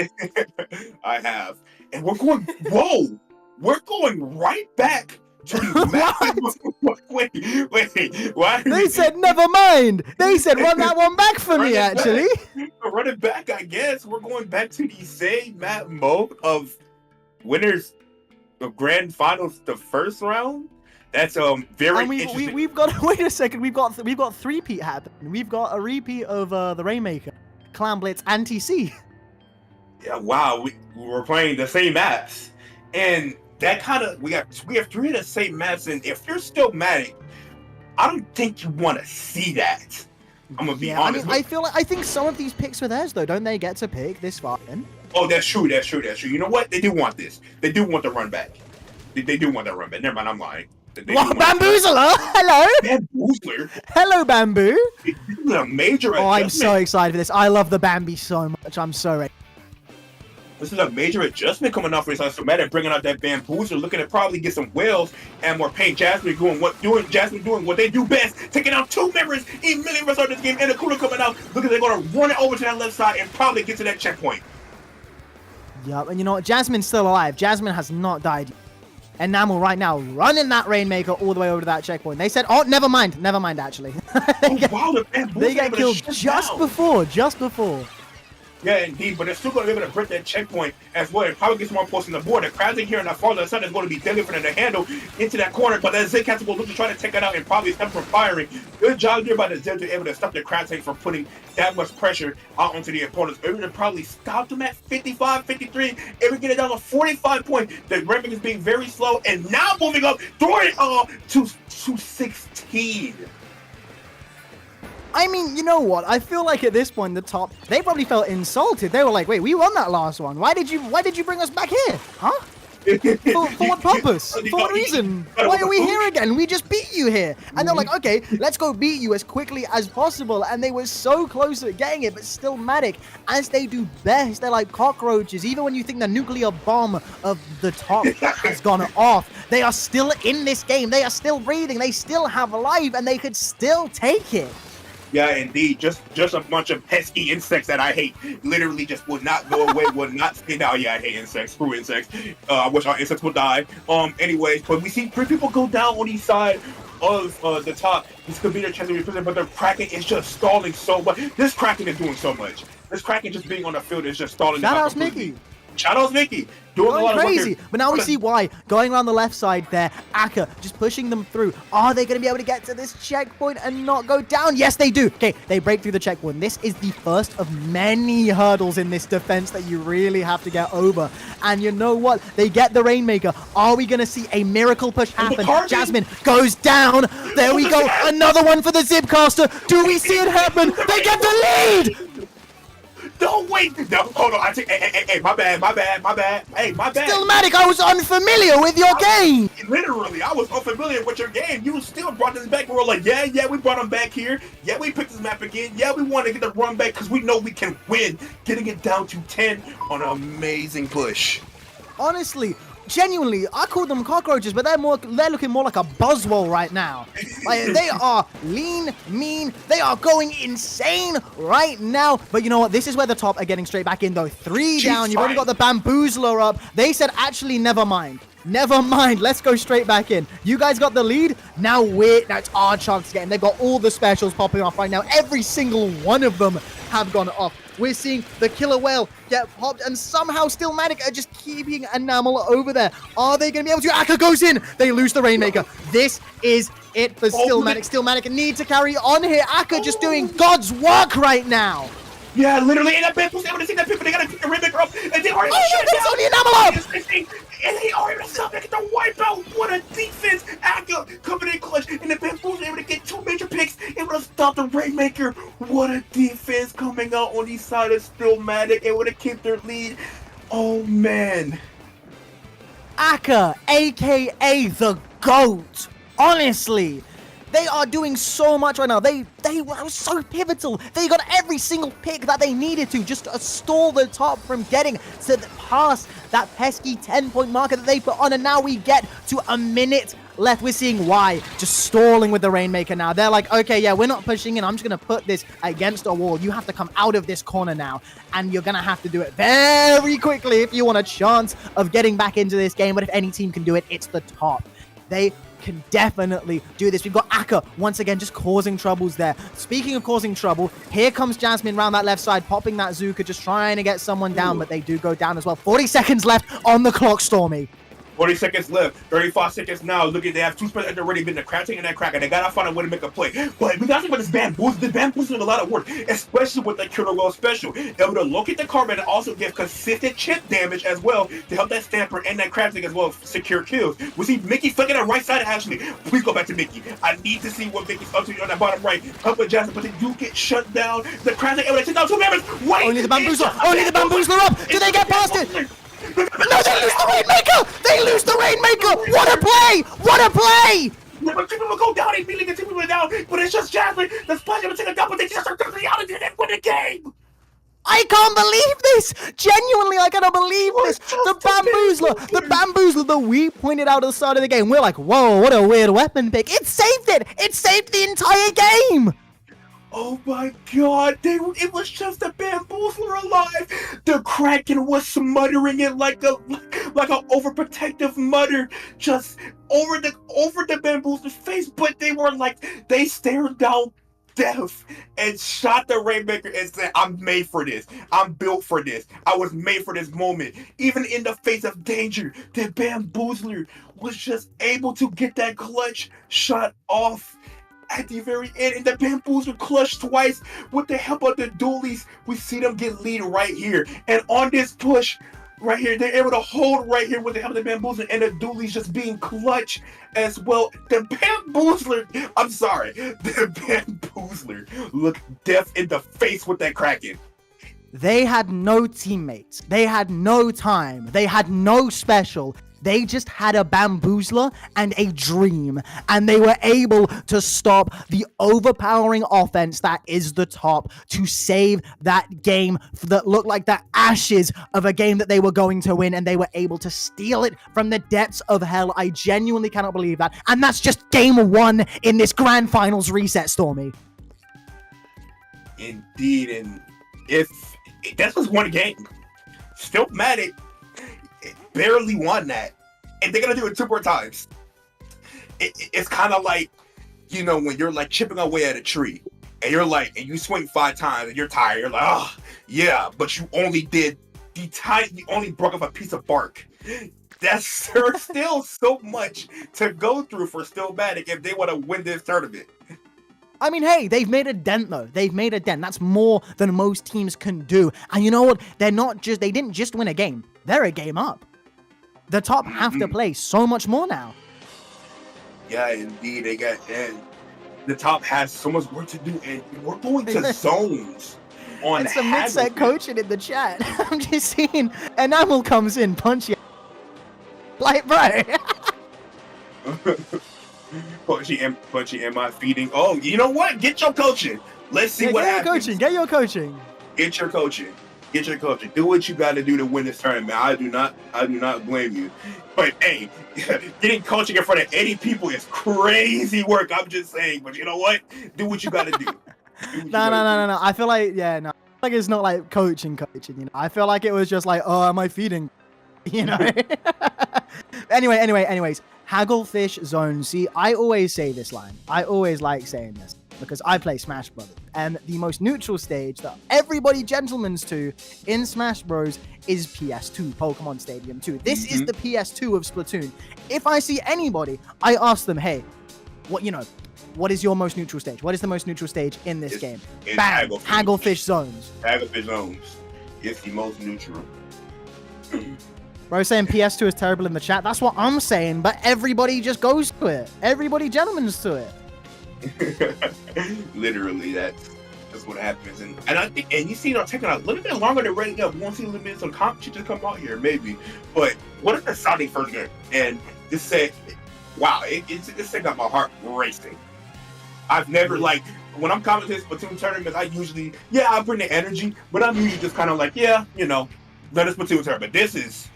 I have. And we're going, whoa! We're going right back to wait. Why? They said never mind. They said run that one back for me, actually. Run it back, I guess. We're going back to the same map mode of winners of grand finals, the first round. That's very interesting. We've got wait a second. We've got three-peat happening. We've got a repeat of the Rainmaker, Clan Blitz, and TC. Yeah, wow. We're playing the same maps, and that kind of we have three of the same maps. And if you're Stillmatic, I don't think you want to see that. I'm gonna be honest. I think some of these picks are theirs though. Don't they get to pick this far in? Oh, that's true. You know what? They do want this. They do want the run back. They do want that run back. Never mind. I'm lying. What, Bamboozler? Hello. Bamboozler. Hello, Bamboo. This is a major adjustment. Oh, I'm so excited for this. I love the Bambi so much. I'm so ready. This is a major adjustment coming off for this Stillmatic, bringing out that Bamboozler, looking to probably get some whales, and we're paying Jasmine doing what they do best, taking out two members immediately rest of this game, and the Akuna coming out, looking they're going to run it over to that left side and probably get to that checkpoint. Yup, and you know what? Jasmine's still alive. Jasmine has not died yet. And Namel right now running that Rainmaker all the way over to that checkpoint. They said, oh, never mind, actually. They get killed just before. Yeah, indeed, but they're still going to be able to break that checkpoint as well. And probably get some more points on the board. The Krabs in here on that farther side is going to be deadly for them to handle into that corner. But that Zcast will look to try to take it out and probably stop from firing. Good job there by the Zed to be able to stop the Krabs tank from putting that much pressure out onto the opponents. Able to probably stop them at 55, 53. Able to get it down to 45 points. The Rainmaker is being very slow and now moving up, throwing it to 16. I mean, you know what? I feel like at this point, the top, they probably felt insulted. They were like, wait, we won that last one. Why did you bring us back here? Huh? For what purpose? For what reason? Why are we here again? We just beat you here. And they're like, okay, let's go beat you as quickly as possible. And they were so close at getting it, but Stillmatic, as they do best, they're like cockroaches. Even when you think the nuclear bomb of the top has gone off, they are still in this game. They are still breathing. They still have life, and they could still take it. Yeah, indeed. Just a bunch of pesky insects that I hate. Literally just would not go away, would not stay down. Yeah, I hate insects. Screw insects. I wish our insects would die. Anyways, but we see 3 people go down on each side of the top. This could be their chance to represent, but the Kraken is just stalling so much. This Kraken is doing so much. This Kraken just being on the field is just stalling. Shout out Mickey. Shout out Mickey. Doing a lot crazy. of work. But now we see why. Going around the left side there, Akka just pushing them through. Are they going to be able to get to this checkpoint and not go down? Yes, they do. Okay, they break through the checkpoint. This is the first of many hurdles in this defense that you really have to get over. And you know what? They get the Rainmaker. Are we going to see a miracle push happen? Jasmine goes down. There we go. Another one for the Zipcaster. Do we see it happen? They get the lead. No, wait. No, hold on. Hey, my bad. Hey, my bad. Stillmatic, I was unfamiliar with your game. Literally, I was unfamiliar with your game. You still brought this back. We were like, yeah, we brought him back here. Yeah, we picked this map again. Yeah, we want to get the run back because we know we can win. Getting it down to 10 on an amazing push. Honestly, genuinely, I call them cockroaches, but they're looking more like a buzzwole right now. Like, they are lean, mean, they are going insane right now. But you know what? This is where the top are getting straight back in, though. 3 down. You've already got the Bamboozler up. They said, actually, never mind. Never mind. Let's go straight back in. You guys got the lead. Now it's our chance to get in. They've got all the specials popping off right now. Every single one of them have gone off. We're seeing the killer whale get popped, and somehow Stillmatic are just keeping Enamel over there. Are they going to be able to? Akka goes in. They lose the Rainmaker. This is it for Stillmatic. Stillmatic need to carry on here. Akka just doing God's work right now. Yeah, literally, and that bit was able to see that pit, but they gotta pick the Rainmaker up, and they already shut that's down. on the Enamel up! And he already stopped at the wipeout. What a defense! Akka coming in clutch, and the Bamboozler able to get 2 major picks, able to stop the Rainmaker. What a defense coming out on the side of Stillmatic, able to keep their lead. Oh man. Akka, aka the GOAT. Honestly, they are doing so much right now. They were so pivotal. They got every single pick that they needed to just to stall the top from getting to past that pesky 10-point marker that they put on. And now we get to a minute left. We're seeing why just stalling with the Rainmaker now. They're like, okay, yeah, we're not pushing in. I'm just going to put this against a wall. You have to come out of this corner now. And you're going to have to do it very quickly if you want a chance of getting back into this game. But if any team can do it, it's the top. They can definitely do this. We've got Akka once again just causing troubles there. Speaking of causing trouble, here comes Jasmine around that left side, popping that Zuka, just trying to get someone down, but they do go down as well. 40 seconds left on the clock, Stormy. 40 seconds left, 35 seconds now. Look at, they have 2 spells already been the crouching and that cracker. They gotta find a way to make a play. But we gotta think about this Bamboozler. The Bamboozler is a lot of work, especially with that Killer Whale special. Able to locate the carbon and also give consistent chip damage as well to help that Stamper and that Crabstick as well secure kills. We see Mickey flicking on the right side, actually. Please go back to Mickey. I need to see what Mickey's up to on that bottom right. Help with Jasmine, but they do get shut down. The Crabstick able to take down 2 members. Wait! Only the Bamboozler! Only the Bamboozler up! Do they get past it? No, they lose the Rainmaker! They lose the Rainmaker! What a play! What a play! But 2 people go down, immediately get 2 people down, but it's just Jasmine. The Splash able to take it down, but they just are quickly out and didn't win the game. I can't believe this! Genuinely, I cannot believe this! The Bamboozler that we pointed out at the start of the game. We're like, whoa, what a weird weapon pick. It saved it! It saved the entire game! Oh my god, it was just a Bamboozler alive. The Kraken was smothering it like a overprotective mutter just over the Bamboozler's face, but they stared down death and shot the Rainmaker and said, I'm made for this. I'm built for this. I was made for this moment. Even in the face of danger, the Bamboozler was just able to get that clutch shot off at the very end, and the Bamboozler clutched twice with the help of the Dualies. We see them get lead right here, and on this push right here, they're able to hold right here with the help of the Bamboozler and the Dualies just being clutch as well. The Bamboozler looked death in the face with that Kraken. They had no teammates. They had no time. They had no special. They just had a Bamboozler and a dream, and they were able to stop the overpowering offense that is the top to save that game that looked like the ashes of a game that they were going to win, and they were able to steal it from the depths of hell. I genuinely cannot believe that, and that's just game 1 in this grand finals reset, Stormy. Indeed, and if that was one game, Stillmatic barely won that, and they're gonna do it 2 more times. It's kind of like, you know, when you're like chipping away at a tree, and you're like, and you swing 5 times, and you're tired. You're like, oh yeah, but you only broke off a piece of bark. There's still so much to go through for Stillmatic if they want to win this tournament. I mean, hey, they've made a dent, though. They've made a dent. That's more than most teams can do. And you know what? They didn't just win a game. They're a game up. The top have to play so much more now. Yeah, indeed. And the top has so much work to do, and we're going to zones on It's some mid-set coaching in the chat. I'm just seeing Enamel comes in, punch you. Like, bro. Punchy, am I feeding? Oh, you know what? Get your coaching. Let's see what happens. Get your coaching. Get your coaching. Do what you got to do to win this tournament. I do not blame you. But hey, getting coaching in front of 80 people is crazy work. I'm just saying. But you know what? Do what you got to do. No. I feel like, like it's not like coaching, you know. I feel like it was just like, oh, am I feeding? You know. Anyways, Hagglefish Zone. See, I always say this line. I always like saying this. because I play Smash Brothers, and the most neutral stage that everybody gentlemen's to in Smash Bros is PS2, Pokemon Stadium 2. This is the PS2 of Splatoon. If I see anybody, I ask them, hey, what is your most neutral stage? What is the most neutral stage in this game? Bang! Hagglefish Zones. Hagglefish Zones. It's the most neutral. Bro saying PS2 is terrible in the chat. That's what I'm saying, but everybody just goes to it. Everybody gentlemen's to it. Literally, that's what happens. And I think, and you see, they're taking a little bit longer to rate up. We won't see a little bit of some competition come out here, maybe. But what if the Saudi first game? And just say, wow, it's got my heart racing. I've never, like, when I'm commenting Splatoon tournaments, I usually, I bring the energy, but I'm usually just kind of like, let us Splatoon tournament. But this is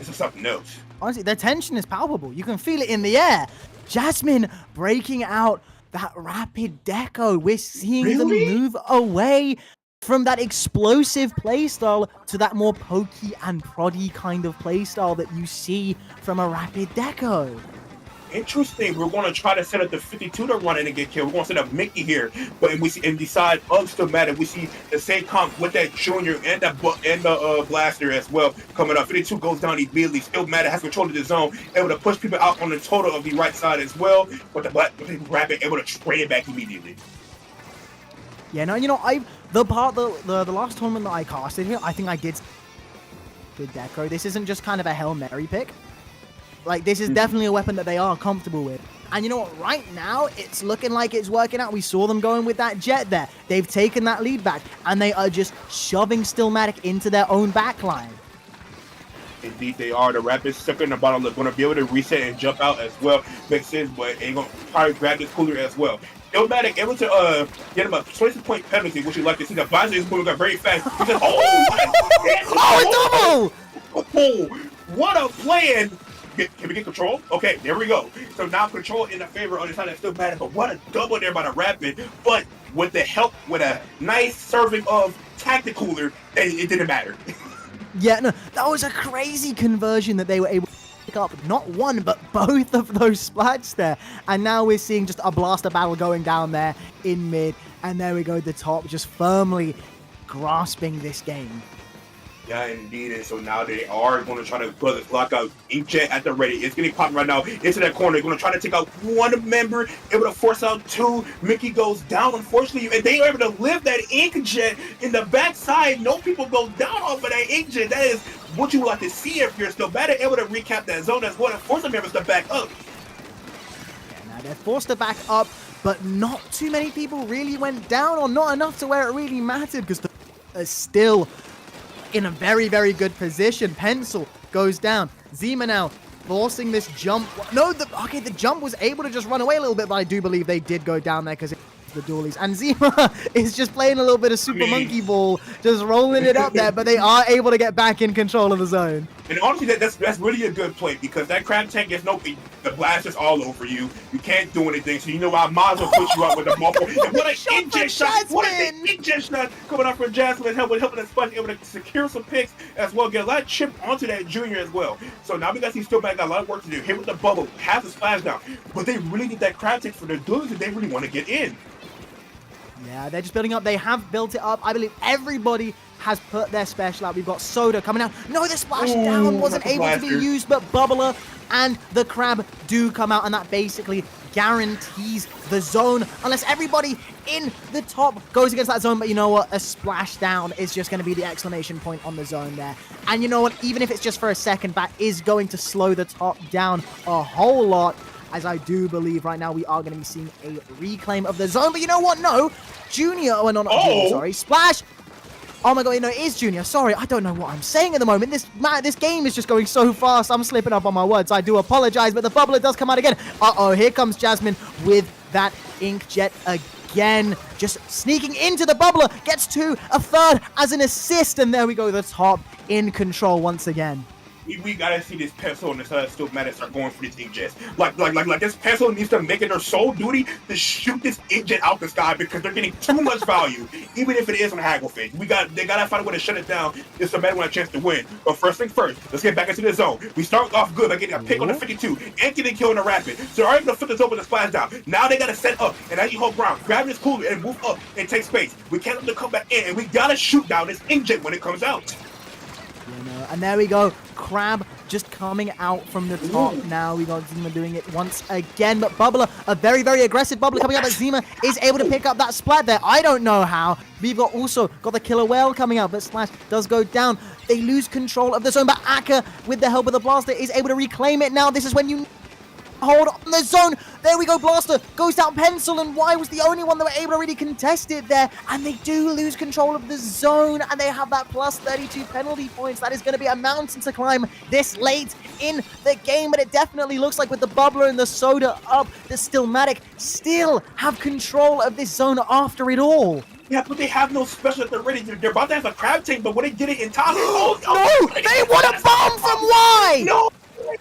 something else. Honestly, the tension is palpable. You can feel it in the air. Jasmine breaking out that rapid deco. We're seeing them move away from that explosive playstyle to that more pokey and proddy kind of playstyle that you see from a rapid deco. Interesting. We're going to try to set up the 52 to run in and get killed. We're going to set up Mickey here, but we see and decide Stillmatic. We see the same comp with that Junior and the Blaster as well coming up. 52 goes down immediately. Stillmatic has control of the zone, able to push people out on the total of the right side as well. But the Rapid able to trade it back immediately. Yeah, no, the last tournament that I casted here, I think I did good deco. This isn't just kind of a Hail Mary pick. Like, this is definitely a weapon that they are comfortable with. And you know what? Right now, it's looking like it's working out. We saw them going with that jet there. They've taken that lead back, and they are just shoving Stillmatic into their own backline. Indeed, they are. The Rapids stuck in the bottom. They're going to be able to reset and jump out as well. Makes sense, but they're going to probably grab this cooler as well. Stillmatic able to get him a 20-point penalty, which you like to see. The visor is moving very fast. He says, oh, a double! Oh, what a plan! Can we get control? Okay, there we go. So now control in the favor on the side of Stillmatic, but what a double there by the Rapid. But with the help, with a nice serving of Tacticooler, it didn't matter. Yeah, no, that was a crazy conversion that they were able to pick up not one, but both of those splats there. And now we're seeing just a blaster battle going down there in mid. And there we go, the top just firmly grasping this game. Yeah, indeed. And so now they are going to try to block out Inkjet at the ready. It's getting popped right now into that corner. They're going to try to take out one member, able to force out two. Mickey goes down, unfortunately, and they are able to live that Inkjet in the backside. No people go down off of that Inkjet. That is what you would like to see if you're still better able to recap that zone as well and force the members to back up. Yeah, now they're forced to back up, but not too many people really went down, or not enough to where it really mattered, because they're still in a very, very good position. Pencil goes down. Zima now forcing this jump. No, the jump was able to just run away a little bit, but I do believe they did go down there because the dualies. And Zima is just playing a little bit of Super Monkey Ball, just rolling it up there, but they are able to get back in control of the zone. And honestly, that's really a good play, because that crab tank gets the blasters all over you. You can't do anything, so I might as well put you out with the multiple. And what an inkjet shot! What an inkjet shot coming up from Jasmine, helping the Sponge able to secure some picks as well, get a lot of chip onto that Junior as well. So now we got to see Stillmatic got a lot of work to do. Hit with the bubble, half the splash down, but they really need that crab tank for their dudes if they really want to get in. Yeah, they're just building up. They have built it up. I believe everybody has put their special out. We've got Soda coming out. No, the splash down wasn't able to be used, but Bubbler and the Crab do come out, and that basically guarantees the zone, unless everybody in the top goes against that zone. But you know what? A splash down is just going to be the exclamation point on the zone there. And you know what? Even if it's just for a second, that is going to slow the top down a whole lot, as I do believe right now we are going to be seeing a reclaim of the zone. But you know what? No. Junior, not Junior, sorry. Splash. Oh my god, it is Junior. Sorry, I don't know what I'm saying at the moment. This game is just going so fast. I'm slipping up on my words. I do apologize, but the bubbler does come out again. Uh-oh, here comes Jasmine with that Inkjet again. Just sneaking into the bubbler. Gets to a third as an assist. And there we go, the top in control once again. we gotta see this pencil and this Stillmatic start going for these inkjets. Like this pencil needs to make it their sole duty to shoot this inkjet out the sky because they're getting too much value, even if it is on Hagglefish. They gotta find a way to shut it down. If Stillmatic want a chance to win. But first thing first, let's get back into the zone. We start off good by getting a pick on the 52 and getting killed in the rapid. So they're able to flip this over the splash down. Now they gotta set up, and as you hold ground, grab this cooler and move up and take space. We can't let them come back in, and we gotta shoot down this inkjet when it comes out. And there we go. Crab just coming out from the top. Now we got Zima doing it once again. But Bubbler, a very, very aggressive Bubbler coming out. But Zima is able to pick up that splat there. I don't know how. We've also got the Killer Whale coming out. But Slash does go down. They lose control of the zone. But Akka, with the help of the Blaster, is able to reclaim it. Now this is when you hold on the zone. There we go. Blaster goes down Pencil, and Y was the only one that were able to really contest it there. And they do lose control of the zone, and they have that plus 32 penalty points. That is going to be a mountain to climb this late in the game, but it definitely looks like with the Bubbler and the Soda up, the Stillmatic still have control of this zone after it all. Yeah, but they have no special at the ready. They're about to have a crab tank, but when they get it in time, No! They want a bomb from Y! No!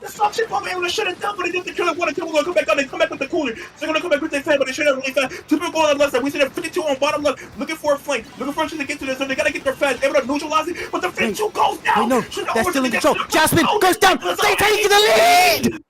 The suction pump able to shut it down, but they get the killer. Want to come back on? They come back with the cooler. So they're gonna come back with their fan, but they shut it really fast. 2 people going on the left side. We see them 52 on bottom left, looking for a flank, looking for a chance to get to this. So they gotta get their fans, able to neutralize it. But the 52 goes down. No, they're still in control. Jasmine goes down. They take the lead.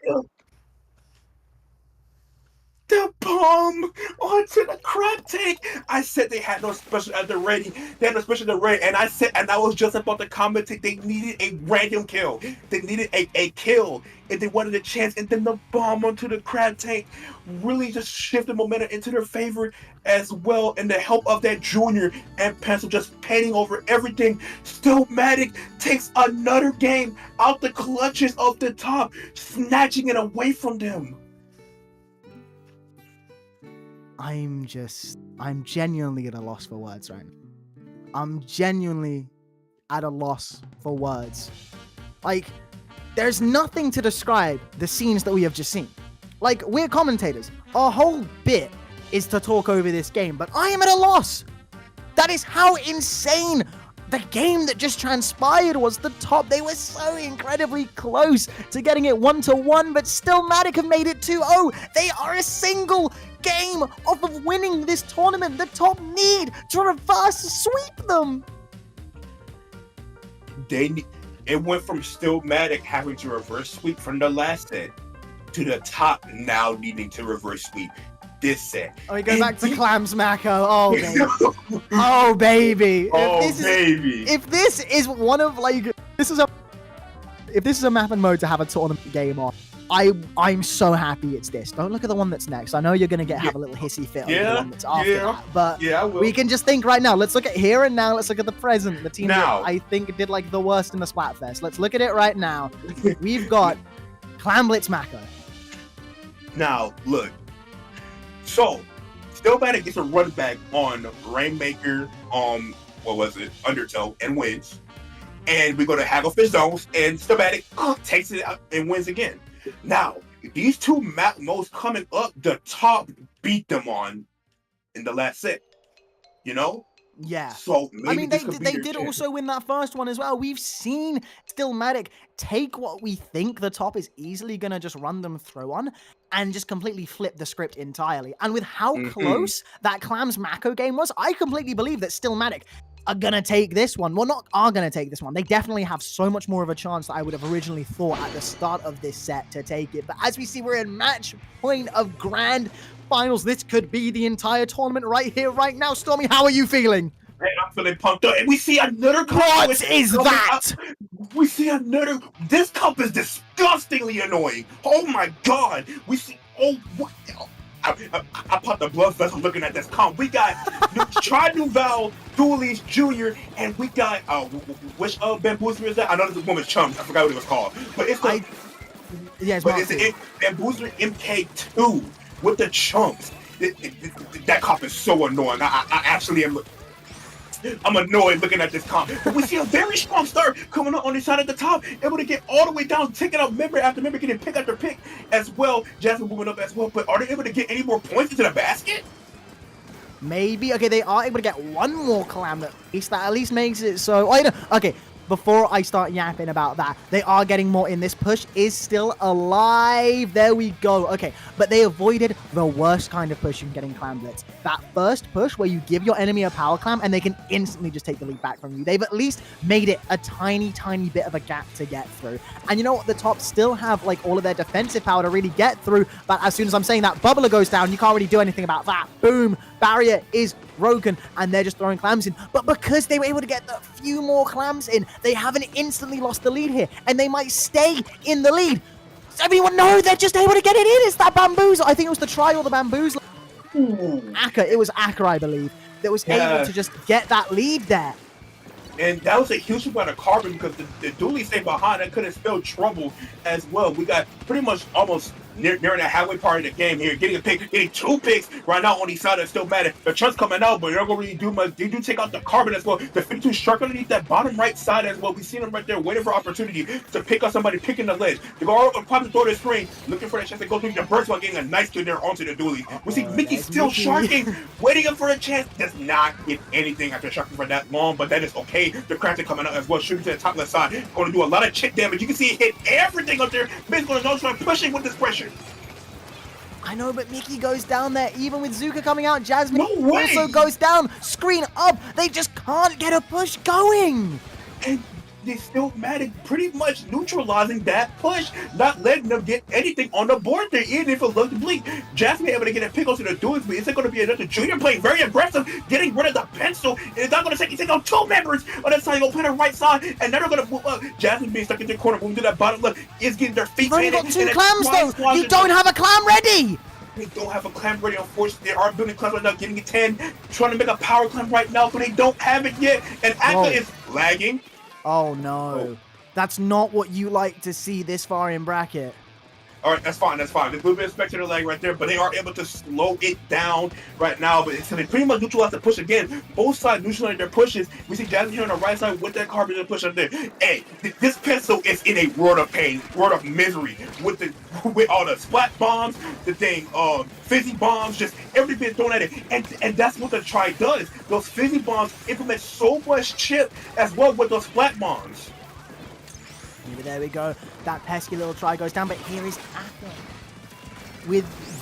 The bomb onto the crab tank. I said they had no special at the ready. They had no special at the ready. And I was just about to commentate. They needed a random kill. They needed a kill if they wanted a chance. And then the bomb onto the crab tank really just shifted momentum into their favor as well. And the help of that Junior and Pencil just painting over everything. Stillmatic takes another game out the clutches of the top, snatching it away from them. I'm genuinely at a loss for words right now. I'm genuinely at a loss for words. Like, there's nothing to describe the scenes that we have just seen. Like, we're commentators. Our whole bit is to talk over this game, but I am at a loss. That is how insane the game that just transpired was. The top, they were so incredibly close to getting it 1-1, but Stillmatic have made it 2-0. They are a single game off of winning this tournament. The top need to reverse sweep them. It went from Stillmatic having to reverse sweep from the last set to the top now needing to reverse sweep this set. Oh, we go back to Clams Mako. Oh, baby. Oh, baby. If this is one of, like, if this is a map and mode to have a tournament game on, I'm so happy it's this. Don't look at the one that's next. I know you're gonna have a little hissy fit on the one that's after that, but we can just think right now. Let's look at here and now. Let's look at the present. The team that I think did like the worst in the Splatfest. Let's look at it right now. We've got Clamblitz Mako. Now look. So Stillmatic gets a run back on Rainmaker, Undertow, and wins. And we go to Hagglefish zones, and Stillmatic takes it out and wins again. Now, these two map modes coming up, the top beat them on in the last set. You know? Yeah. So I mean, they did also win that first one as well. We've seen Stillmatic take what we think the top is easily going to just run them through on and just completely flip the script entirely. And with how close that Clams Mako game was, I completely believe that Stillmatic are gonna take this one. Well, not are gonna take this one. They definitely have so much more of a chance that I would have originally thought at the start of this set to take it. But as we see, we're in match point of grand finals. This could be the entire tournament right here, right now. Stormy, how are you feeling? Man, I'm feeling pumped up. And we see another cup. What is that? We see another. This cup is disgustingly annoying. Oh my god. We see. Oh, what? I popped the blood vessel looking at this comp. We got Tri Nouvelle, Duelist Jr., and we got which Bamboozler is that? I know this woman's chums. I forgot what it was called, but it's the Bamboozler MK2 with the chumps. That comp is so annoying. I actually am. I'm annoyed looking at this comp. But we see a very strong start coming up on the side at the top, able to get all the way down, taking out member after member, getting pick after pick as well. Jasmine moving up as well. But are they able to get any more points into the basket? Maybe. Okay, they are able to get one more Clam at least. That at least makes it so. Okay, before I start yapping about that, they are getting more in. This push is still alive. There we go. Okay, but they avoided the worst kind of push you can get in Clam Blitz. That first push where you give your enemy a power clam and they can instantly just take the lead back from you. They've at least made it a tiny bit of a gap to get through. And you know what? The top still have like all of their defensive power to really get through. But as soon as I'm saying that bubbler goes down, you can't really do anything about that. Boom. Barrier is broken and they're just throwing clams in. But because they were able to get the few more clams in, they haven't instantly lost the lead here. And they might stay in the lead. Does everyone know they're just able to get it in? It's that bamboozle. I think it was the try or the bamboozle. Akka. It was Akka, I believe, that was able to just get that lead there. And that was a huge amount of carbon because the dually stayed behind. That could have spelled trouble as well. We got pretty much almost nearing the halfway part of the game here. Getting a pick, getting 2 picks right now on each side. That's still mad. The chunks coming out, but they're not going to really do much. They do take out the carbon as well. The 52 shark underneath that bottom right side as well. We seen them right there waiting for opportunity to pick up somebody picking the ledge. They go probably throw the screen, looking for that chance to go through the burst while getting a nice kill there onto the dually. We see Mickey still sharking, waiting for a chance. Does not get anything after sharking for that long, but that is okay. The Crafton coming out as well, shooting to the top left side. Going to do a lot of chip damage. You can see it hit everything up there. Mick's going to try pushing with this pressure. I know, but Mickey goes down there, even with Zuka coming out. Jasmine No way! also goes down. Screen up. They just can't get a push going. And they still managed pretty much neutralizing that push, not letting them get anything on the board there, even if it looked bleak. Jasmine able to get a pick onto the duels, but is it going to be another junior playing very aggressive, getting rid of the pencil, and it's not going to take on 2 members on that side. Go play the right side, and then they're going to move up. Jasmine being stuck in the corner, moving to that bottom left, is getting their feet You've only painted, got 2 and clams, though. You don't have a clam ready. They don't have a clam ready, unfortunately. They are building clams right now, getting it 10, trying to make a power clam right now, but they don't have it yet, and Akka is lagging. Oh, no. That's not what you like to see this far in bracket. All right, that's fine. There's a little bit of spectator lag right there, but they are able to slow it down right now. But it's going to pretty much neutralize the push again. Both sides neutralizing their pushes. We see Jasmine here on the right side with that carbon push up there. Hey, this pencil is in a world of pain, world of misery with all the splat bombs, the thing, fizzy bombs, just everything thrown at it. And that's what the try does. Those fizzy bombs implement so much chip as well with those splat bombs. There we go. That pesky little try goes down, but here is Akka with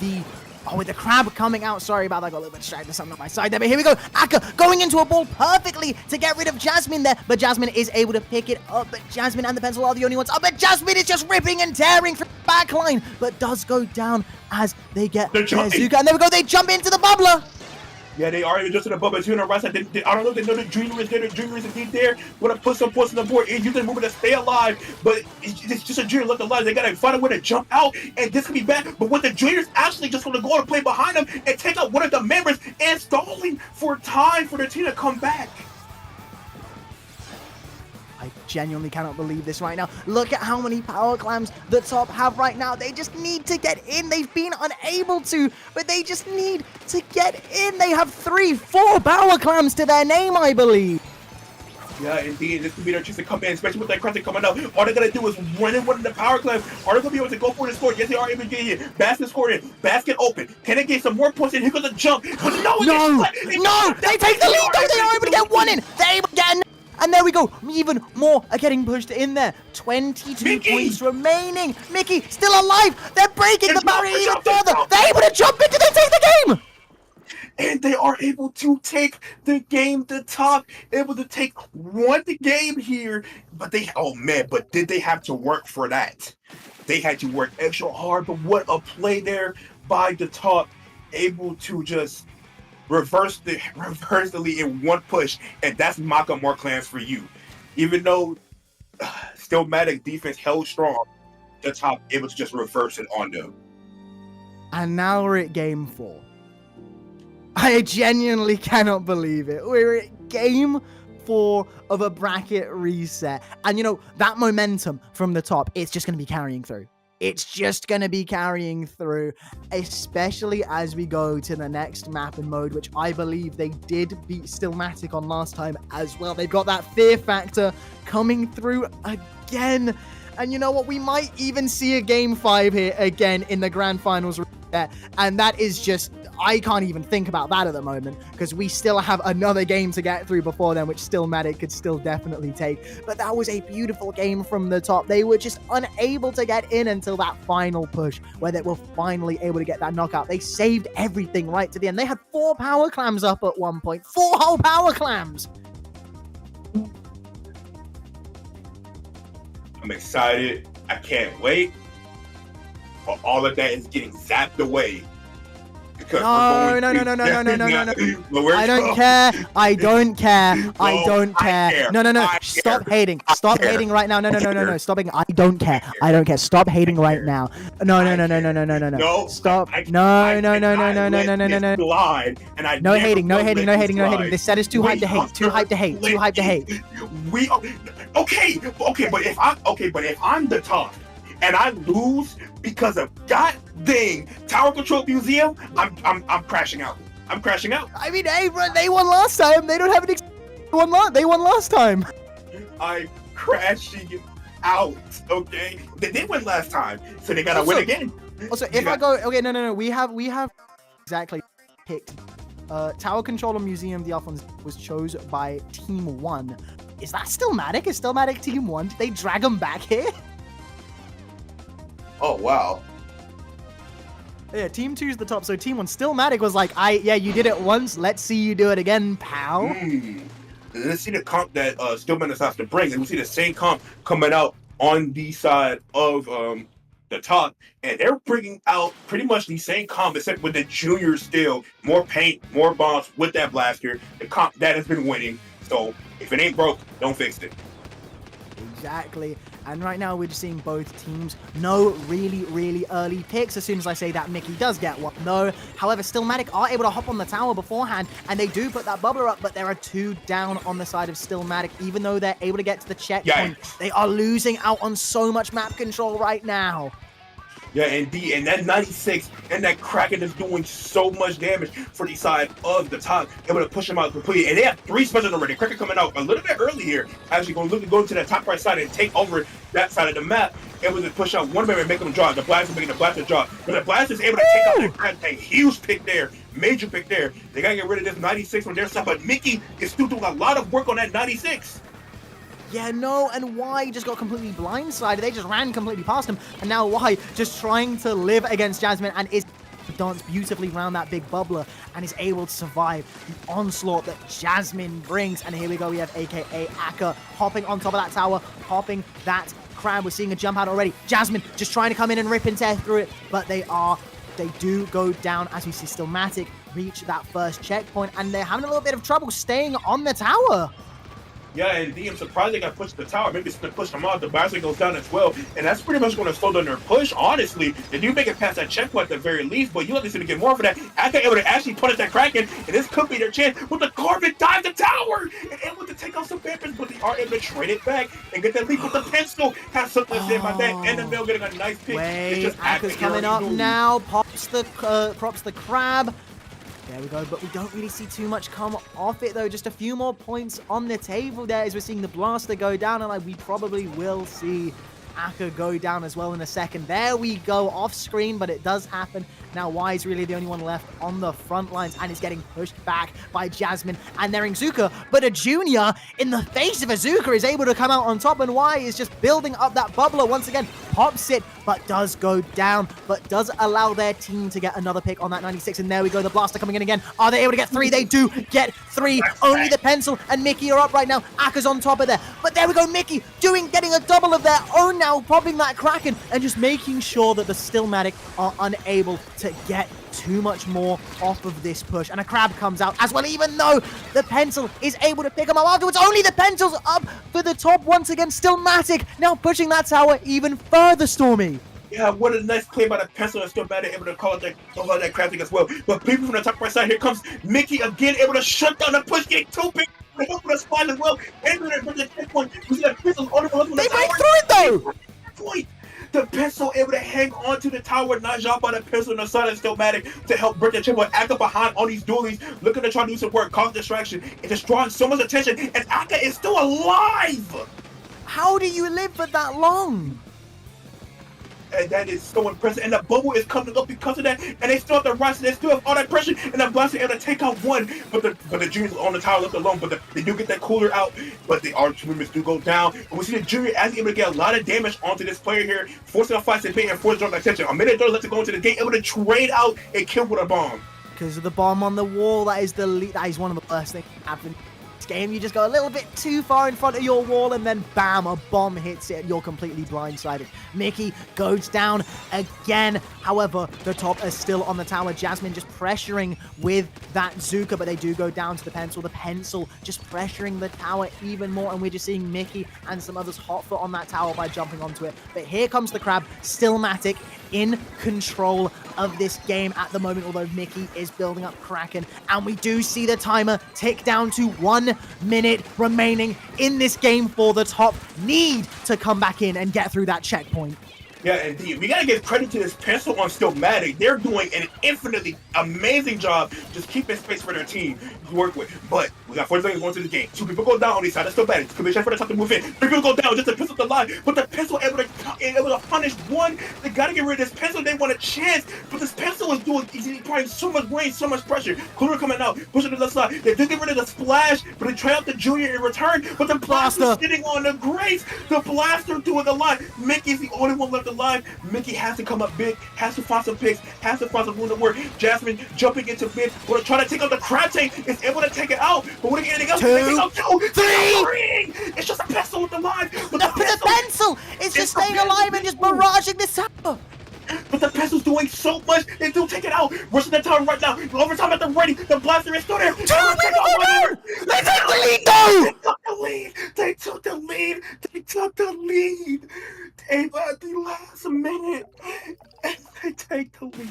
the crab coming out. Sorry about that. I got a little bit distracted. Something on my side there, but here we go. Akka going into a ball perfectly to get rid of Jasmine there, but Jasmine is able to pick it up. But Jasmine and the pencil are the only ones up. But Jasmine is just ripping and tearing through the backline, but does go down as they get Zuka. And there we go. They jump into the bubbler. Yeah, they are even just in the bubble. Two on the right side. I don't know if they know the junior is there. The junior is indeed there. Want to put some points on the board. It's using movement to stay alive, but it's just a junior left alive. They got to find a way to jump out, and this can be bad. But what the junior's actually just going to go and play behind them and take out one of the members and stalling for time for their team to come back. I genuinely cannot believe this right now. Look at how many power clams the top have right now. They just need to get in. They've been unable to, but they just need to get in. They have 3-4 power clams to their name, I believe. Yeah, indeed. This could be their chance to come in, especially with that Crafton coming out. All they gotta do is run in one of the power clams. Are they gonna be able to go for the score? Yes, they are able to get here. Basket scored in. Basket open. Can they get some more points in? Here goes a jump. But no! They take the lead though. They are able to get one in. They're able to get in. And there we go. Even more are getting pushed in there. 22 points remaining. Mickey still alive. They're breaking the barrier even further. They're able to jump into. They take the game. And they are able to take the game to top, able to won the game here. But but did they have to work for that? They had to work extra hard, but what a play there by the top, able to just reverse the lead in one push, and that's Maka more clans for you. Even though Stillmatic defense held strong, the top able to just reverse it on them. And now we're at game 4. I genuinely cannot believe it. We're at game 4 of a bracket reset. And you know, that momentum from the top, it's just going to be carrying through. It's just going to be carrying through, especially as we go to the next map and mode, which I believe they did beat Stillmatic on last time as well. They've got that fear factor coming through again. And you know what? We might even see a game 5 here again in the grand finals. And that is just, I can't even think about that at the moment because we still have another game to get through before then, which Stillmatic could still definitely take. But that was a beautiful game from the top. They were just unable to get in until that final push where they were finally able to get that knockout. They saved everything right to the end. They had 4 power clams up at one point. 4 whole power clams! I'm excited. I can't wait. But all of that is getting zapped away. Because No. I don't care. I don't care. I don't I care. care. No. I Stop care. hating. I Stop care. hating right now. No. I care. Stop hating. I don't care. I don't care. Stop hating right now. No. No. Stop. I No. let this slide, and I No never hating. No will hating. let No this hating. No hating. slide. This set is too hyped to hate. Too hyped to hate. Too hyped to hate. We are okay, but if I'm the top and I lose because of god dang Tower Control Museum, I'm crashing out. I'm crashing out. I mean, hey, bro, they won last time. They don't have an. They won last time. I'm crashing out. Okay, they did win last time, so they gotta win Also- again. Also, if I go, okay, no, we have exactly picked. Tower Controller Museum, the Alphonse was chosen by Team 1. Is that Stillmatic? Is Stillmatic Team 1? Did they drag him back here? Oh wow. Yeah, Team 2 is the top, so Team 1, Stillmatic was like, yeah, you did it once, let's see you do it again, pal. Let's see the comp that Stillman has to bring, and we see the same comp coming out on the side of the top, and they're bringing out pretty much the same comp except with the junior still, more paint, more bombs with that blaster, the comp that has been winning. So if it ain't broke, don't fix it. Exactly. And right now we're just seeing both teams. No really early picks. As soon as I say that, Mickey does get one. No. However, Stillmatic are able to hop on the tower beforehand, and they do put that bubbler up, but there are 2 down on the side of Stillmatic. Even though they're able to get to the checkpoint, they are losing out on so much map control right now. Yeah, indeed. And that 96 and that Kraken is doing so much damage for the side of the top. Able to push them out completely. And they have 3 specials already. Kraken coming out a little bit early here. Actually going to go to that top right side and take over that side of the map. Able to push out one member and make them draw. The Blast is making the Blaster draw. But the Blast is able to take out that Kraken. A huge pick there. Major pick there. They got to get rid of this 96 from their side. But Mickey is still doing a lot of work on that 96. Yeah, no, and Y just got completely blindsided. They just ran completely past him, and now Y just trying to live against Jasmine and is dance beautifully around that big bubbler and is able to survive the onslaught that Jasmine brings. And here we go, we have AKA Akka hopping on top of that tower, hopping that crab. We're seeing a jump out already. Jasmine just trying to come in and rip and tear through it, but they do go down as we see Stillmatic reach that first checkpoint, and they're having a little bit of trouble staying on the tower. Yeah, and I'm surprised they got pushed to the tower. Maybe it's going to push them off. The Blaster goes down as well. And that's pretty much going to slow down their push, honestly. They do make it past that checkpoint at the very least, but you have to get more for that. Akka able to actually punish that Kraken, and this could be their chance. With the Carbon dive the tower and able to take out some weapons, but they are able to trade it back and get that leap with the pencil. Have something to say about that. And the mill getting a nice pick. Wait, Akka's coming up now. Props the crab. There we go, but we don't really see too much come off it, though. Just a few more points on the table there as we're seeing the Blaster go down, and we probably will see Akka go down as well in a second. There we go, off screen, but it does happen. Now Y is really the only one left on the front lines and is getting pushed back by Jasmine and their Izuka, but a junior in the face of Izuka is able to come out on top, and Y is just building up that bubbler once again, pops it, but does go down, but does allow their team to get another pick on that 96, and there we go, the Blaster coming in again. Are they able to get 3? They do get 3. Only the Pencil and Mickey are up right now. Akka's on top of there, but there we go, Mickey getting a double of their own now, popping that Kraken and just making sure that the Stillmatic are unable to get too much more off of this push. And a crab comes out as well, even though the Pencil is able to pick him up afterwards. Only the Pencil's up for the top once again. Stillmatic now pushing that tower even further, Stormy. Yeah, what a nice play by the Pencil and Stillmatic, able to call out that crafting as well. But people from the top right side, here comes Mickey again, able to shut down the push, getting 2 picks. They help with the spot as well. And then bring the checkpoint. We see that Pencil's on the tower. They break through it though. Point. The Pencil able to hang on to the tower, not jump by the Pencil on the side of Stillmatic to help break the checkpoint. Akka behind on these dualies, looking to try to do some work, cause distraction, and just drawing so much attention. And Akka is still alive. How do you live for that long? that is so impressive. And the bubble is coming up because of that. And they still have the rise. They still have all that pressure. And the Blaster able to take out one. But the Juniors on the tower left alone. But they do get that cooler out. But the arch movements do go down. And we see the Junior as able to get a lot of damage onto this player here, forcing a fight to pay and forcing drop attention. A minute lets it go into the gate, able to trade out and kill with a bomb. Because of the bomb on the wall, that is one of the worst things that happen. Game, you just go a little bit too far in front of your wall and then bam, a bomb hits it and you're completely blindsided. Mickey goes down again. However, the top is still on the tower. Jasmine just pressuring with that Zuka, but they do go down to the pencil. The pencil just pressuring the tower even more, and we're just seeing Mickey and some others hot foot on that tower by jumping onto it. But here comes the Crab, still Matic in control of this game at the moment, although Mickey is building up Kraken, and we do see the timer tick down to 1 minute remaining in this game for the top. Need to come back in and get through that checkpoint. Yeah, indeed. We gotta give credit to this pencil on Stillmatic. They're doing an infinitely amazing job just keeping space for their team to work with. But we got 40 seconds going to the game. 2 people go down on each side. That's Stillmatic. Could be trying for the top to move in. 3 people go down just to piss up the line. But the pencil able to punish one. They gotta get rid of this pencil. They want a chance. But this pencil is doing probably so much range, so much pressure. Cooler coming out, pushing to the left side. They do get rid of the splash, but they try out the Junior in return. But the Blaster sitting on the Grace. The Blaster doing the line. Mickey's the only one left alive. Mickey has to come up big, has to find some picks, has to find some room to work. Jasmine jumping into mid, going to try to take out the Crab Tank, is able to take it out. But when they get anything else, they take out 2, 3! It's just a pencil with the line. But the pencil is just staying alive and just barraging this tower. But the pencil's doing so much, they do take it out. Rushing the tower right now. Overtime at the ready. The Blaster is still there. 2 minutes there! They took the lead, though! They took the lead. They took the lead. At the last minute, and they take the lead.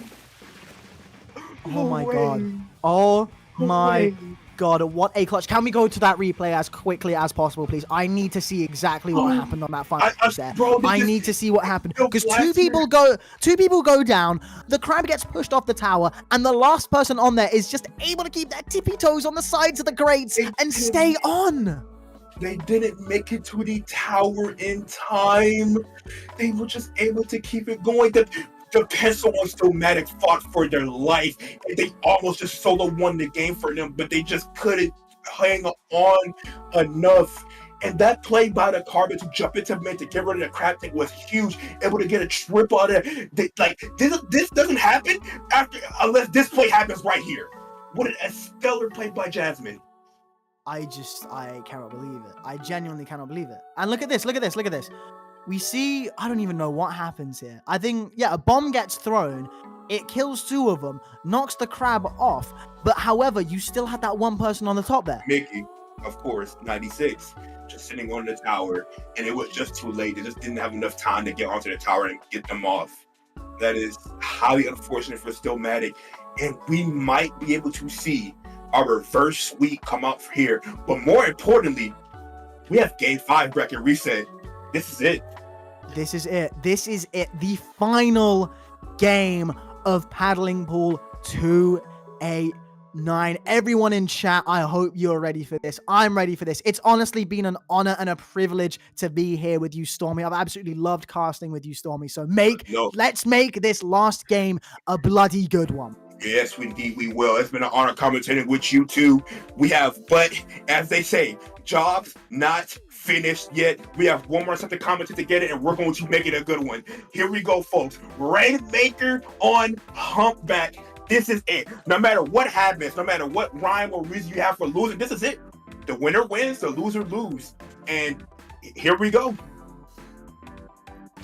Oh my god. Oh my god. What a clutch. Can we go to that replay as quickly as possible, please? I need to see exactly what happened on that final set. I need to see what happened. Because two people go down, the Crab gets pushed off the tower, and the last person on there is just able to keep their tippy toes on the sides of the grates and stay on. They didn't make it to the tower in time. They were just able to keep it going. The pencil on Stillmatic fought for their life. They almost just solo won the game for them, but they just couldn't hang on enough. And that play by the Carbon to jump into mid to get rid of the Crab Tank was huge. Able to get a triple out of it. This doesn't happen unless this play happens right here. What a stellar play by Jasmine. I cannot believe it. I genuinely cannot believe it. And look at this. We see, I don't even know what happens here. I think, yeah, a bomb gets thrown. It kills 2 of them, knocks the Crab off. But however, you still had that one person on the top there. Mickey, of course, 96, just sitting on the tower. And it was just too late. They just didn't have enough time to get onto the tower and get them off. That is highly unfortunate for Stillmatic. And we might be able to see our reverse sweep come out here. But more importantly, we have game 5 bracket reset. This is it. The final game of Paddling Pool 289. Everyone in chat, I hope you're ready for this. I'm ready for this. It's honestly been an honor and a privilege to be here with you, Stormy. I've absolutely loved casting with you, Stormy. So let's make this last game a bloody good one. Yes, indeed we will. It's been an honor commentating with you too. But as they say, jobs not finished yet. We have one more set to commentate to get it, and we're going to make it a good one. Here we go, folks. Rainmaker on Humpback. This is it. No matter what happens, no matter what rhyme or reason you have for losing, this is it. The winner wins, the loser lose. And here we go.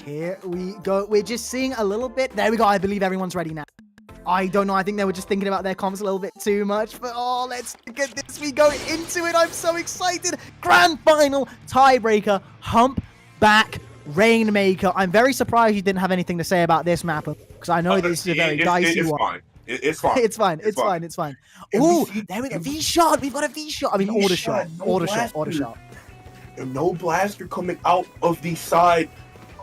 Here we go. We're just seeing a little bit. There we go. I believe everyone's ready now. I don't know. I think they were just thinking about their comms a little bit too much. But let's get this. We go into it. I'm so excited. Grand final tiebreaker. Humpback Rainmaker. I'm very surprised you didn't have anything to say about this map, because I know this is a very dicey one. Fine. It's fine. It's fine. Ooh, there we go. V-shot. We've got a V-shot. I mean, order shot. Order shot. And no Blaster coming out of the side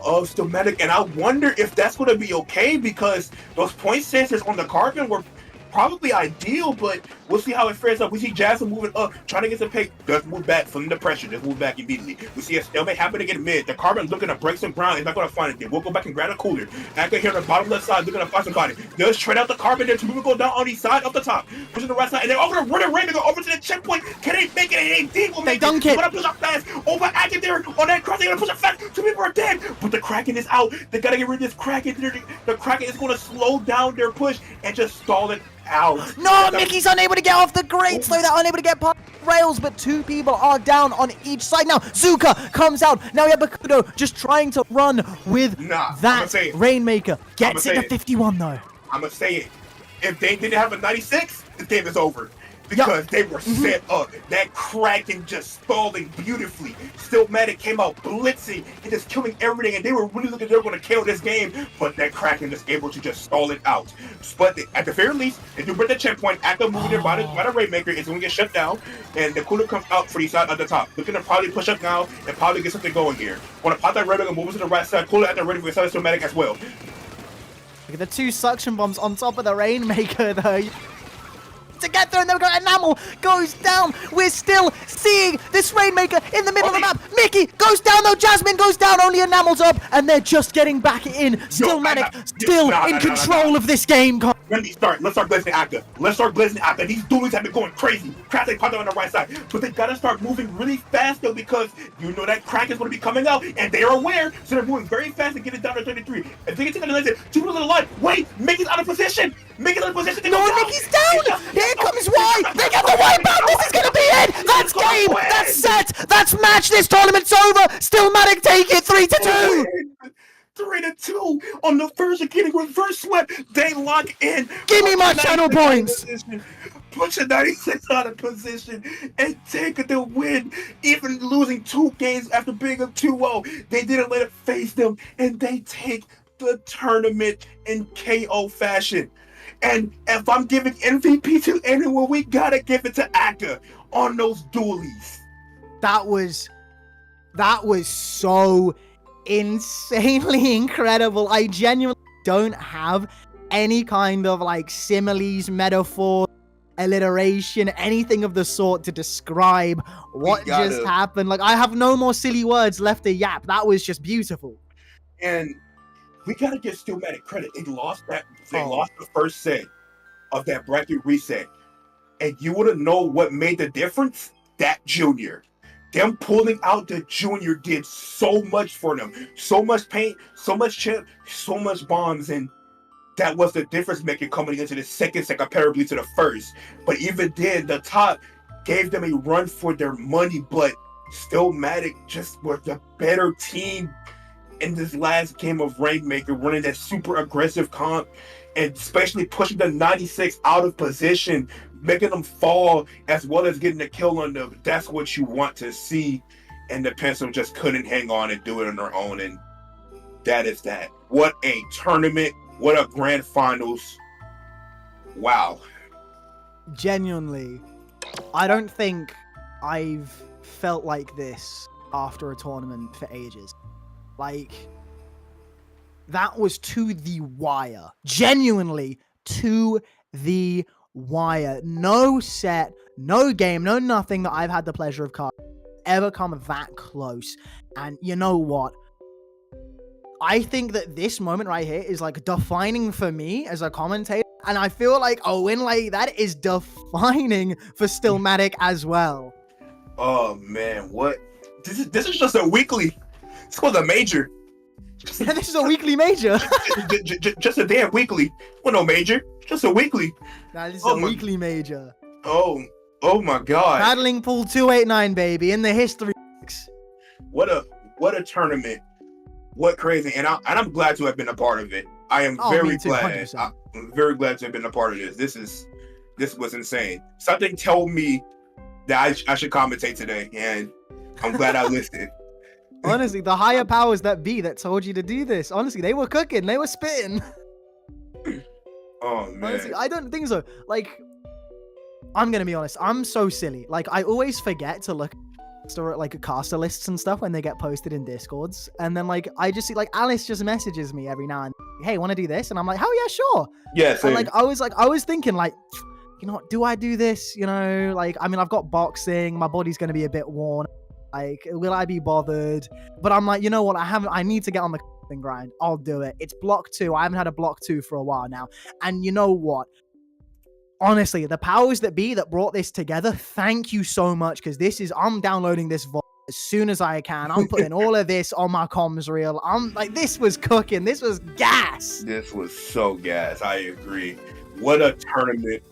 of Stillmatic, and I wonder if that's going to be okay, because those point sensors on the Carbon were probably ideal, but we'll see how it fares up. We see Jasmine moving up, trying to get some pace. Does move back from the pressure. Does move back immediately. We see a stalemate happen again mid. The Carbon looking to break some ground. He's not going to find anything. We'll go back and grab a cooler. Akka here on the bottom left side looking to find somebody. Does trade out the Carbon there. Two people go down on the side up the top. Pushing the right side. And they're over to run Rain to go over to the checkpoint. Can they make it? And they will make dunk it. it. But push up fast. Over Akka there on that cross. They're going to push up fast. Two people are dead. But the Kraken is out. They got to get rid of this Kraken. The Kraken is going to slow down their push and just stall it out. No, Mickey's unable to get off the grate, so they're unable to get past rails, but two people are down on each side. Now, Zuka comes out. Now we have Bakudo just trying to run with that Rainmaker. Gets it to 51, though. I'm going to say it. If they didn't have a 96, the game is over. Because they were set up. That Kraken just stalling beautifully. Stillmatic came out blitzing and just killing everything. And they were really looking, they were going to kill this game. But that Kraken is able to just stall it out. But at the very least, they do break the checkpoint. After moving their by the Rainmaker, it's going to get shut down. And the cooler comes out for the side at the top. Looking to probably push up now and probably get something going here. Want to pop that Rainmaker, move it to the right side. Cooler at the ready for Stillmatic as well. Look at the two suction bombs on top of the Rainmaker, though. To get there, and there we go. Enamel goes down. We're still seeing this Rainmaker in the middle of the map. Mickey goes down, though. Jasmine goes down. Only Enamel's up, and they're just getting back in. Stillmatic still in control of this game. When we start, let's start blazing Akka. Let's start blazing Akka. These duelies have been going crazy. Kraken popped on the right side. But they gotta start moving really fast though, because you know that Kraken's gonna be coming out and they're aware. So they're moving very fast and get it down to 33. If they can take another two people on the line, wait, Mickey's out of position. Mickey's out of position. No, Mickey's down. Here comes Y. They get the wipeout. This is gonna be it. That's game. That's set. That's match. This tournament's over. Stillmatic take it 3-2. 3-2 on the first getting reverse swept. They lock in. Give me my channel points. Push a 96 out of position and take the win. Even losing 2 games after being up 2-0, they didn't let it face them, and they take the tournament in KO fashion. And if I'm giving MVP to anyone, we gotta give it to Akka on those dualies. That was so insanely incredible. I genuinely don't have any kind of like similes, metaphor, alliteration, anything of the sort to describe what just happened. Like, I have no more silly words left to yap. That was just beautiful. And we gotta give Stillmatic credit. They lost the first set of that bracket reset. And you wanna know what made the difference? That Junior. Them pulling out the Junior did so much for them. So much paint, so much chip, so much bombs, and that was the difference maker coming into the second set comparably to the first. But even then, the top gave them a run for their money, but Stillmatic just was the better team in this last game of Rainmaker, running that super aggressive comp, and especially pushing the 96 out of position, making them fall, as well as getting a kill on them. That's what you want to see. And the Pencil just couldn't hang on and do it on their own. And that is that. What a tournament. What a grand finals. Wow. Genuinely, I don't think I've felt like this after a tournament for ages. Like, that was to the wire. Genuinely to the wire. No set, no game, no nothing that I've had the pleasure of ever come that close. And you know what? I think that this moment right here is like defining for me as a commentator. And I feel like a win like that is defining for Stillmatic as well. Oh man, what? This is just a weekly. It's called a major. Yeah, this is a weekly major. just a damn weekly. Well, no major. Just a weekly. Nah, this is a weekly major. Oh my God. Battling Pool 289, baby, in the history books. What a tournament. What crazy. And I'm glad to have been a part of it. I am very glad. 100%. I'm very glad to have been a part of this. This was insane. Something told me that I should commentate today, and I'm glad I listened. Honestly, the higher powers that be that told you to do this. Honestly, they were cooking. They were spitting. Oh, man. Honestly, I don't think so. Like, I'm going to be honest. I'm so silly. Like, I always forget to look like caster lists and stuff when they get posted in Discords, and then like I just see like Alice just messages me every now and then, hey, want to do this? And I'm like, oh yeah, sure. Yes. And I was thinking like, you know, do I do this? You know, like I mean, I've got boxing, my body's gonna be a bit worn. Like, will I be bothered? But I'm like, you know what? I need to get on the grind. I'll do it. It's block 2. I haven't had a block 2 for a while now, and you know what? Honestly, the powers that be that brought this together, thank you so much, because I'm downloading this VOD as soon as I can. I'm putting all of this on my comms reel. I'm like, this was cooking. This was gas. This was so gas. I agree. What a tournament.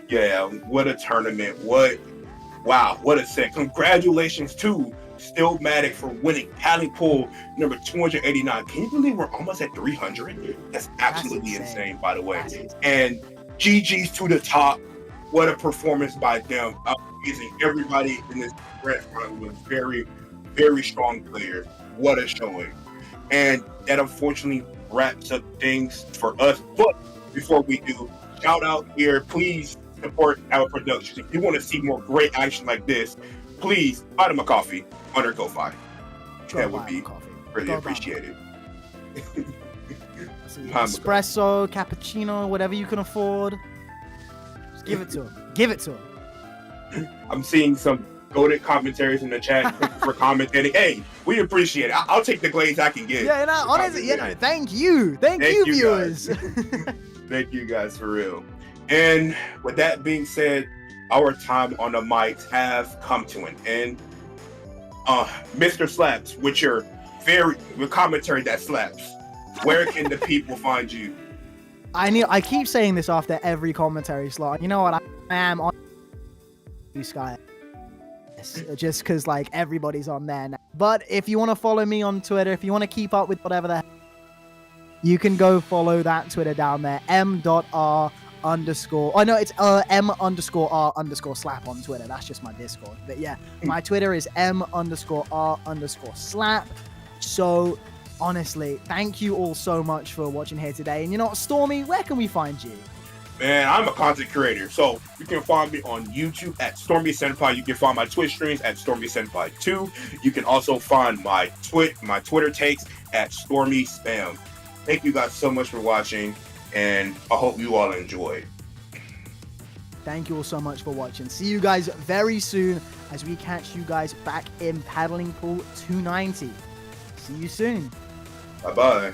Yeah, what a tournament. Wow, what a set. Congratulations to Stillmatic for winning Paddling Pool number 289. Can you believe we're almost at 300? That's absolutely insane, by the way. And GG's to the top. What a performance by them. Amazing. Everybody in this grand final was very, very strong players. What a showing. And that unfortunately wraps up things for us. But before we do, shout out here, please support our production. If you want to see more great action like this, please buy them a coffee under Ko-Fi. That would be really appreciated. Espresso, cappuccino, whatever you can afford. Just give it to him. Give it to him. I'm seeing some goated commentaries in the chat for commenting. Hey, we appreciate it. I'll take the glaze I can get. Yeah, honestly, thank you. Thank you, viewers. Thank you guys for real. And with that being said, our time on the mics have come to an end. Mr. Slaps, with your commentary that slaps, where can the people find you? I keep saying this after every commentary slot. You know what? I am on Sky. Just because like everybody's on there now. But if you want to follow me on Twitter, if you want to keep up with whatever the heck, you can go follow that Twitter down there, m.r_. Oh no, it's m_r_slap on Twitter. That's just my Discord. But yeah, my Twitter is m_r_slap. So honestly, thank you all so much for watching here today. And you know what, Stormy, where can we find you? Man, I'm a content creator, so you can find me on YouTube at Stormy Senpai. You can find my Twitch streams at Stormy Senpai 2. You can also find my Twitter takes at Stormy Spam. Thank you guys so much for watching, and I hope you all enjoyed. Thank you all so much for watching. See you guys very soon as we catch you guys back in Paddling Pool 290. See you soon. Bye-bye.